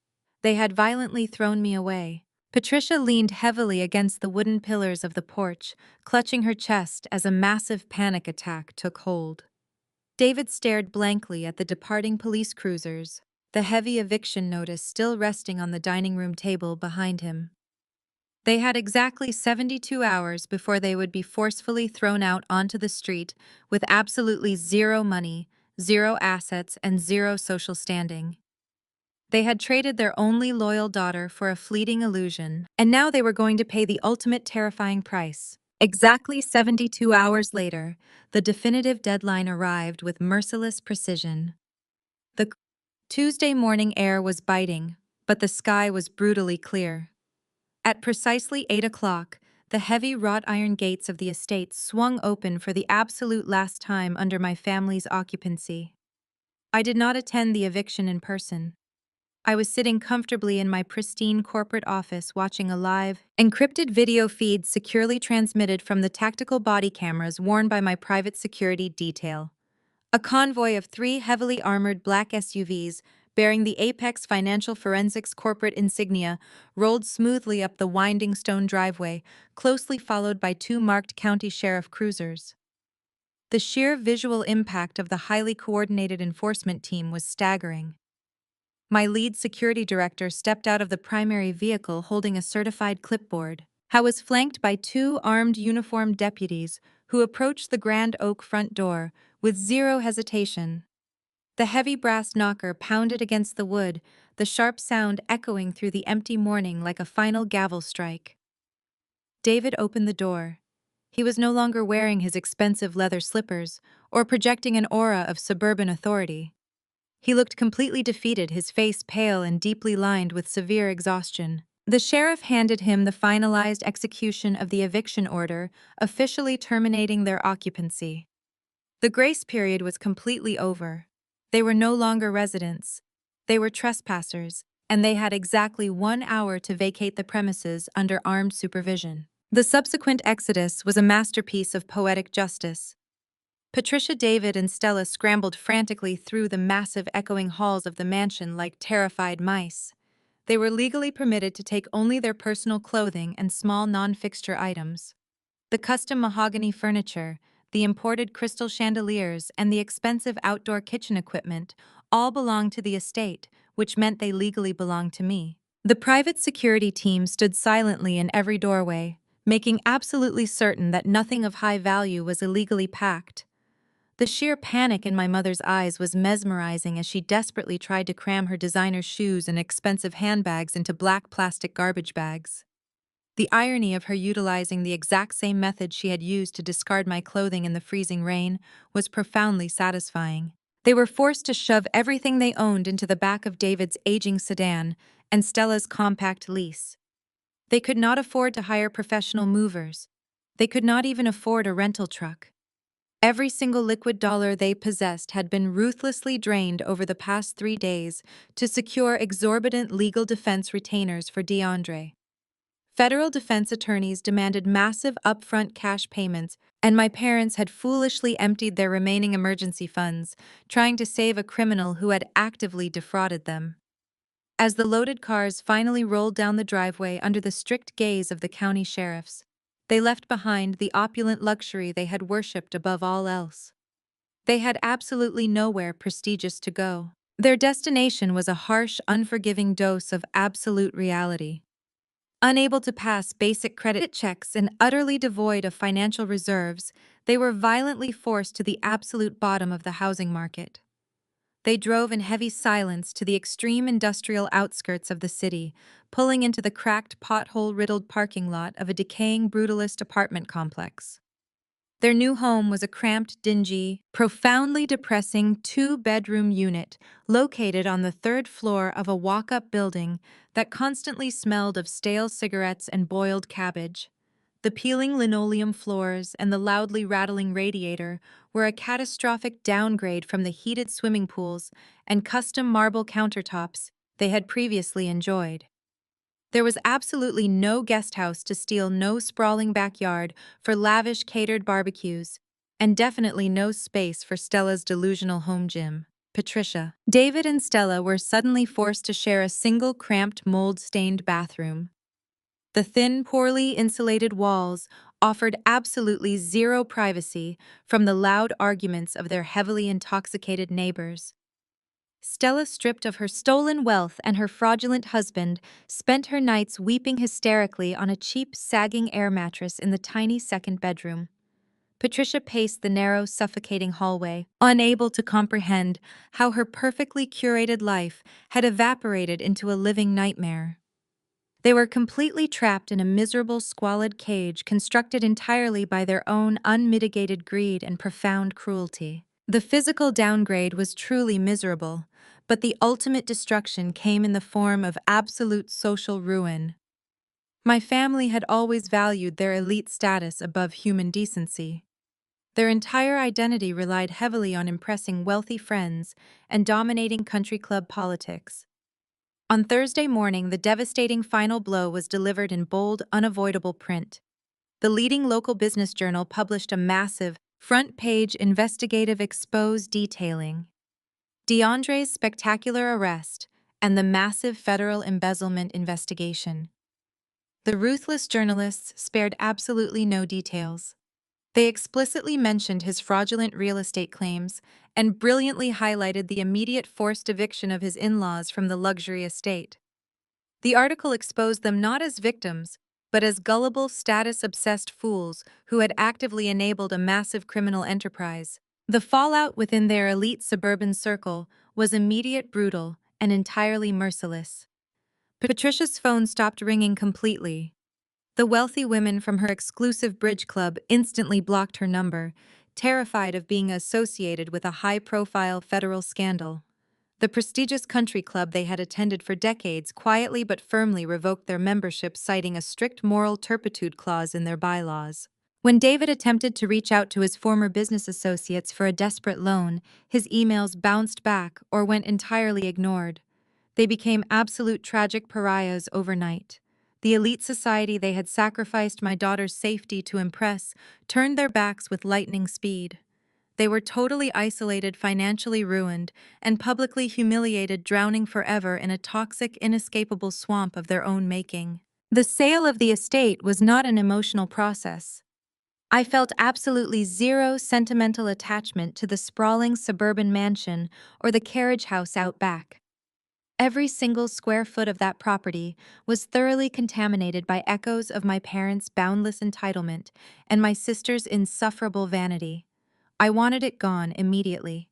they had violently thrown me away. Patricia leaned heavily against the wooden pillars of the porch, clutching her chest as a massive panic attack took hold. David stared blankly at the departing police cruisers, the heavy eviction notice still resting on the dining room table behind him. They had exactly 72 hours before they would be forcefully thrown out onto the street with absolutely zero money, zero assets, and zero social standing. They had traded their only loyal daughter for a fleeting illusion, and now they were going to pay the ultimate terrifying price. Exactly 72 hours later, the definitive deadline arrived with merciless precision. The Tuesday morning air was biting, but the sky was brutally clear. At precisely 8 o'clock, the heavy wrought iron gates of the estate swung open for the absolute last time under my family's occupancy. I did not attend the eviction in person. I was sitting comfortably in my pristine corporate office watching a live, encrypted video feed securely transmitted from the tactical body cameras worn by my private security detail. A convoy of 3 heavily armored black SUVs bearing the Apex Financial Forensics corporate insignia rolled smoothly up the winding stone driveway, closely followed by 2 marked county sheriff cruisers. The sheer visual impact of the highly coordinated enforcement team was staggering. My lead security director stepped out of the primary vehicle holding a certified clipboard. I was flanked by 2 armed uniformed deputies who approached the Grand Oak front door with zero hesitation. The heavy brass knocker pounded against the wood, the sharp sound echoing through the empty morning like a final gavel strike. David opened the door. He was no longer wearing his expensive leather slippers or projecting an aura of suburban authority. He looked completely defeated, his face pale and deeply lined with severe exhaustion. The sheriff handed him the finalized execution of the eviction order, officially terminating their occupancy. The grace period was completely over. They were no longer residents. They were trespassers, and they had exactly 1 hour to vacate the premises under armed supervision. The subsequent exodus was a masterpiece of poetic justice. Patricia, David, and Stella scrambled frantically through the massive echoing halls of the mansion like terrified mice. They were legally permitted to take only their personal clothing and small non-fixture items. The custom mahogany furniture, the imported crystal chandeliers, and the expensive outdoor kitchen equipment all belonged to the estate, which meant they legally belonged to me. The private security team stood silently in every doorway, making absolutely certain that nothing of high value was illegally packed. The sheer panic in my mother's eyes was mesmerizing as she desperately tried to cram her designer shoes and expensive handbags into black plastic garbage bags. The irony of her utilizing the exact same method she had used to discard my clothing in the freezing rain was profoundly satisfying. They were forced to shove everything they owned into the back of David's aging sedan and Stella's compact lease. They could not afford to hire professional movers. They could not even afford a rental truck. Every single liquid dollar they possessed had been ruthlessly drained over the past 3 days to secure exorbitant legal defense retainers for DeAndre. Federal defense attorneys demanded massive upfront cash payments, and my parents had foolishly emptied their remaining emergency funds, trying to save a criminal who had actively defrauded them. As the loaded cars finally rolled down the driveway under the strict gaze of the county sheriffs, they left behind the opulent luxury they had worshipped above all else. They had absolutely nowhere prestigious to go. Their destination was a harsh, unforgiving dose of absolute reality. Unable to pass basic credit checks and utterly devoid of financial reserves, they were violently forced to the absolute bottom of the housing market. They drove in heavy silence to the extreme industrial outskirts of the city, pulling into the cracked, pothole-riddled parking lot of a decaying brutalist apartment complex. Their new home was a cramped, dingy, profoundly depressing 2-bedroom unit located on the 3rd floor of a walk-up building that constantly smelled of stale cigarettes and boiled cabbage. The peeling linoleum floors and the loudly rattling radiator were a catastrophic downgrade from the heated swimming pools and custom marble countertops they had previously enjoyed. There was absolutely no guest house to steal, no sprawling backyard for lavish catered barbecues, and definitely no space for Stella's delusional home gym. Patricia, David, and Stella were suddenly forced to share a single cramped, mold-stained bathroom. The thin, poorly insulated walls offered absolutely zero privacy from the loud arguments of their heavily intoxicated neighbors. Stella, stripped of her stolen wealth and her fraudulent husband, spent her nights weeping hysterically on a cheap, sagging air mattress in the tiny second bedroom. Patricia paced the narrow, suffocating hallway, unable to comprehend how her perfectly curated life had evaporated into a living nightmare. They were completely trapped in a miserable, squalid cage constructed entirely by their own unmitigated greed and profound cruelty. The physical downgrade was truly miserable, but the ultimate destruction came in the form of absolute social ruin. My family had always valued their elite status above human decency. Their entire identity relied heavily on impressing wealthy friends and dominating country club politics. On Thursday morning, the devastating final blow was delivered in bold, unavoidable print. The leading local business journal published a massive, front-page investigative expose detailing DeAndre's spectacular arrest and the massive federal embezzlement investigation. The ruthless journalists spared absolutely no details. They explicitly mentioned his fraudulent real estate claims and brilliantly highlighted the immediate forced eviction of his in-laws from the luxury estate. The article exposed them not as victims, but as gullible, status-obsessed fools who had actively enabled a massive criminal enterprise. The fallout within their elite suburban circle was immediate, brutal, and entirely merciless. Patricia's phone stopped ringing completely. The wealthy women from her exclusive bridge club instantly blocked her number, terrified of being associated with a high-profile federal scandal. The prestigious country club they had attended for decades quietly but firmly revoked their membership, citing a strict moral turpitude clause in their bylaws. When David attempted to reach out to his former business associates for a desperate loan, his emails bounced back or went entirely ignored. They became absolute tragic pariahs overnight. The elite society they had sacrificed my daughter's safety to impress turned their backs with lightning speed. They were totally isolated, financially ruined, and publicly humiliated, drowning forever in a toxic, inescapable swamp of their own making. The sale of the estate was not an emotional process. I felt absolutely zero sentimental attachment to the sprawling suburban mansion or the carriage house out back. Every single square foot of that property was thoroughly contaminated by echoes of my parents' boundless entitlement and my sister's insufferable vanity. I wanted it gone immediately.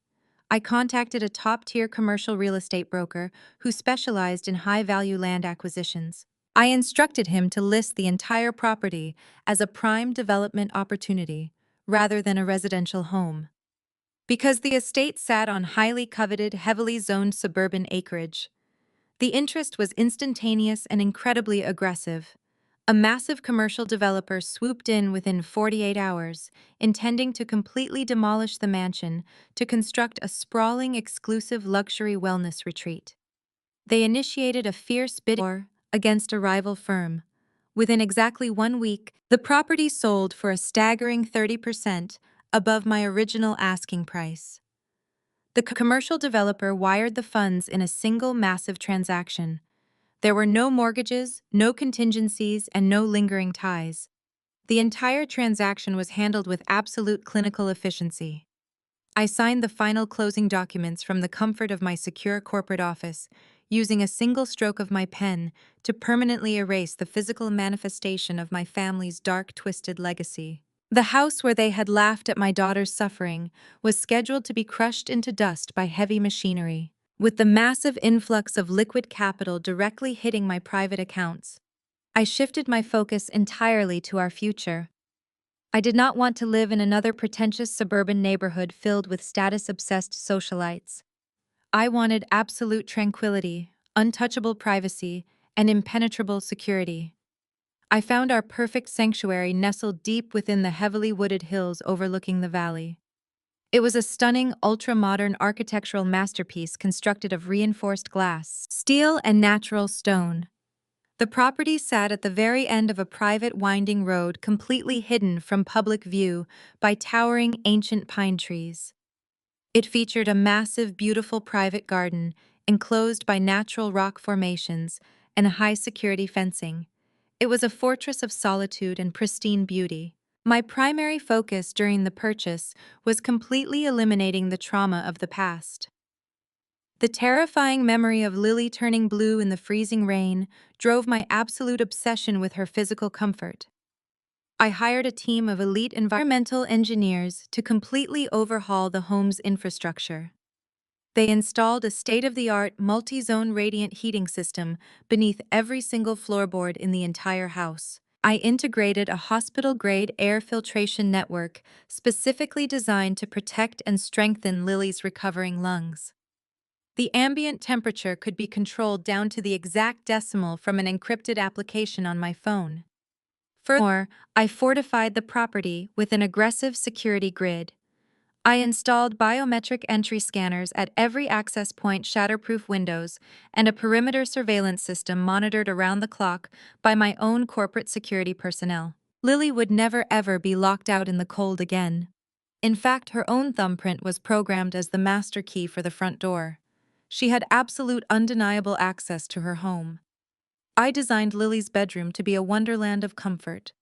I contacted a top-tier commercial real estate broker who specialized in high-value land acquisitions. I instructed him to list the entire property as a prime development opportunity rather than a residential home. Because the estate sat on highly coveted, heavily zoned suburban acreage, the interest was instantaneous and incredibly aggressive. A massive commercial developer swooped in within 48 hours, intending to completely demolish the mansion to construct a sprawling, exclusive luxury wellness retreat. They initiated a fierce bid war against a rival firm. Within exactly 1 week, the property sold for a staggering 30% above my original asking price. The commercial developer wired the funds in a single massive transaction. There were no mortgages, no contingencies, and no lingering ties. The entire transaction was handled with absolute clinical efficiency. I signed the final closing documents from the comfort of my secure corporate office, using a single stroke of my pen to permanently erase the physical manifestation of my family's dark, twisted legacy. The house where they had laughed at my daughter's suffering was scheduled to be crushed into dust by heavy machinery. With the massive influx of liquid capital directly hitting my private accounts, I shifted my focus entirely to our future. I did not want to live in another pretentious suburban neighborhood filled with status-obsessed socialites. I wanted absolute tranquility, untouchable privacy, and impenetrable security. I found our perfect sanctuary nestled deep within the heavily wooded hills overlooking the valley. It was a stunning, ultra-modern architectural masterpiece constructed of reinforced glass, steel, and natural stone. The property sat at the very end of a private winding road completely hidden from public view by towering ancient pine trees. It featured a massive, beautiful private garden enclosed by natural rock formations and high-security fencing. It was a fortress of solitude and pristine beauty. My primary focus during the purchase was completely eliminating the trauma of the past. The terrifying memory of Lily turning blue in the freezing rain drove my absolute obsession with her physical comfort. I hired a team of elite environmental engineers to completely overhaul the home's infrastructure. They installed a state-of-the-art multi-zone radiant heating system beneath every single floorboard in the entire house. I integrated a hospital-grade air filtration network specifically designed to protect and strengthen Lily's recovering lungs. The ambient temperature could be controlled down to the exact decimal from an encrypted application on my phone. Furthermore, I fortified the property with an aggressive security grid. I installed biometric entry scanners at every access point, shatterproof windows, and a perimeter surveillance system monitored around the clock by my own corporate security personnel. Lily would never ever be locked out in the cold again. In fact, her own thumbprint was programmed as the master key for the front door. She had absolute undeniable access to her home. I designed Lily's bedroom to be a wonderland of comfort.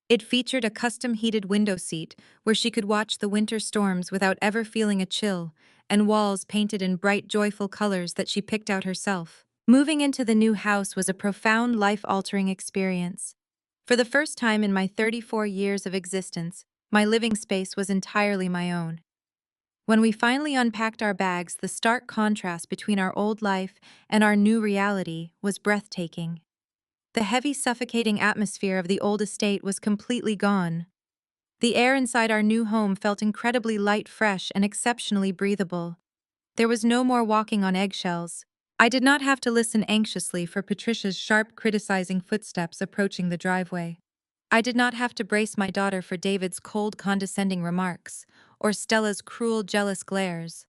It featured a custom-heated window seat where she could watch the winter storms without ever feeling a chill, and walls painted in bright, joyful colors that she picked out herself. Moving into the new house was a profound, life-altering experience. For the first time in my 34 years of existence, my living space was entirely my own. When we finally unpacked our bags, the stark contrast between our old life and our new reality was breathtaking. The heavy, suffocating atmosphere of the old estate was completely gone. The air inside our new home felt incredibly light, fresh, and exceptionally breathable. There was no more walking on eggshells. I did not have to listen anxiously for Patricia's sharp, criticizing footsteps approaching the driveway. I did not have to brace my daughter for David's cold, condescending remarks, or Stella's cruel, jealous glares.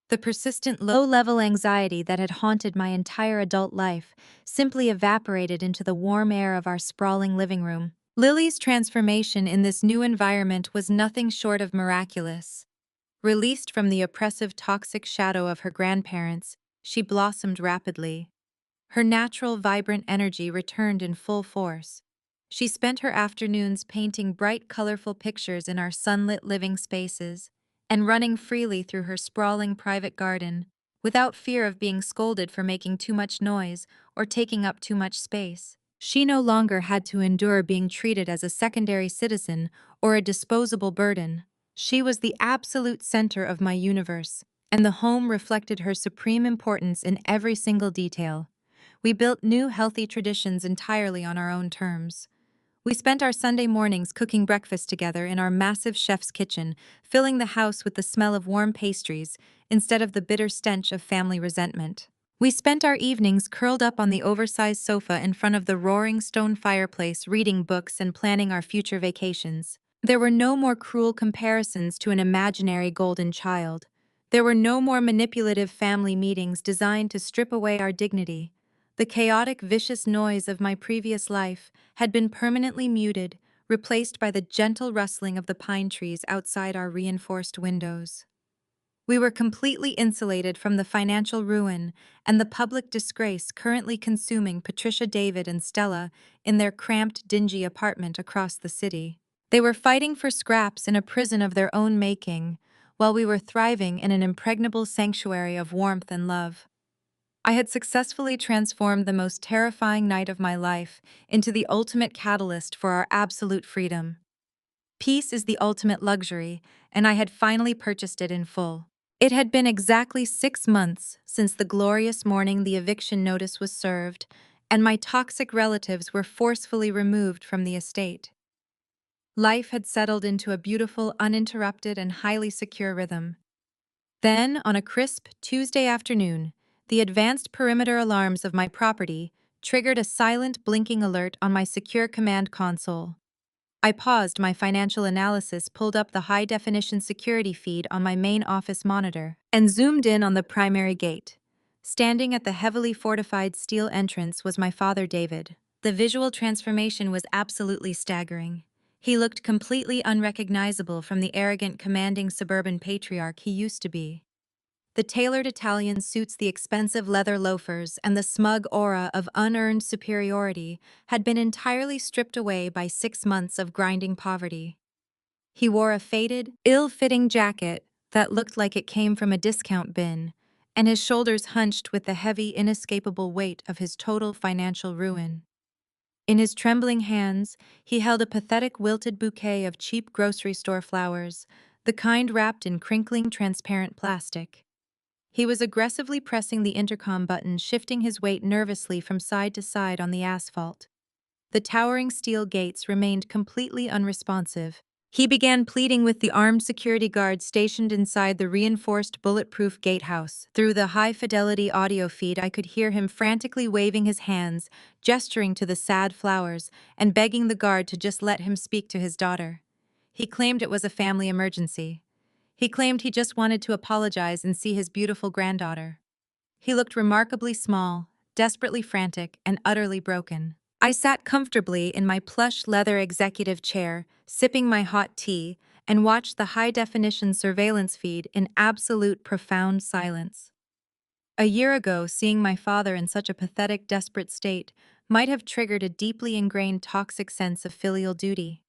The persistent low-level anxiety that had haunted my entire adult life simply evaporated into the warm air of our sprawling living room. Lily's transformation in this new environment was nothing short of miraculous. Released from the oppressive, toxic shadow of her grandparents, she blossomed rapidly. Her natural, vibrant energy returned in full force. She spent her afternoons painting bright, colorful pictures in our sunlit living spaces and running freely through her sprawling private garden, without fear of being scolded for making too much noise or taking up too much space. She no longer had to endure being treated as a secondary citizen or a disposable burden. She was the absolute center of my universe, and the home reflected her supreme importance in every single detail. We built new, healthy traditions entirely on our own terms. We spent our Sunday mornings cooking breakfast together in our massive chef's kitchen, filling the house with the smell of warm pastries instead of the bitter stench of family resentment. We spent our evenings curled up on the oversized sofa in front of the roaring stone fireplace, reading books and planning our future vacations. There were no more cruel comparisons to an imaginary golden child. There were no more manipulative family meetings designed to strip away our dignity. The chaotic, vicious noise of my previous life had been permanently muted, replaced by the gentle rustling of the pine trees outside our reinforced windows. We were completely insulated from the financial ruin and the public disgrace currently consuming Patricia, David, and Stella in their cramped, dingy apartment across the city. They were fighting for scraps in a prison of their own making, while we were thriving in an impregnable sanctuary of warmth and love. I had successfully transformed the most terrifying night of my life into the ultimate catalyst for our absolute freedom. Peace is the ultimate luxury, and I had finally purchased it in full. It had been exactly 6 months since the glorious morning the eviction notice was served, and my toxic relatives were forcefully removed from the estate. Life had settled into a beautiful, uninterrupted, and highly secure rhythm. Then, on a crisp Tuesday afternoon, the advanced perimeter alarms of my property triggered a silent blinking alert on my secure command console. I paused my financial analysis, pulled up the high-definition security feed on my main office monitor, and zoomed in on the primary gate. Standing at the heavily fortified steel entrance was my father, David. The visual transformation was absolutely staggering. He looked completely unrecognizable from the arrogant, commanding suburban patriarch he used to be. The tailored Italian suits, the expensive leather loafers, and the smug aura of unearned superiority had been entirely stripped away by 6 months of grinding poverty. He wore a faded, ill-fitting jacket that looked like it came from a discount bin, and his shoulders hunched with the heavy, inescapable weight of his total financial ruin. In his trembling hands, he held a pathetic wilted bouquet of cheap grocery store flowers, the kind wrapped in crinkling, transparent plastic. He was aggressively pressing the intercom button, shifting his weight nervously from side to side on the asphalt. The towering steel gates remained completely unresponsive. He began pleading with the armed security guard stationed inside the reinforced bulletproof gatehouse. Through the high-fidelity audio feed, I could hear him frantically waving his hands, gesturing to the sad flowers, and begging the guard to just let him speak to his daughter. He claimed it was a family emergency. He claimed he just wanted to apologize and see his beautiful granddaughter. He looked remarkably small, desperately frantic, and utterly broken. I sat comfortably in my plush leather executive chair, sipping my hot tea, and watched the high-definition surveillance feed in absolute profound silence. A year ago, seeing my father in such a pathetic, desperate state might have triggered a deeply ingrained toxic sense of filial duty.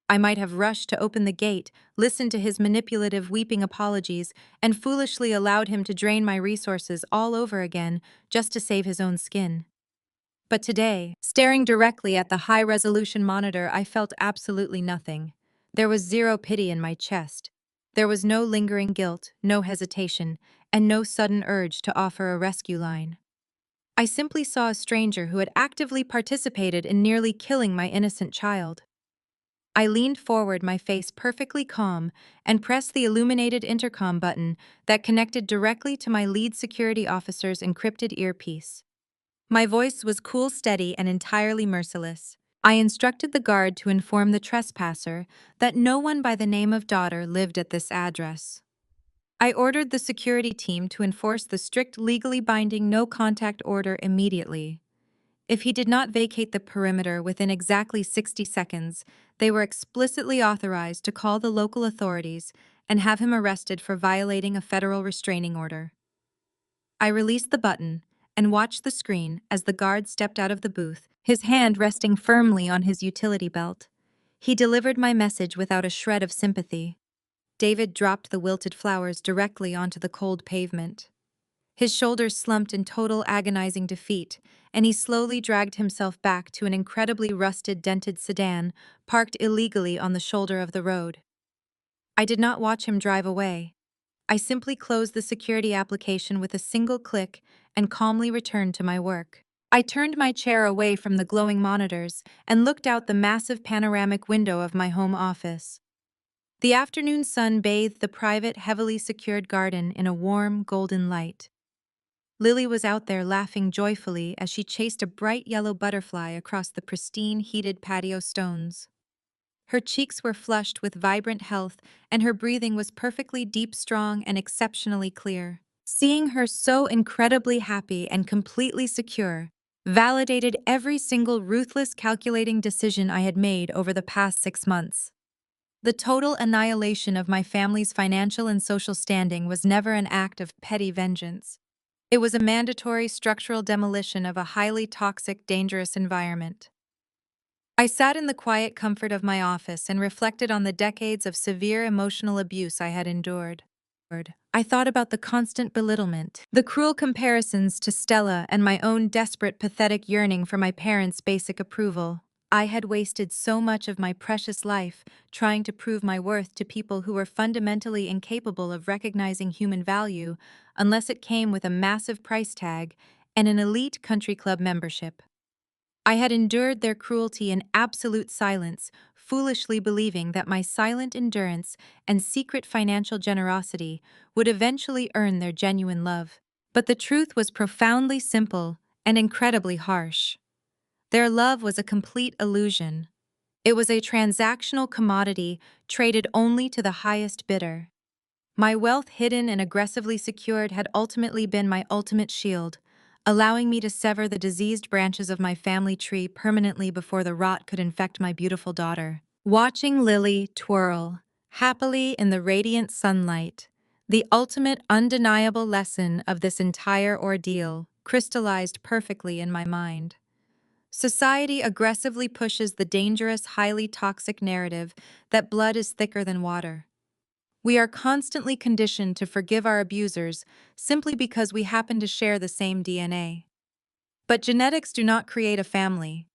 I might have rushed to open the gate, listened to his manipulative, weeping apologies, and foolishly allowed him to drain my resources all over again just to save his own skin. But today, staring directly at the high-resolution monitor, I felt absolutely nothing. There was zero pity in my chest. There was no lingering guilt, no hesitation, and no sudden urge to offer a rescue line. I simply saw a stranger who had actively participated in nearly killing my innocent child. I leaned forward, my face perfectly calm, and pressed the illuminated intercom button that connected directly to my lead security officer's encrypted earpiece. My voice was cool, steady, and entirely merciless. I instructed the guard to inform the trespasser that no one by the name of daughter lived at this address. I ordered the security team to enforce the strict, legally binding no-contact order immediately. If he did not vacate the perimeter within exactly 60 seconds, they were explicitly authorized to call the local authorities and have him arrested for violating a federal restraining order. I released the button and watched the screen as the guard stepped out of the booth, his hand resting firmly on his utility belt. He delivered my message without a shred of sympathy. David dropped the wilted flowers directly onto the cold pavement. His shoulders slumped in total agonizing defeat, and he slowly dragged himself back to an incredibly rusted, dented sedan parked illegally on the shoulder of the road. I did not watch him drive away. I simply closed the security application with a single click and calmly returned to my work. I turned my chair away from the glowing monitors and looked out the massive panoramic window of my home office. The afternoon sun bathed the private, heavily secured garden in a warm, golden light. Lily was out there laughing joyfully as she chased a bright yellow butterfly across the pristine, heated patio stones. Her cheeks were flushed with vibrant health, and her breathing was perfectly deep, strong, and exceptionally clear. Seeing her so incredibly happy and completely secure validated every single ruthless, calculating decision I had made over the past 6 months. The total annihilation of my family's financial and social standing was never an act of petty vengeance. It was a mandatory structural demolition of a highly toxic, dangerous environment. I sat in the quiet comfort of my office and reflected on the decades of severe emotional abuse I had endured. I thought about the constant belittlement, the cruel comparisons to Stella, and my own desperate, pathetic yearning for my parents' basic approval. I had wasted so much of my precious life trying to prove my worth to people who were fundamentally incapable of recognizing human value unless it came with a massive price tag and an elite country club membership. I had endured their cruelty in absolute silence, foolishly believing that my silent endurance and secret financial generosity would eventually earn their genuine love. But the truth was profoundly simple and incredibly harsh. Their love was a complete illusion. It was a transactional commodity traded only to the highest bidder. My wealth, hidden and aggressively secured, had ultimately been my ultimate shield, allowing me to sever the diseased branches of my family tree permanently before the rot could infect my beautiful daughter. Watching Lily twirl happily in the radiant sunlight, the ultimate undeniable lesson of this entire ordeal crystallized perfectly in my mind. Society aggressively pushes the dangerous, highly toxic narrative that blood is thicker than water. We are constantly conditioned to forgive our abusers simply because we happen to share the same DNA. But genetics do not create a family.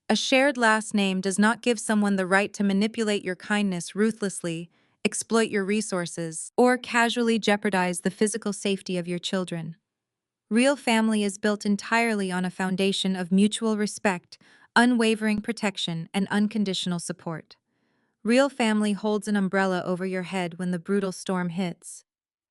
A shared last name does not give someone the right to manipulate your kindness ruthlessly, exploit your resources, or casually jeopardize the physical safety of your children. Real family is built entirely on a foundation of mutual respect, unwavering protection, and unconditional support. Real family holds an umbrella over your head when the brutal storm hits.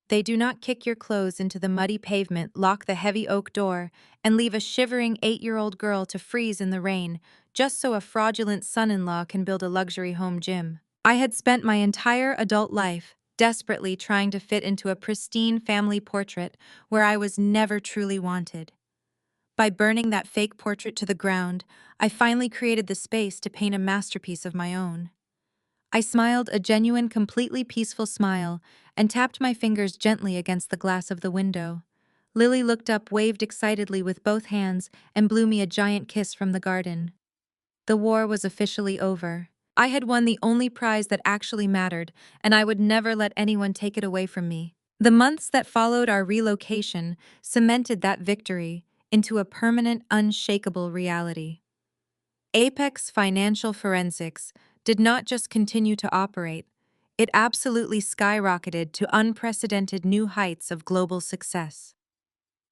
They do not kick your clothes into the muddy pavement, lock the heavy oak door, and leave a shivering 8-year-old girl to freeze in the rain just so a fraudulent son-in-law can build a luxury home gym. I had spent my entire adult life desperately trying to fit into a pristine family portrait where I was never truly wanted. By burning that fake portrait to the ground, I finally created the space to paint a masterpiece of my own. I smiled a genuine, completely peaceful smile and tapped my fingers gently against the glass of the window. Lily looked up, waved excitedly with both hands, and blew me a giant kiss from the garden. The war was officially over. I had won the only prize that actually mattered, and I would never let anyone take it away from me. The months that followed our relocation cemented that victory into a permanent, unshakable reality. Apex Financial Forensics did not just continue to operate, it absolutely skyrocketed to unprecedented new heights of global success.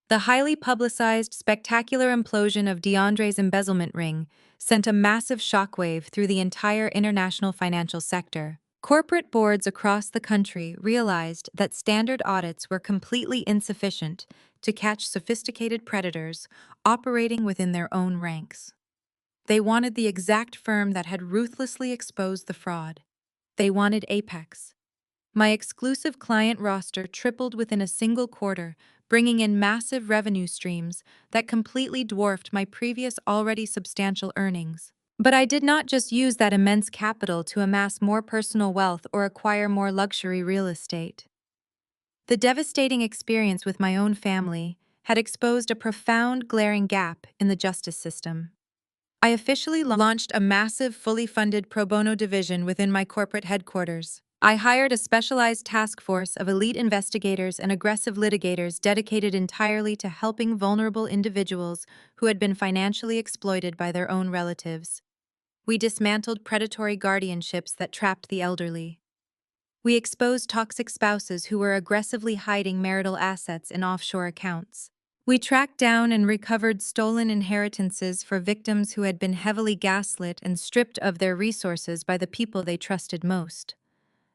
The highly publicized, spectacular implosion of DeAndre's embezzlement ring sent a massive shockwave through the entire international financial sector. Corporate boards across the country realized that standard audits were completely insufficient to catch sophisticated predators operating within their own ranks. They wanted the exact firm that had ruthlessly exposed the fraud. They wanted Apex. My exclusive client roster tripled within a single quarter, bringing in massive revenue streams that completely dwarfed my previous already substantial earnings. But I did not just use that immense capital to amass more personal wealth or acquire more luxury real estate. The devastating experience with my own family had exposed a profound, glaring gap in the justice system. I officially launched a massive, fully funded pro bono division within my corporate headquarters. I hired a specialized task force of elite investigators and aggressive litigators dedicated entirely to helping vulnerable individuals who had been financially exploited by their own relatives. We dismantled predatory guardianships that trapped the elderly. We exposed toxic spouses who were aggressively hiding marital assets in offshore accounts. We tracked down and recovered stolen inheritances for victims who had been heavily gaslit and stripped of their resources by the people they trusted most.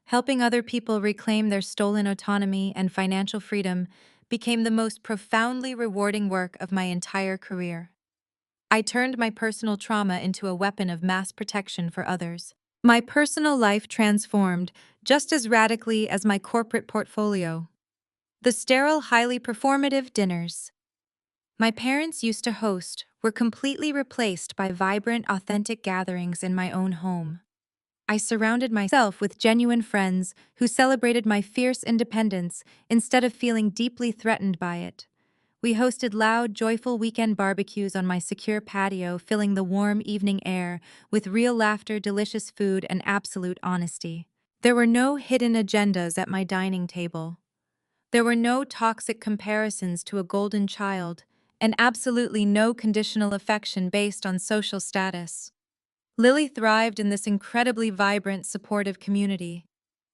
Helping other people reclaim their stolen autonomy and financial freedom became the most profoundly rewarding work of my entire career. I turned my personal trauma into a weapon of mass protection for others. My personal life transformed just as radically as my corporate portfolio. The sterile, highly performative dinners my parents used to host were completely replaced by vibrant, authentic gatherings in my own home. I surrounded myself with genuine friends who celebrated my fierce independence instead of feeling deeply threatened by it. We hosted loud, joyful weekend barbecues on my secure patio, filling the warm evening air with real laughter, delicious food, and absolute honesty. There were no hidden agendas at my dining table. There were no toxic comparisons to a golden child, and absolutely no conditional affection based on social status. Lily thrived in this incredibly vibrant, supportive community.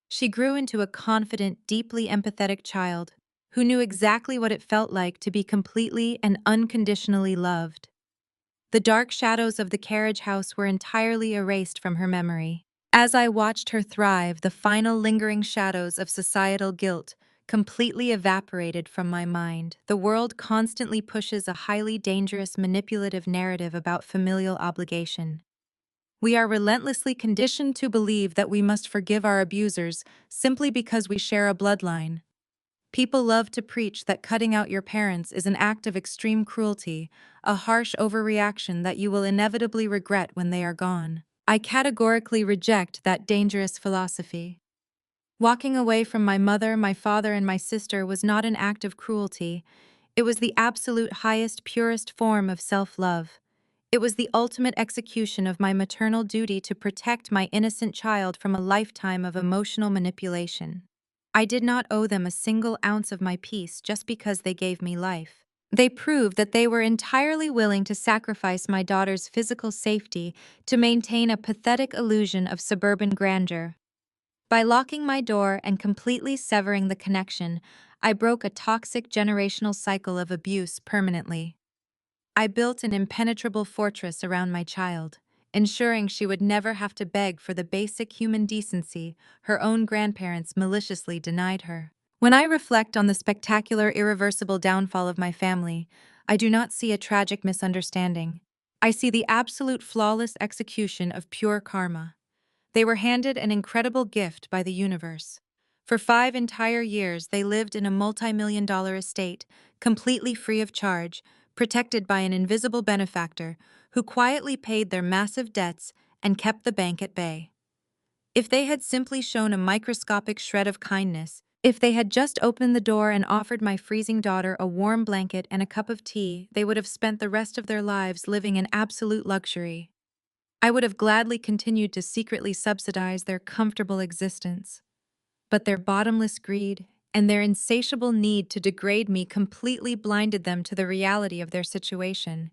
She grew into a confident, deeply empathetic child who knew exactly what it felt like to be completely and unconditionally loved. The dark shadows of the carriage house were entirely erased from her memory. As I watched her thrive, the final lingering shadows of societal guilt completely evaporated from my mind. The world constantly pushes a highly dangerous, manipulative narrative about familial obligation. We are relentlessly conditioned to believe that we must forgive our abusers simply because we share a bloodline. People love to preach that cutting out your parents is an act of extreme cruelty, a harsh overreaction that you will inevitably regret when they are gone. I categorically reject that dangerous philosophy. Walking away from my mother, my father, and my sister was not an act of cruelty. It was the absolute highest, purest form of self-love. It was the ultimate execution of my maternal duty to protect my innocent child from a lifetime of emotional manipulation. I did not owe them a single ounce of my peace just because they gave me life. They proved that they were entirely willing to sacrifice my daughter's physical safety to maintain a pathetic illusion of suburban grandeur. By locking my door and completely severing the connection, I broke a toxic generational cycle of abuse permanently. I built an impenetrable fortress around my child, ensuring she would never have to beg for the basic human decency her own grandparents maliciously denied her. When I reflect on the spectacular, irreversible downfall of my family, I do not see a tragic misunderstanding. I see the absolute flawless execution of pure karma. They were handed an incredible gift by the universe. For 5 entire years, they lived in a multi-million-dollar estate, completely free of charge, protected by an invisible benefactor who quietly paid their massive debts and kept the bank at bay. If they had simply shown a microscopic shred of kindness, if they had just opened the door and offered my freezing daughter a warm blanket and a cup of tea, they would have spent the rest of their lives living in absolute luxury. I would have gladly continued to secretly subsidize their comfortable existence. But their bottomless greed and their insatiable need to degrade me completely blinded them to the reality of their situation.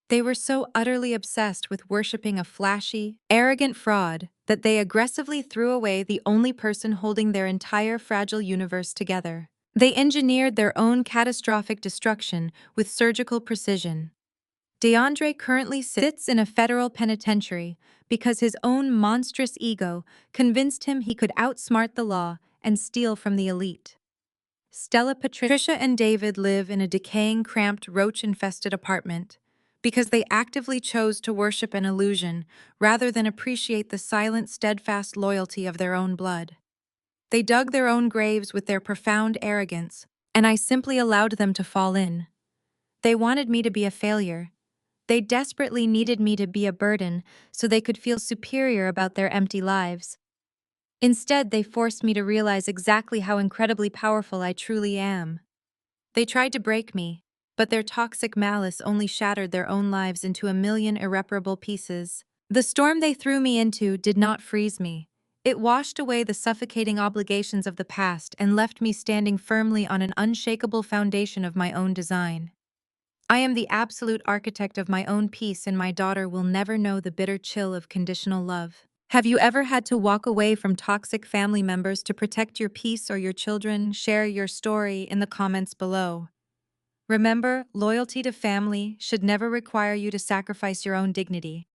They were so utterly obsessed with worshiping a flashy, arrogant fraud that they aggressively threw away the only person holding their entire fragile universe together. They engineered their own catastrophic destruction with surgical precision. DeAndre currently sits in a federal penitentiary because his own monstrous ego convinced him he could outsmart the law and steal from the elite. Stella, Patricia, and David live in a decaying, cramped, roach-infested apartment because they actively chose to worship an illusion rather than appreciate the silent, steadfast loyalty of their own blood. They dug their own graves with their profound arrogance, and I simply allowed them to fall in. They wanted me to be a failure. They desperately needed me to be a burden so they could feel superior about their empty lives. Instead, they forced me to realize exactly how incredibly powerful I truly am. They tried to break me, but their toxic malice only shattered their own lives into a million irreparable pieces. The storm they threw me into did not freeze me. It washed away the suffocating obligations of the past and left me standing firmly on an unshakable foundation of my own design. I am the absolute architect of my own peace, and my daughter will never know the bitter chill of conditional love. Have you ever had to walk away from toxic family members to protect your peace or your children? Share your story in the comments below. Remember, loyalty to family should never require you to sacrifice your own dignity.